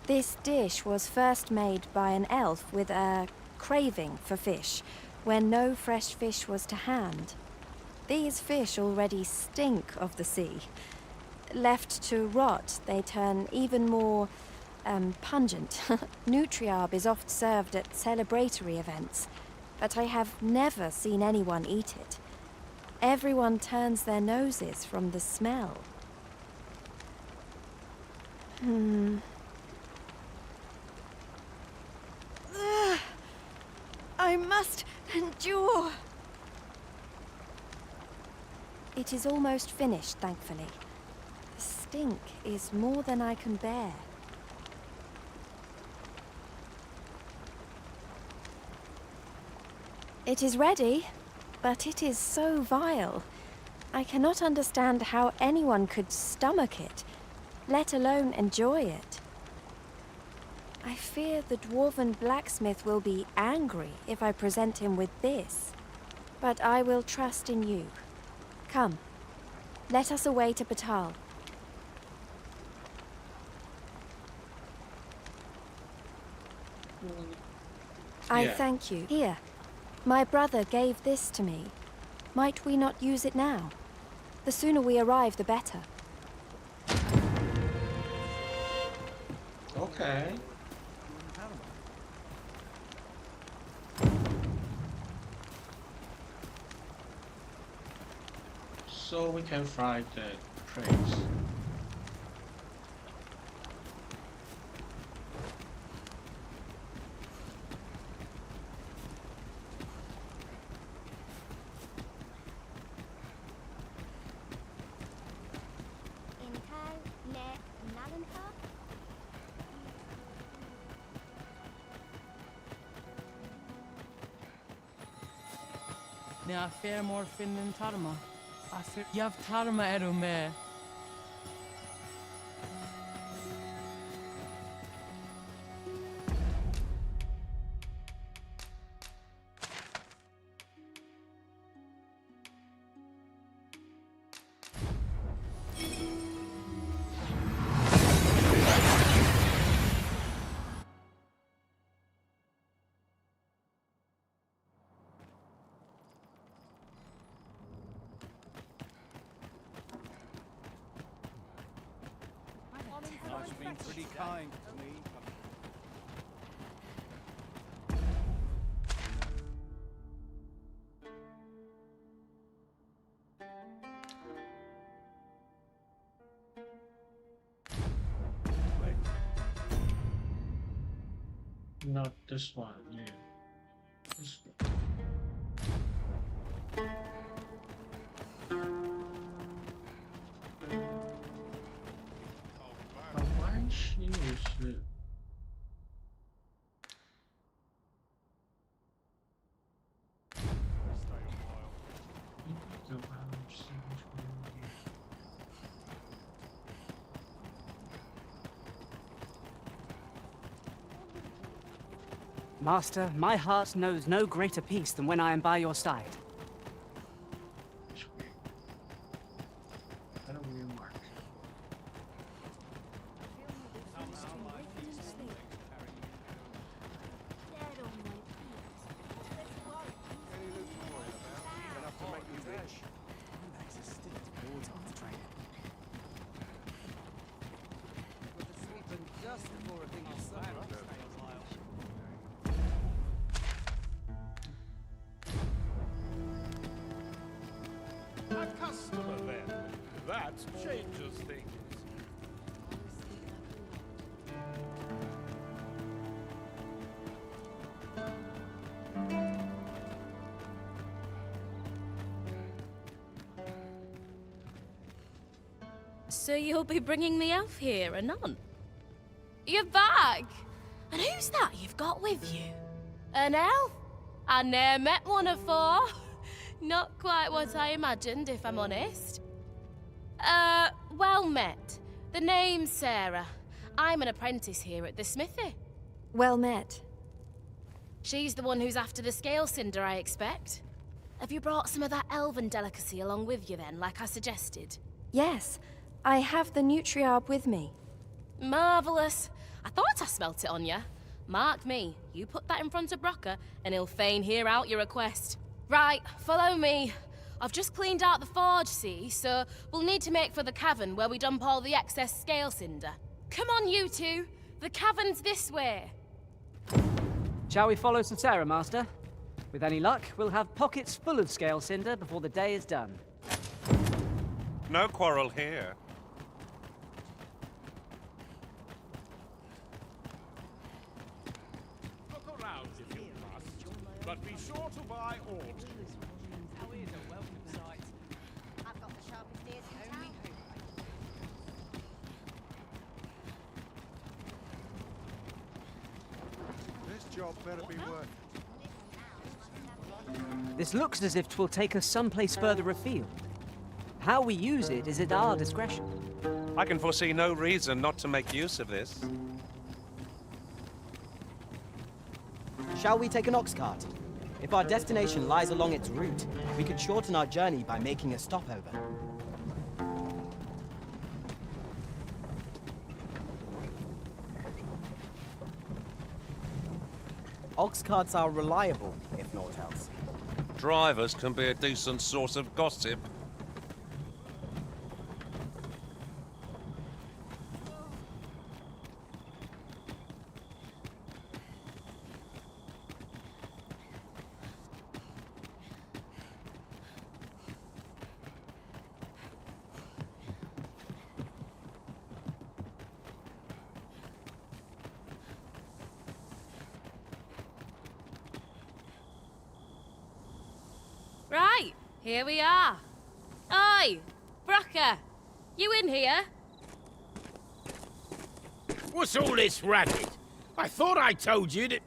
This dish was first made by an elf with a craving for fish, when no fresh fish was to hand. These fish already stink of the sea. Left to rot, they turn even more pungent. Nutriarb is oft served at celebratory events, but I have never seen anyone eat it. Everyone turns their noses from the smell. I must endure. It is almost finished, thankfully. The stink is more than I can bear. It is ready, but it is so vile. I cannot understand how anyone could stomach it, let alone enjoy it. I fear the dwarven blacksmith will be angry if I present him with this. But I will trust in you. Come, let us away to Batal. I thank you. Here, my brother gave this to me. Might we not use it now? The sooner we arrive, the better. Okay. So we can fry the crepes. Nea fer mor finnen tarma. Jav tarma eru med. Life's been pretty kind to me. Not this one, yeah. This one. But why she is it? Master, my heart knows no greater peace than when I am by your side. A customer then. That changes things. So you'll be bringing the elf here, anon? You're back! And who's that you've got with you? An elf? I ne'er met one afore. Not quite what I imagined, if I'm honest. Well met. The name's Sarah. I'm an apprentice here at the smithy. Well met. She's the one who's after the scale cinder, I expect. Have you brought some of that elven delicacy along with you then, like I suggested? Yes, I have the Nutriarb with me. Marvellous. I thought I smelt it on you. Mark me, you put that in front of Brocker, and he'll fain hear out your request. Right, follow me. I've just cleaned out the forge, see, so we'll need to make for the cavern where we dump all the excess scale cinder. Come on, you two. The cavern's this way. Shall we follow Sarah, Master? With any luck, we'll have pockets full of scale cinder before the day is done. No quarrel here. Look around if you must, but be sure to buy aught. I've got the sharpest ears in town. This job better be worth This looks as if 'twill take us someplace further afield. How we use it is at our discretion. I can foresee no reason not to make use of this. Shall we take an ox cart? If our destination lies along its route, we could shorten our journey by making a stopover. Ox carts are reliable, if naught else. Drivers can be a decent source of gossip. Right, here we are. Oi, Brocker, you in here? What's all this racket? I thought I told you that...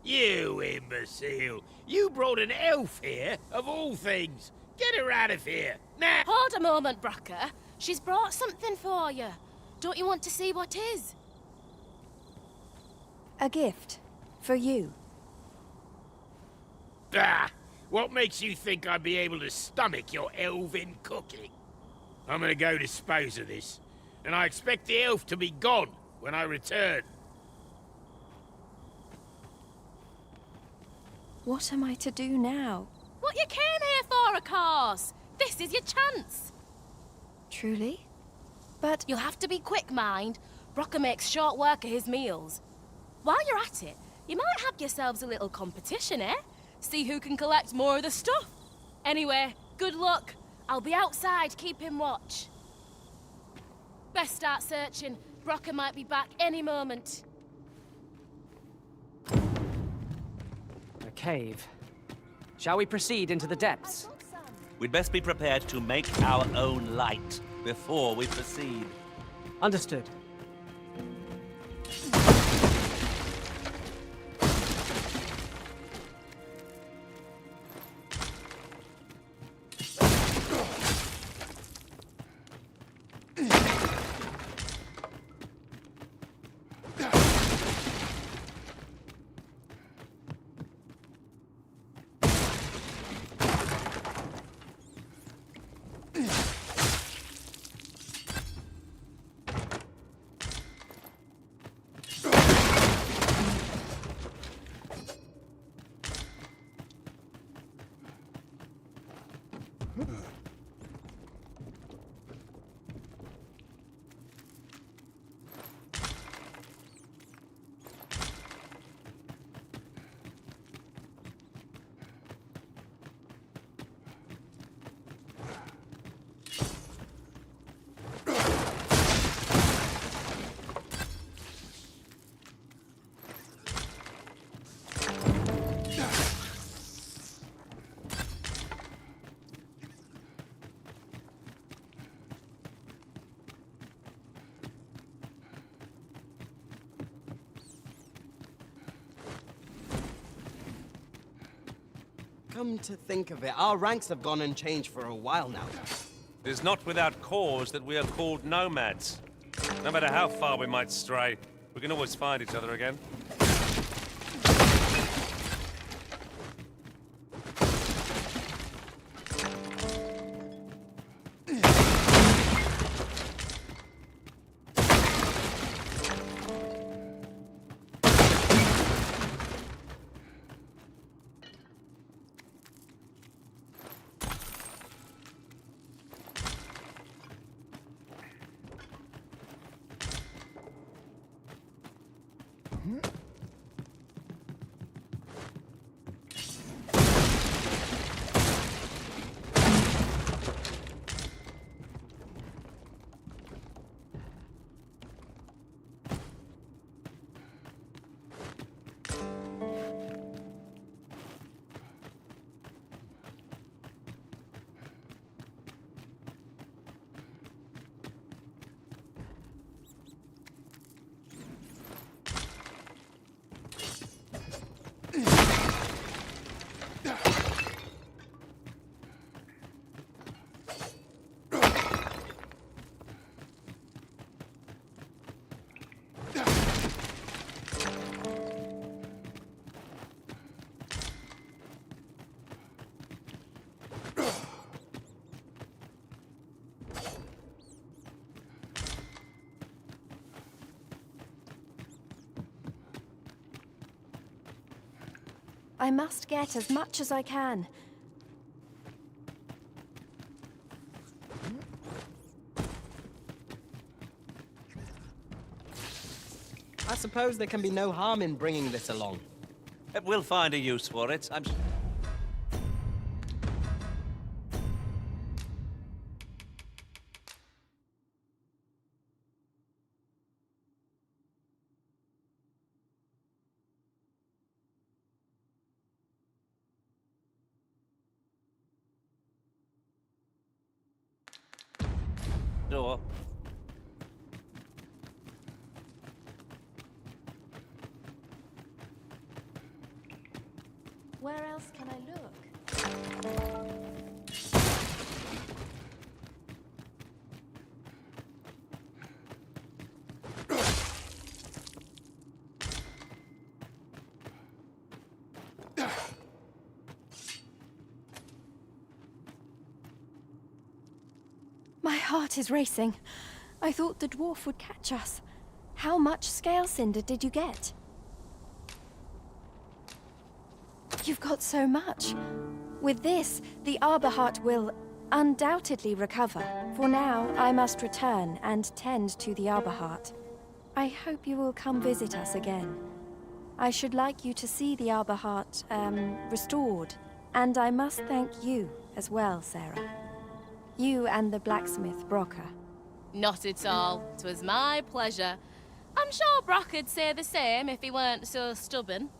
You imbecile! You brought an elf here, of all things! Get her out of here, now! Hold a moment, Brocker. She's brought something for you. Don't you want to see what is? A gift. For you. Ah! What makes you think I'd be able to stomach your elven cooking? I'm gonna go dispose of this, and I expect the elf to be gone when I return. What am I to do now? What you came here for, of course. This is your chance. Truly? But... You'll have to be quick, mind. Brocker makes short work of his meals. While you're at it, you might have yourselves a little competition, eh? See who can collect more of the stuff. Anyway, good luck. I'll be outside keeping watch. Best start searching. Brocker might be back any moment. A cave. Shall we proceed into the depths? We'd best be prepared to make our own light before we proceed. Understood. Come to think of it, our ranks have gone unchanged for a while now. It is not without cause that we are called nomads. No matter how far we might stray, we can always find each other again. I must get as much as I can. I suppose there can be no harm in bringing this along. We'll find a use for it, I'm sure. Door. Where else can I look? My heart is racing. I thought the dwarf would catch us. How much scale cinder did you get? You've got so much. With this, the arbor heart will undoubtedly recover. For now, I must return and tend to the arbor heart. I hope you will come visit us again. I should like you to see the arbor heart, restored. And I must thank you as well, Sarah. You and the blacksmith, Brocker. Not at all. 'Twas my pleasure. I'm sure Brock'd say the same if he weren't so stubborn.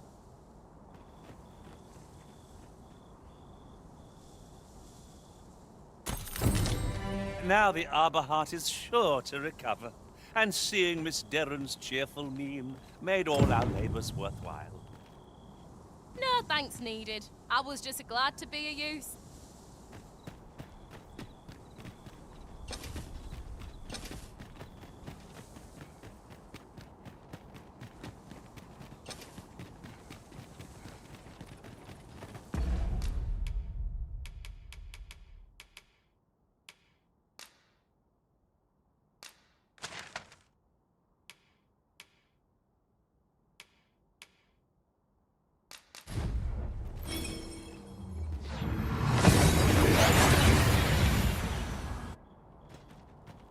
Now the arbor heart is sure to recover, and seeing Miss Derren's cheerful mien made all our labors worthwhile. No thanks needed. I was just glad to be of use.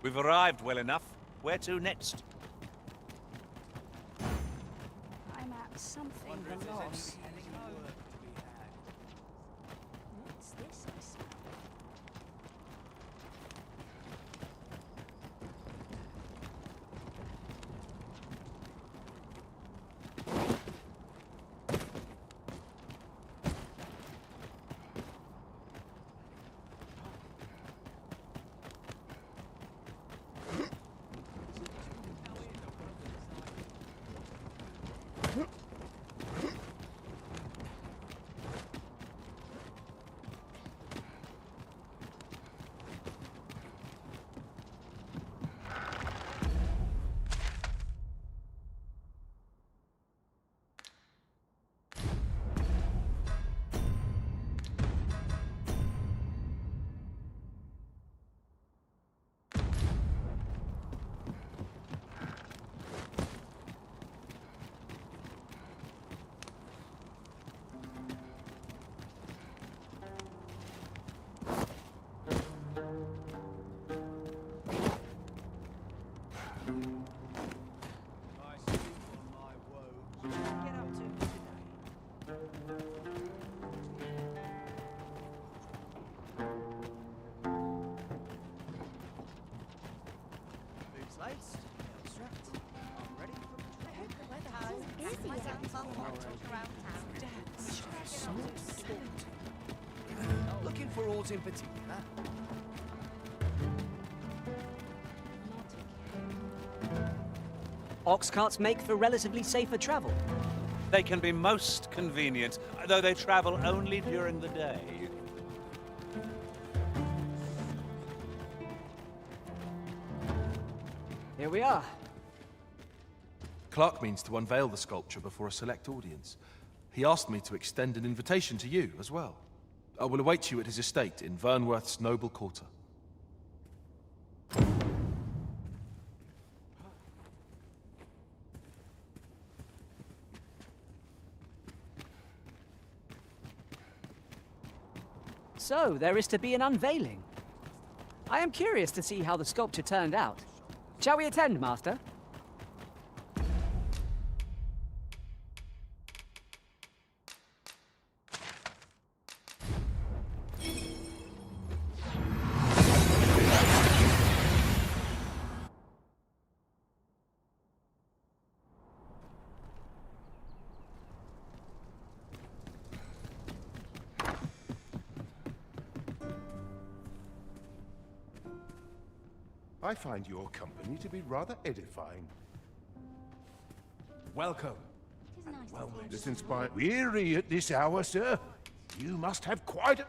We've arrived well enough. Where to next? I'm at something the loss. What's this I smell? Looking for aught in particular? Ox carts make for relatively safer travel. They can be most convenient, though they travel only during the day. Here we are. Clark means to unveil the sculpture before a select audience. He asked me to extend an invitation to you as well. I will await you at his estate in Vernworth's noble quarter. So, there is to be an unveiling. I am curious to see how the sculpture turned out. Shall we attend, Master? I find your company to be rather edifying. Welcome. Well, this inspired. Weary at this hour, sir? You must have quite a...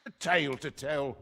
A tale to tell.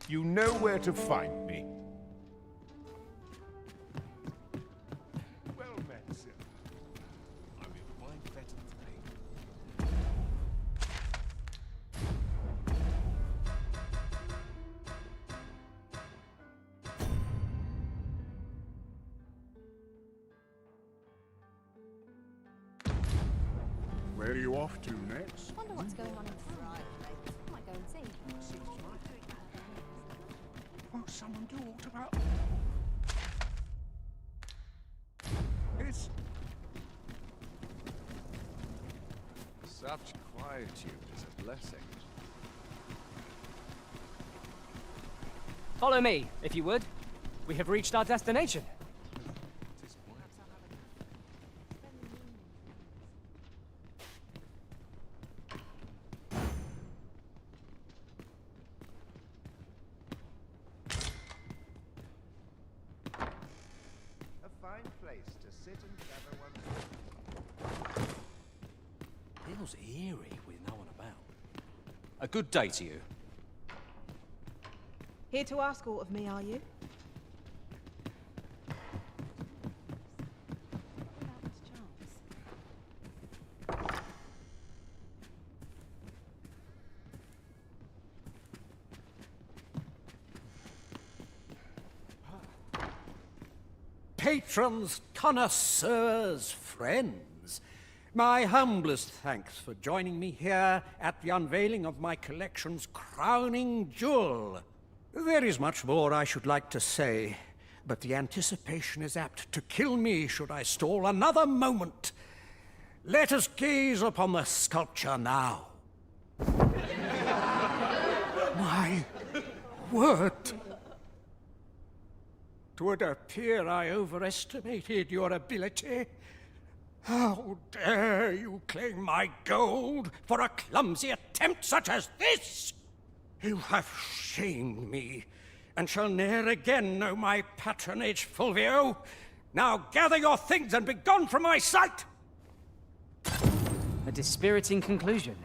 You know where to find me. Well met, sir. I will find better today. Where are you off to next? Wonder what's going on in I might go and see. Won't someone do aught about... It's... Such quietude is a blessing. Follow me, if you would. We have reached our destination. A fine place to sit and gather one's... Feels eerie with no one about. A good day to you. Here to ask aught of me, are you? Patrons, connoisseurs, friends, my humblest thanks for joining me here at the unveiling of my collection's crowning jewel. There is much more I should like to say, but the anticipation is apt to kill me should I stall another moment. Let us gaze upon the sculpture now. My word! 'Twould appear I overestimated your ability. How dare you claim my gold for a clumsy attempt such as this? You have shamed me, and shall ne'er again know my patronage, Fulvio. Now gather your things and be gone from my sight! A dispiriting conclusion.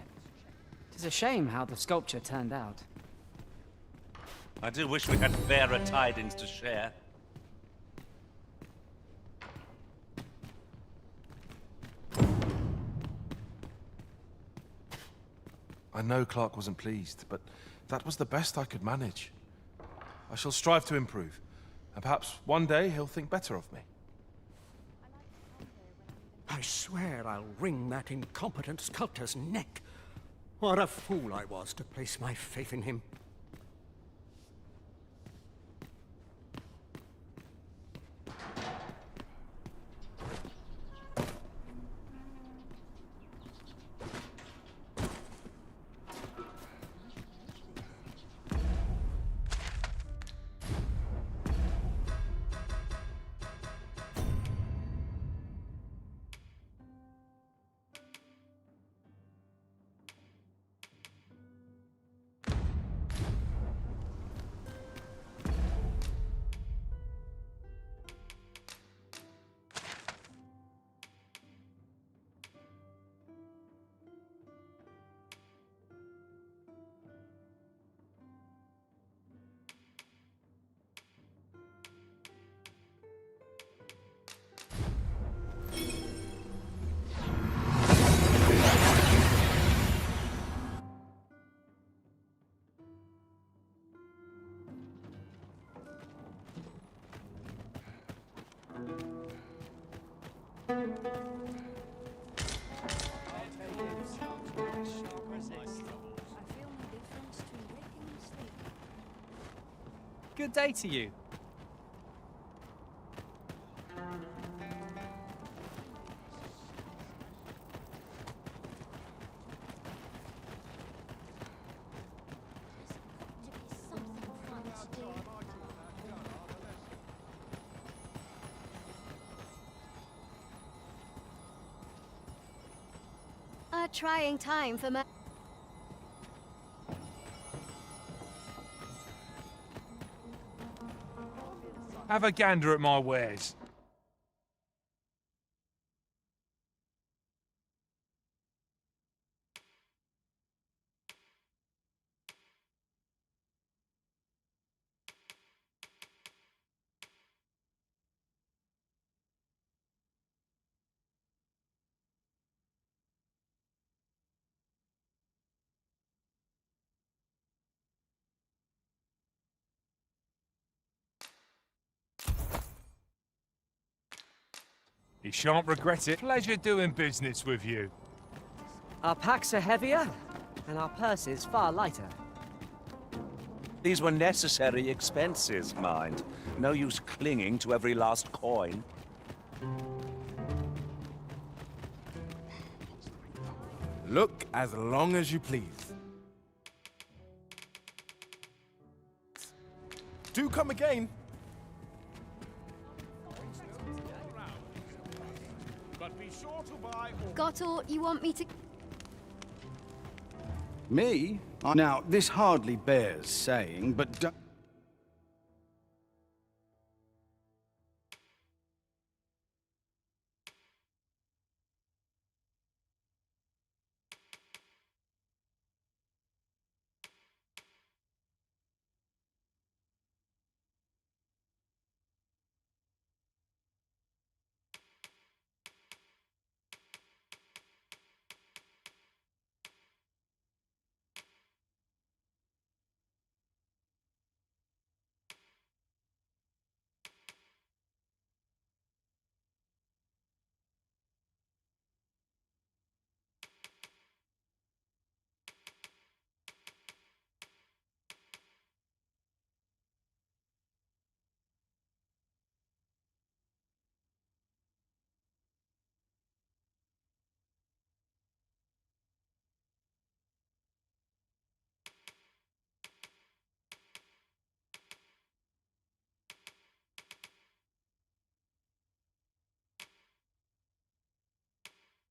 'Tis a shame how the sculpture turned out. I do wish we had fairer tidings to share. I know Clark wasn't pleased, but that was the best I could manage. I shall strive to improve, and perhaps one day he'll think better of me. I swear I'll wring that incompetent sculptor's neck. What a fool I was to place my faith in him. Good day to you. A trying time for me. Have a gander at my wares. You shan't regret it. Pleasure doing business with you. Our packs are heavier, and our purses far lighter. These were necessary expenses, mind. No use clinging to every last coin. Look as long as you please. Do come again. But be sure to buy all. Gotor, you want me to... Me? Now, this hardly bears saying, but don't...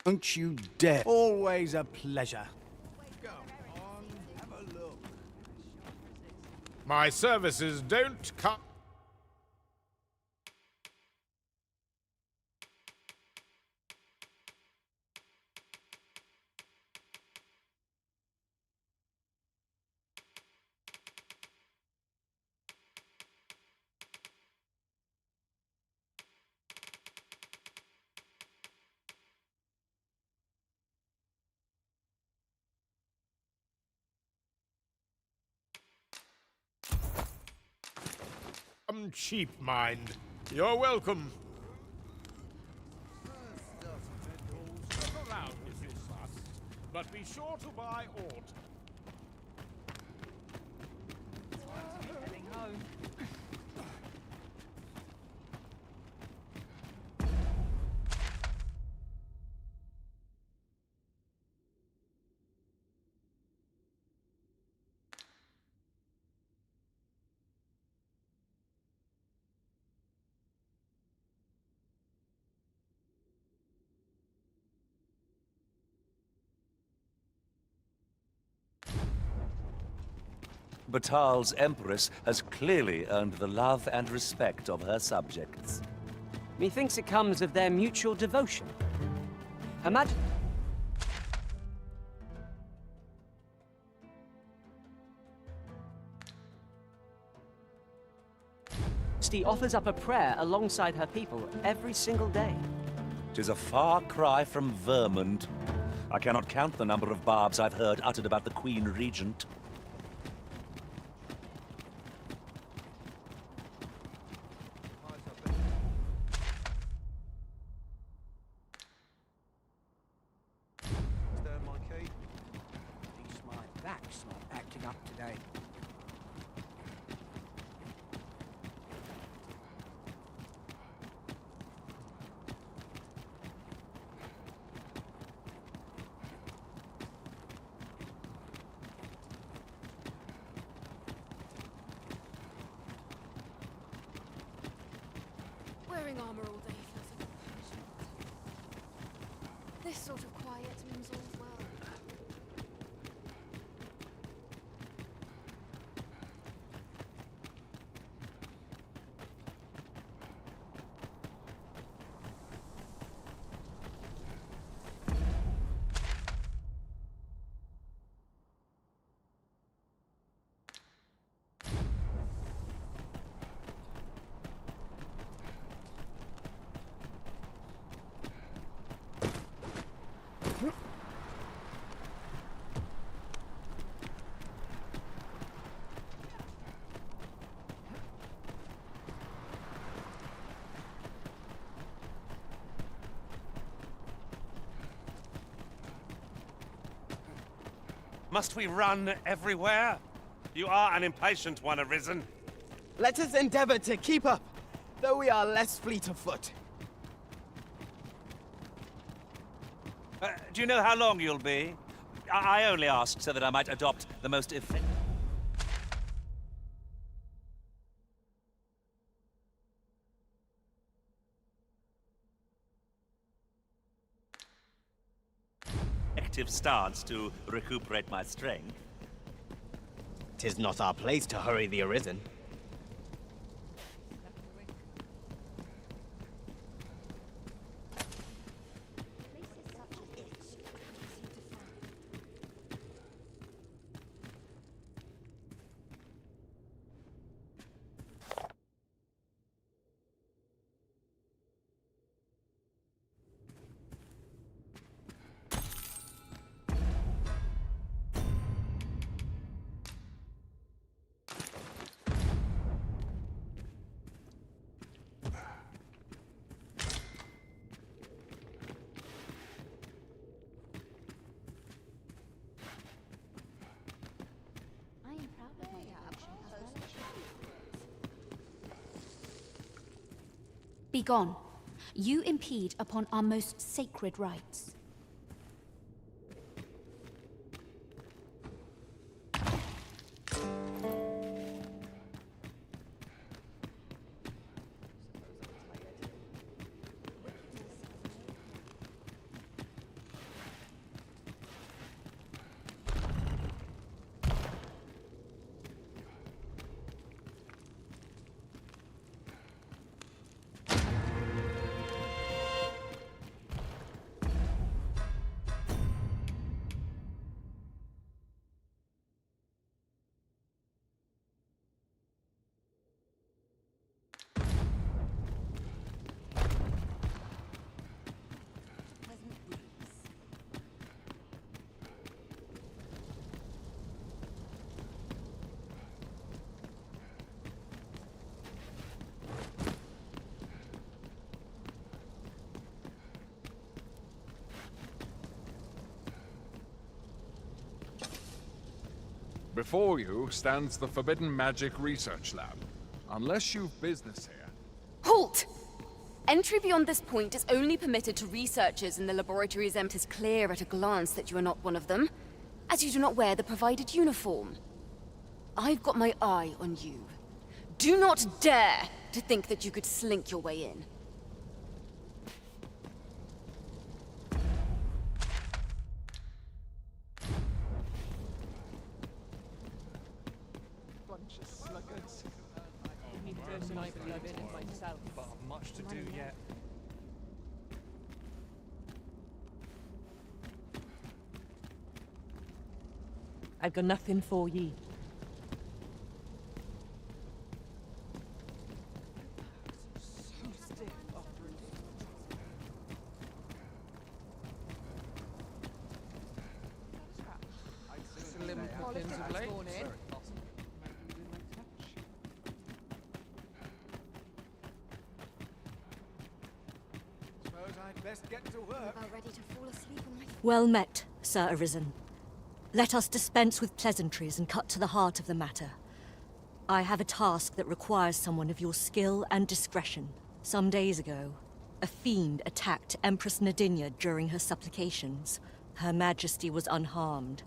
Don't you dare. Always a pleasure. My services don't come. Cheap, mind. You're welcome. Look around, Mrs. Suss, but be sure to buy aught. Heading home. Batal's empress has clearly earned the love and respect of her subjects. Methinks it comes of their mutual devotion. Imagine... She offers up a prayer alongside her people every single day. 'Tis a far cry from Vermont. I cannot count the number of barbs I've heard uttered about the Queen Regent. Stern my key. At my back's not acting up today. Wearing armor all day feels like this sort of quiet means all's well. Must we run everywhere? You are an impatient one, Arisen. Let us endeavor to keep up, though we are less fleet of foot. Do you know how long you'll be? I only asked so that I might adopt the most effective stance to recuperate my strength. 'Tis not our place to hurry the Arisen. Begone. You impede upon our most sacred rites. Before you stands the Forbidden Magic Research Lab. Unless you've business here... Halt! Entry beyond this point is only permitted to researchers in the laboratories, and it is clear at a glance that you are not one of them, as you do not wear the provided uniform. I've got my eye on you. Do not dare to think that you could slink your way in. But I've much to do yet. I've got nothing for ye. Slim pickings of late. Best get to work. About ready to fall asleep on my... Well met, Sir Arisen. Let us dispense with pleasantries and cut to the heart of the matter. I have a task that requires someone of your skill and discretion. Some days ago, a fiend attacked Empress Nadinia during her supplications. Her Majesty was unharmed,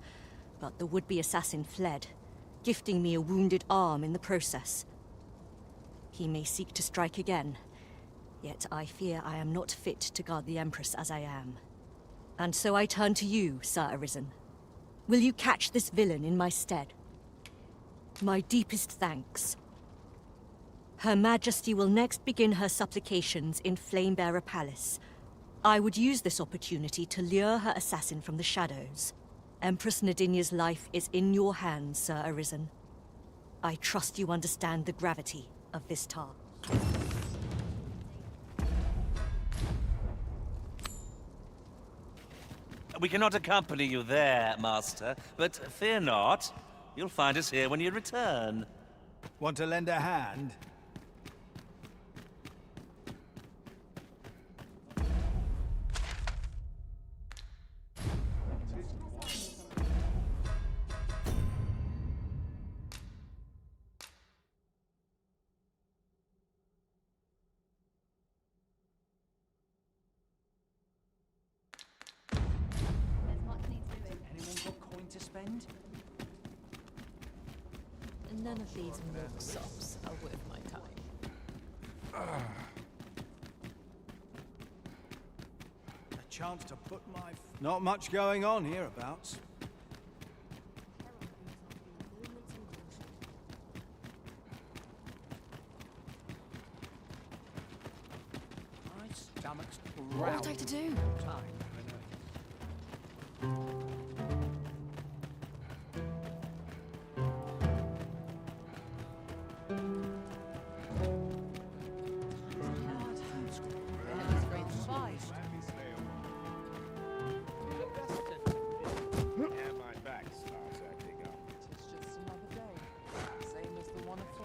but the would-be assassin fled, gifting me a wounded arm in the process. He may seek to strike again. Yet I fear I am not fit to guard the Empress as I am. And so I turn to you, Sir Arisen. Will you catch this villain in my stead? My deepest thanks. Her Majesty will next begin her supplications in Flamebearer Palace. I would use this opportunity to lure her assassin from the shadows. Empress Nadinia's life is in your hands, Sir Arisen. I trust you understand the gravity of this task. We cannot accompany you there, Master, but fear not. You'll find us here when you return. Want to lend a hand? friend. None of these milksops are worth my time. A chance to put my... Not much going on hereabouts. My stomach's What would I to do? Yeah, my back starts acting up. It's just another day. Same as the one before.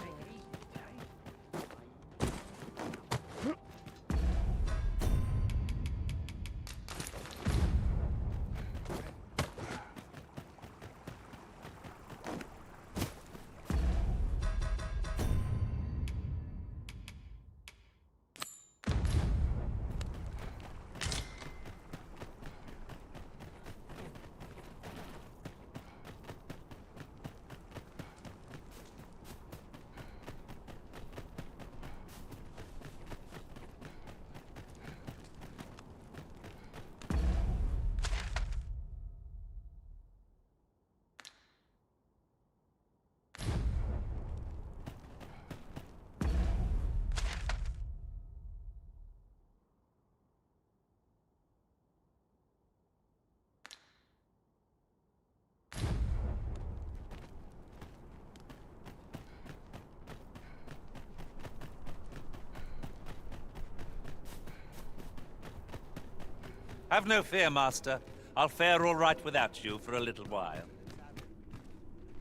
Have no fear, Master. I'll fare all right without you for a little while.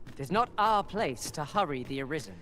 It is not our place to hurry the Arisen.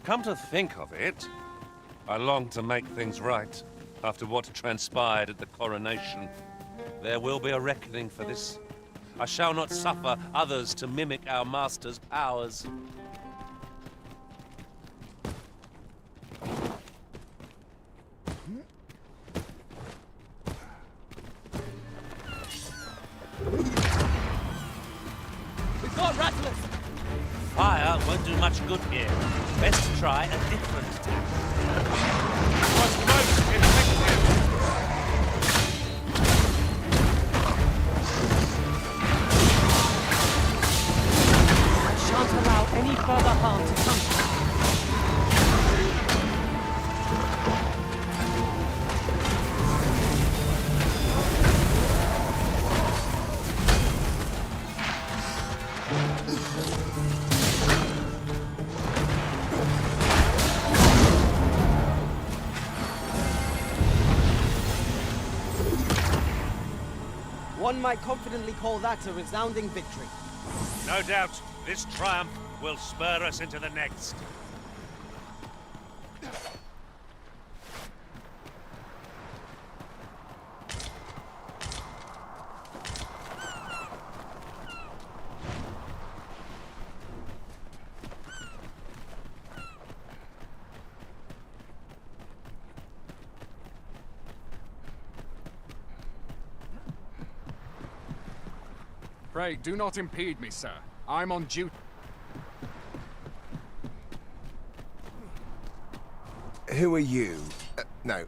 Come to think of it, I long to make things right after what transpired at the coronation. There will be a reckoning for this. I shall not suffer others to mimic our master's powers. We've got rattlers! Fire won't do much good here. Best try a different tack. I shan't allow any further harm to come to you. One might confidently call that a resounding victory. No doubt, this triumph will spur us into the next. Pray, do not impede me, sir. I'm on duty. Who are you? No,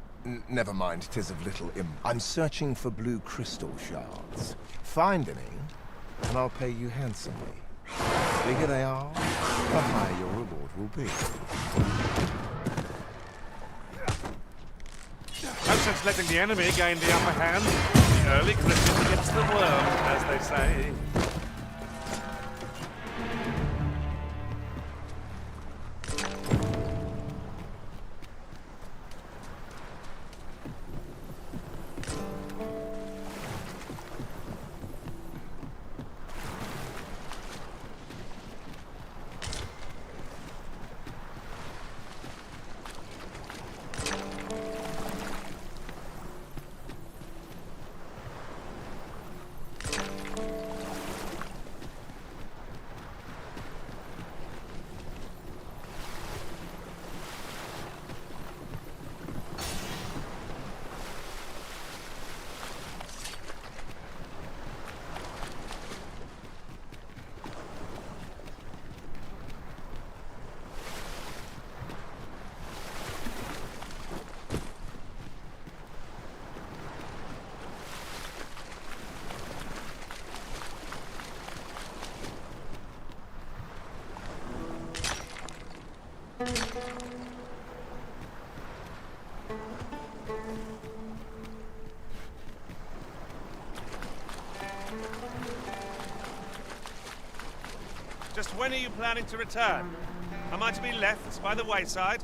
never mind. 'Tis of little I'm searching for blue crystal shards. Find any, and I'll pay you handsomely. The bigger they are, the higher your reward will be. No sense letting the enemy gain the upper hand. The early Griffin gets the worm, as they say. Just when are you planning to return? Am I to be left by the wayside?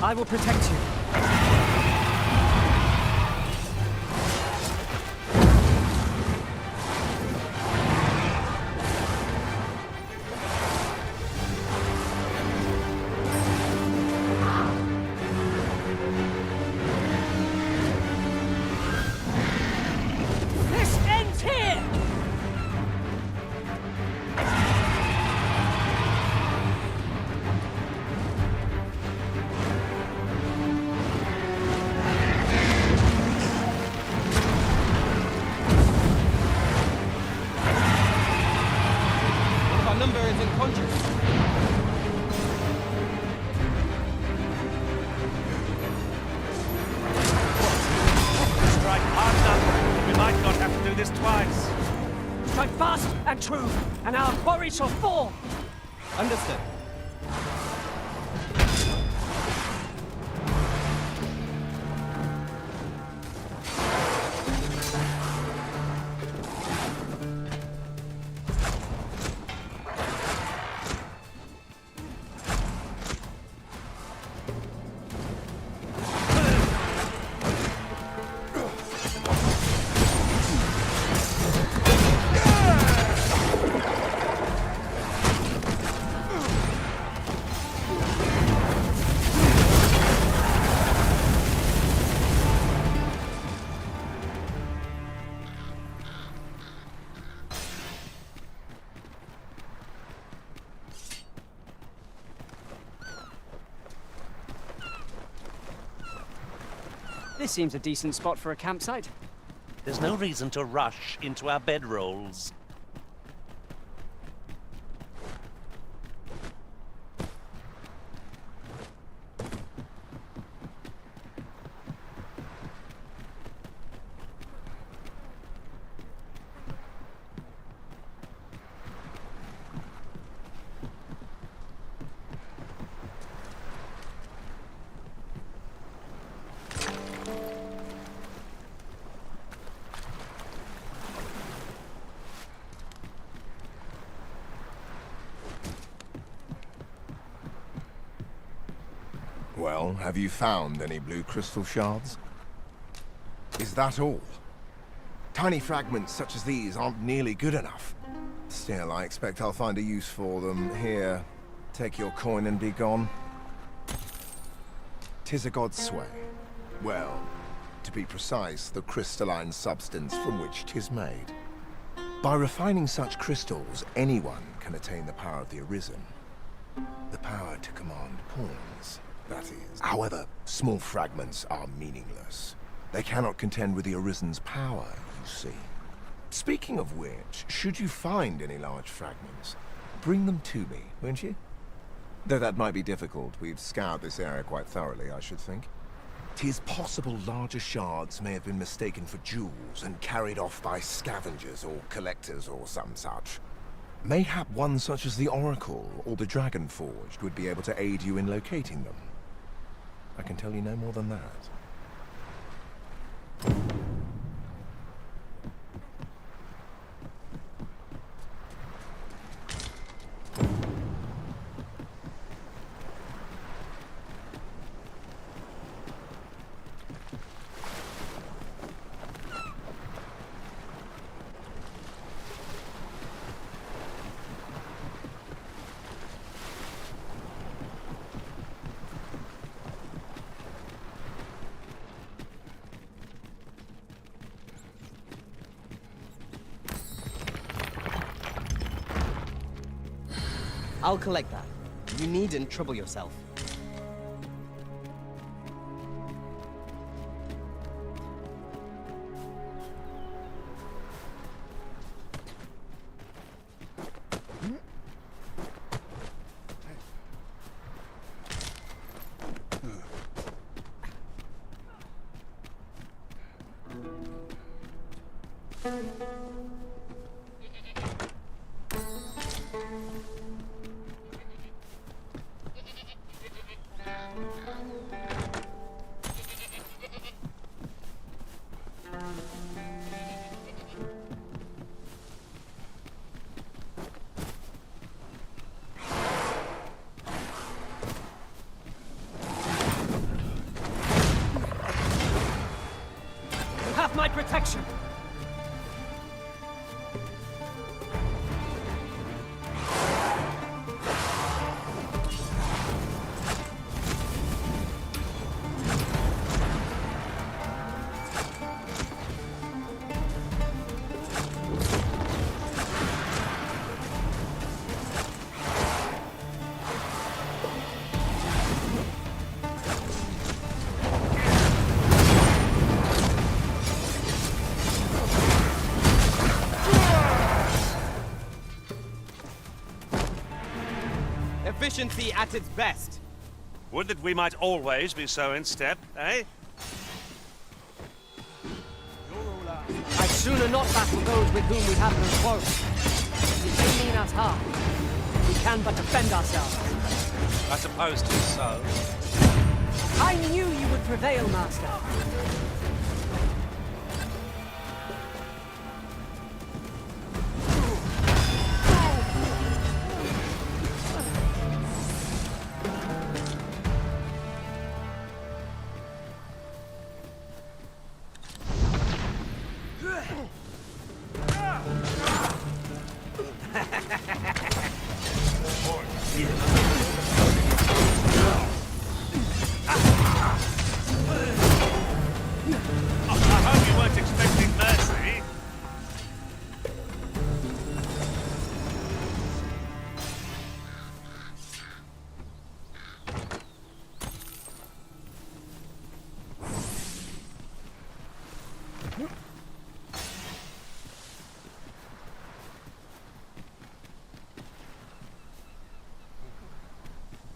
I will protect you. This ends here! Our number is unconscious. Strike hard enough. We might not have to do this twice. Strike fast and true, and our quarry shall fall! Understood. This seems a decent spot for a campsite. There's no reason to rush into our bedrolls. Well, have you found any blue crystal shards? Is that all? Tiny fragments such as these aren't nearly good enough. Still, I expect I'll find a use for them here Take your coin and be gone. 'Tis a god's sway. Well, to be precise, the crystalline substance from which 'tis made. By refining such crystals, anyone can attain the power of the Arisen. The power to command pawns, that is. However, small fragments are meaningless. They cannot contend with the Arisen's power, you see. Speaking of which, should you find any large fragments, bring them to me, won't you? Though that might be difficult. We've scoured this area quite thoroughly, I should think. 'Tis possible larger shards may have been mistaken for jewels and carried off by scavengers or collectors or some such. Mayhap one such as the Oracle or the Dragon Forged would be able to aid you in locating them. I can tell you no more than that. I'll collect that. You needn't trouble yourself. My protection! Efficiency at its best. Would that we might always be so in step, eh? I'd sooner not battle those with whom we have no quarrel. It may mean us harm. We can but defend ourselves. I suppose 'tis so. I knew you would prevail, Master.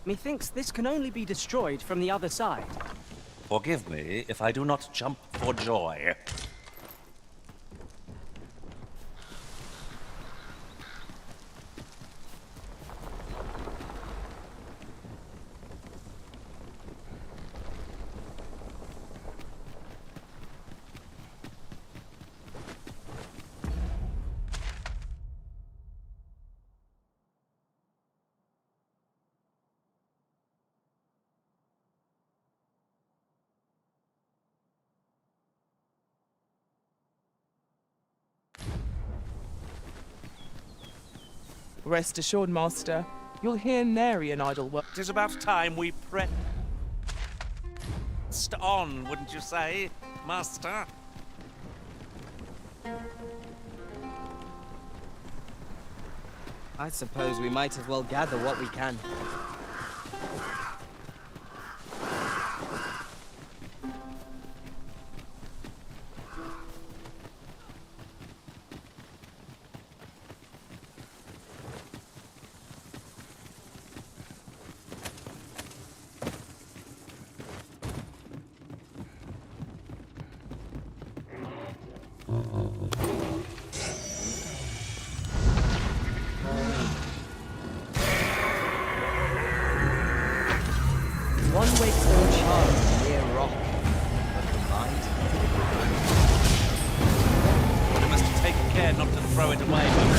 Methinks this can only be destroyed from the other side. Forgive me if I do not jump for joy. Rest assured, Master, You'll hear nary an idle word. 'Tis about time we pressed on, wouldn't you say, Master? I suppose we might as well gather what we can. One wakes all charmed near rock, but the mind. We must take care not to throw it away, but...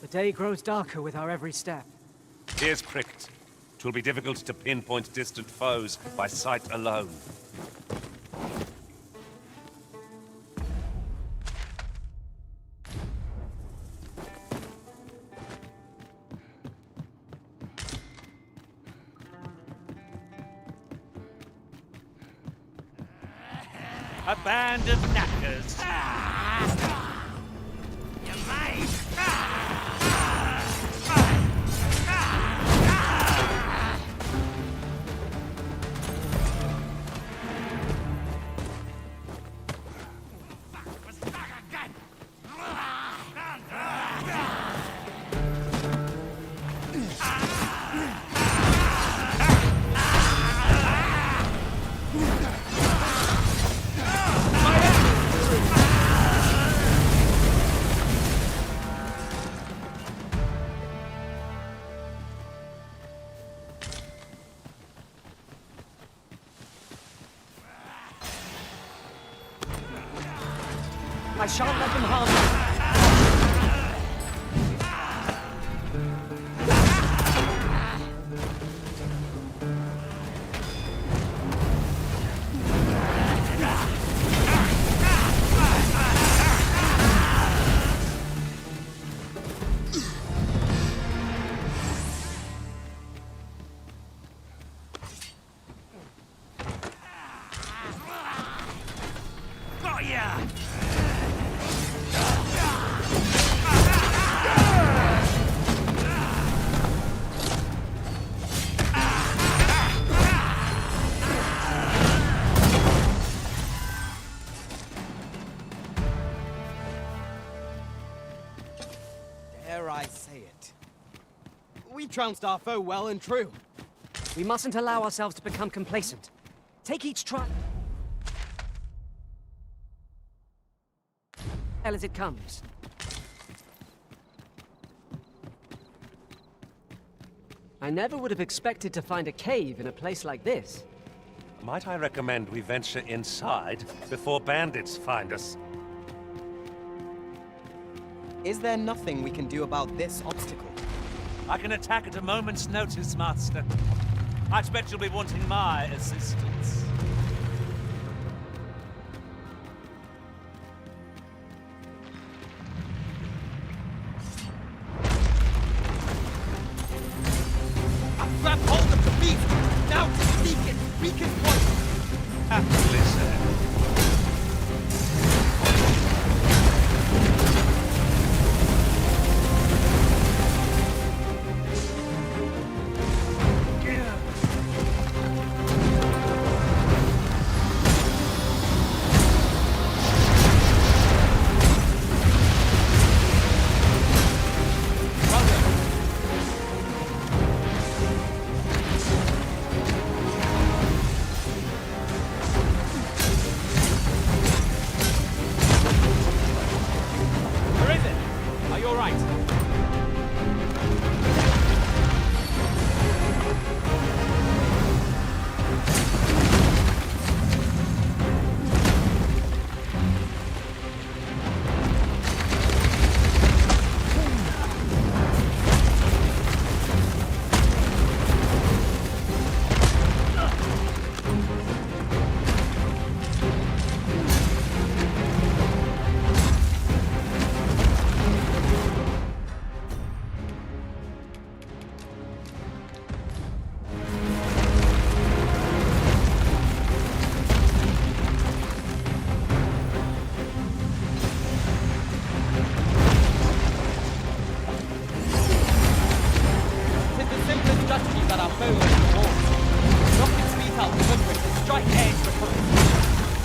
The day grows darker with our every step. Ears pricked. 'Twill be difficult to pinpoint distant foes by sight alone. A band of knackers. You made. I shan't let them harm you. Got ya! dare I say it? We trounced our foe well and true. We mustn't allow ourselves to become complacent. Take each trial as it comes. I never would have expected to find a cave in a place like this. Might I recommend we venture inside before bandits find us? Is there nothing we can do about this obstacle? I can attack at a moment's notice, Master. I expect you'll be wanting my assistance. Grab hold of the beast! Now to seek its weakest point! Happily said.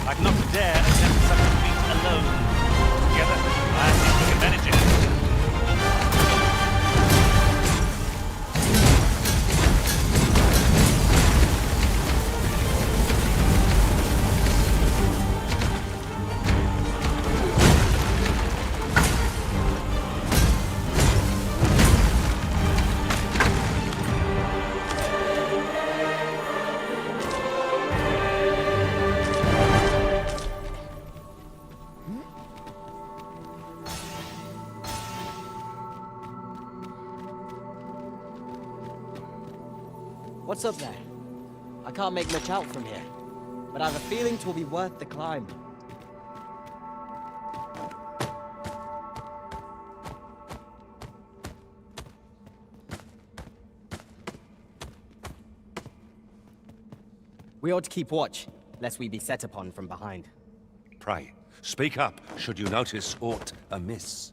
I'd not dare attempt such a feat alone. Together, I think we can manage it. What's up there? I can't make much out from here, but I have a feeling 'twill be worth the climb. We ought to keep watch, lest we be set upon from behind. Pray, speak up should you notice aught amiss.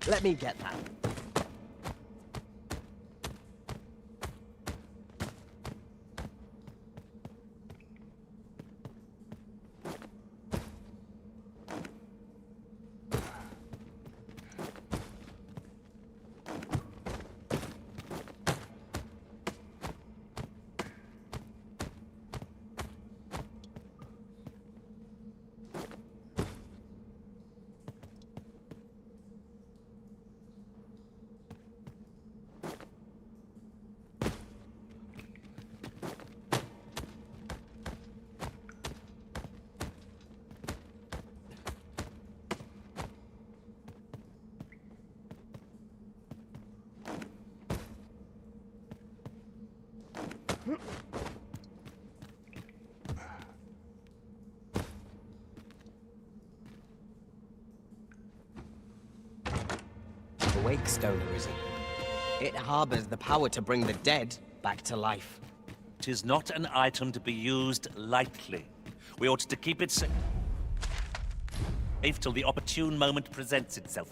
Let me get that. the Wake Stone Arisen. It harbors the power to bring the dead back to life. 'Tis not an item to be used lightly. We ought to keep it safe till the opportune moment presents itself.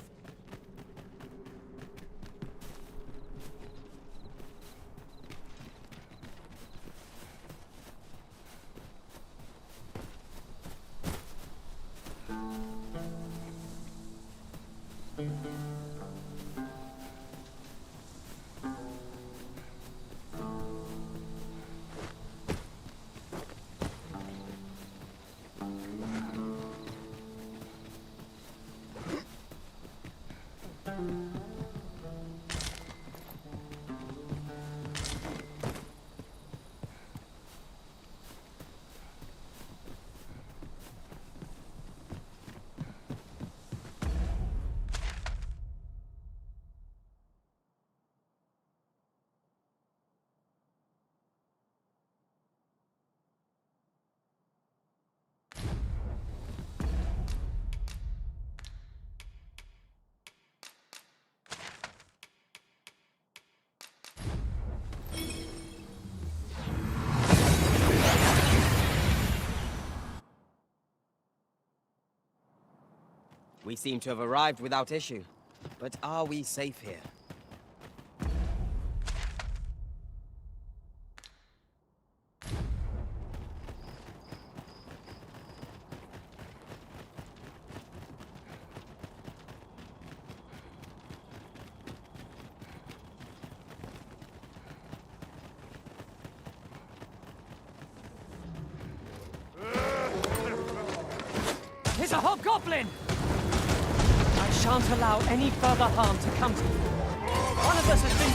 We seem to have arrived without issue. But are we safe here? Here's a hobgoblin! I shan't allow any further harm to come to you. One of us has been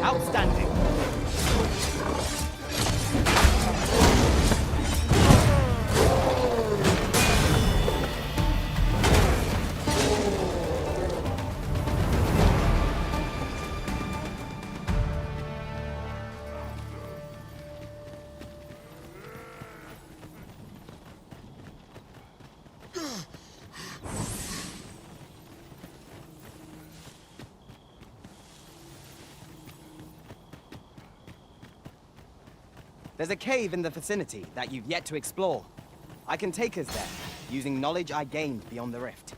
outstanding. There's a cave in the vicinity that you've yet to explore. I can take us there, using knowledge I gained beyond the rift.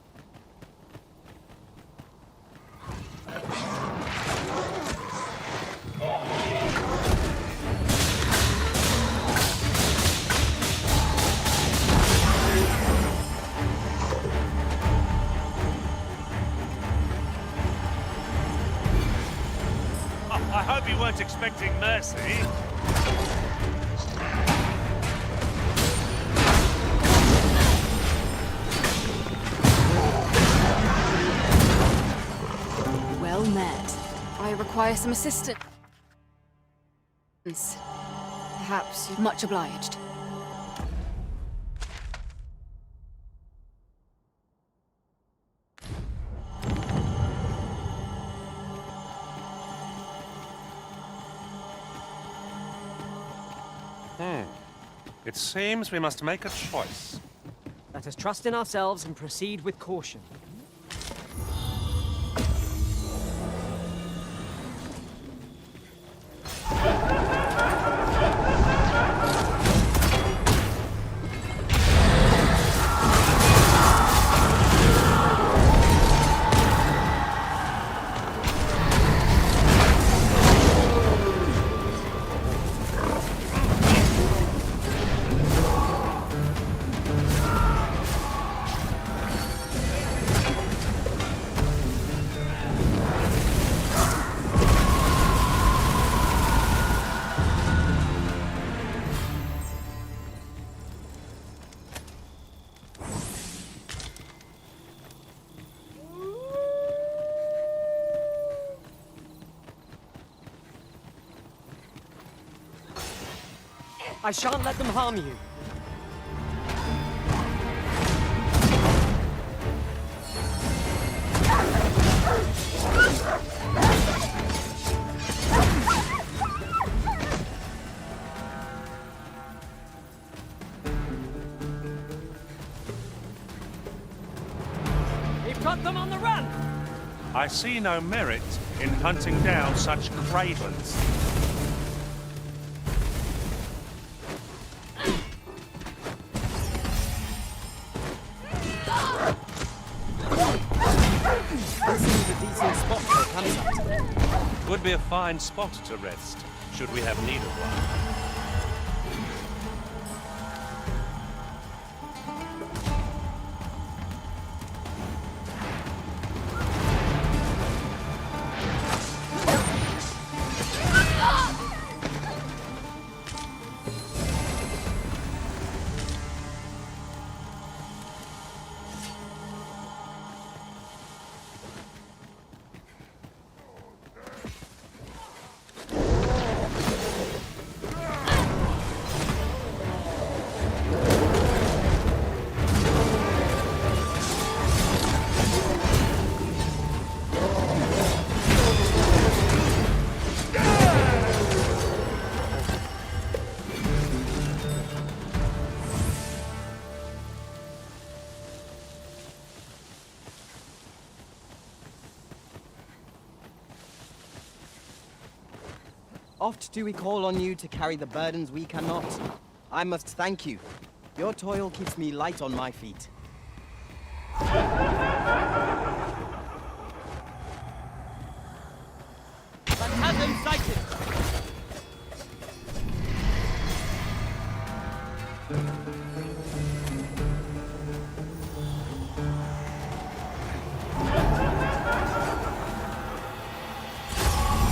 I hope you weren't expecting mercy. Well met. I require some assistance. Perhaps you're much obliged. It seems we must make a choice. Let us trust in ourselves and proceed with caution. I shan't let them harm you. We've got them on the run! I see no merit in hunting down such cravens. This is a decent spot for a campsite. Would be a fine spot to rest, should we have need of one. Oft do we call on you to carry the burdens we cannot. I must thank you. Your toil keeps me light on my feet. Phantasm sighted!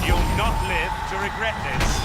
You'll not live to regret this.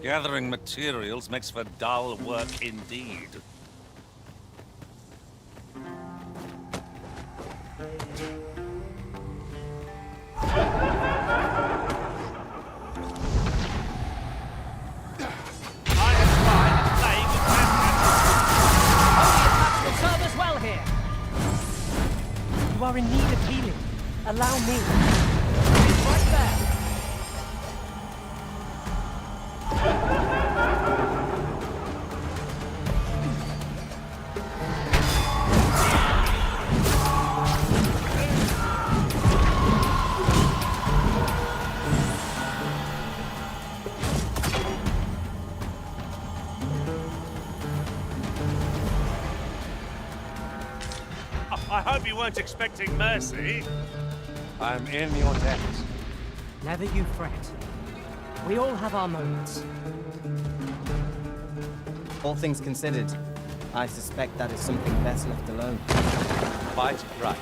Gathering materials makes for dull work indeed. Will serve us well here. You are in need of healing. Allow me. It's right there. I hope you weren't expecting mercy. I'm in your debt. Never you fret. We all have our moments. All things considered, I suspect that is something best left alone. Quite right.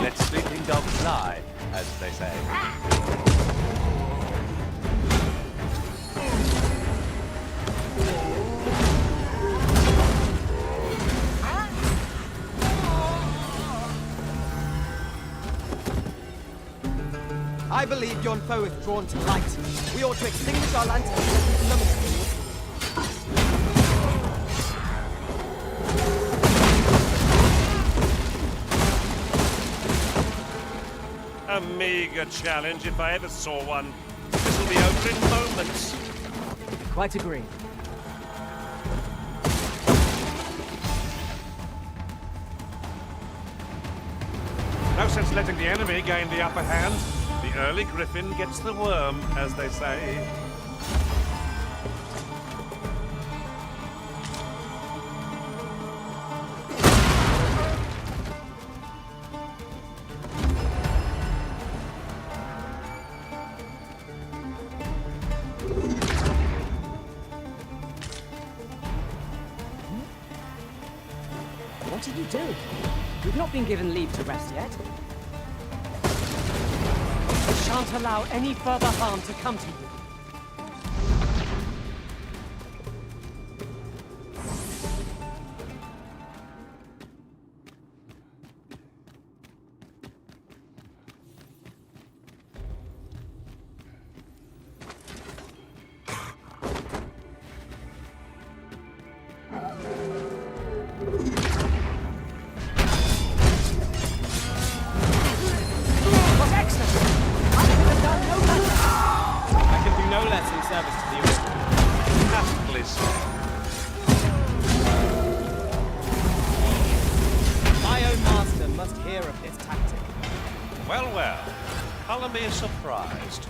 Let sleeping dogs lie, as they say. believe yon foe is drawn to light. We ought to extinguish our lanterns and let them summon towards A meager challenge if I ever saw one. This'll be over in moments. Quite agree. No sense letting the enemy gain the upper hand. The early griffin gets the worm, as they say. What are you doing? We've not been given leave to rest yet. We shan't allow any further harm to come to you. Be surprised.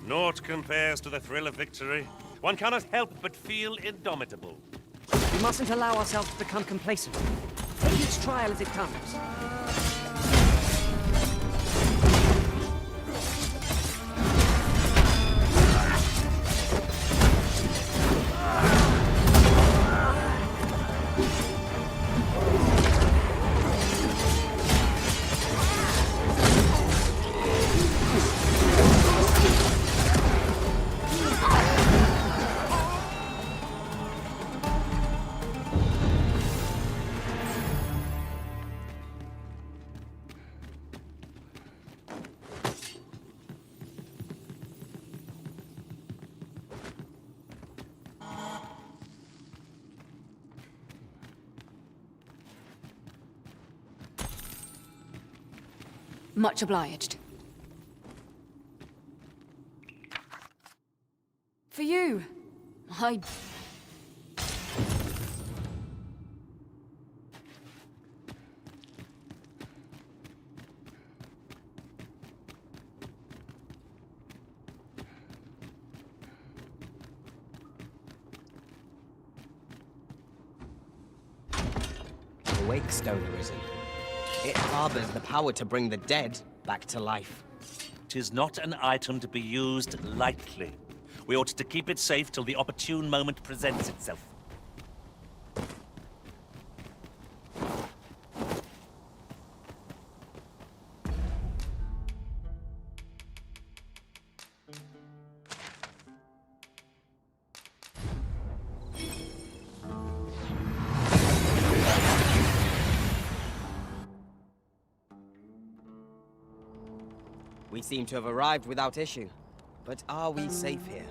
Naught compares to the thrill of victory. One cannot help but feel indomitable. We mustn't allow ourselves to become complacent. Take each trial as it comes. Much obliged. For you. I... Awake, Stone Arisen. It harbors the power to bring the dead back to life. 'Tis not an item to be used lightly. We ought to keep it safe till the opportune moment presents itself. We seem to have arrived without issue. But are we safe here?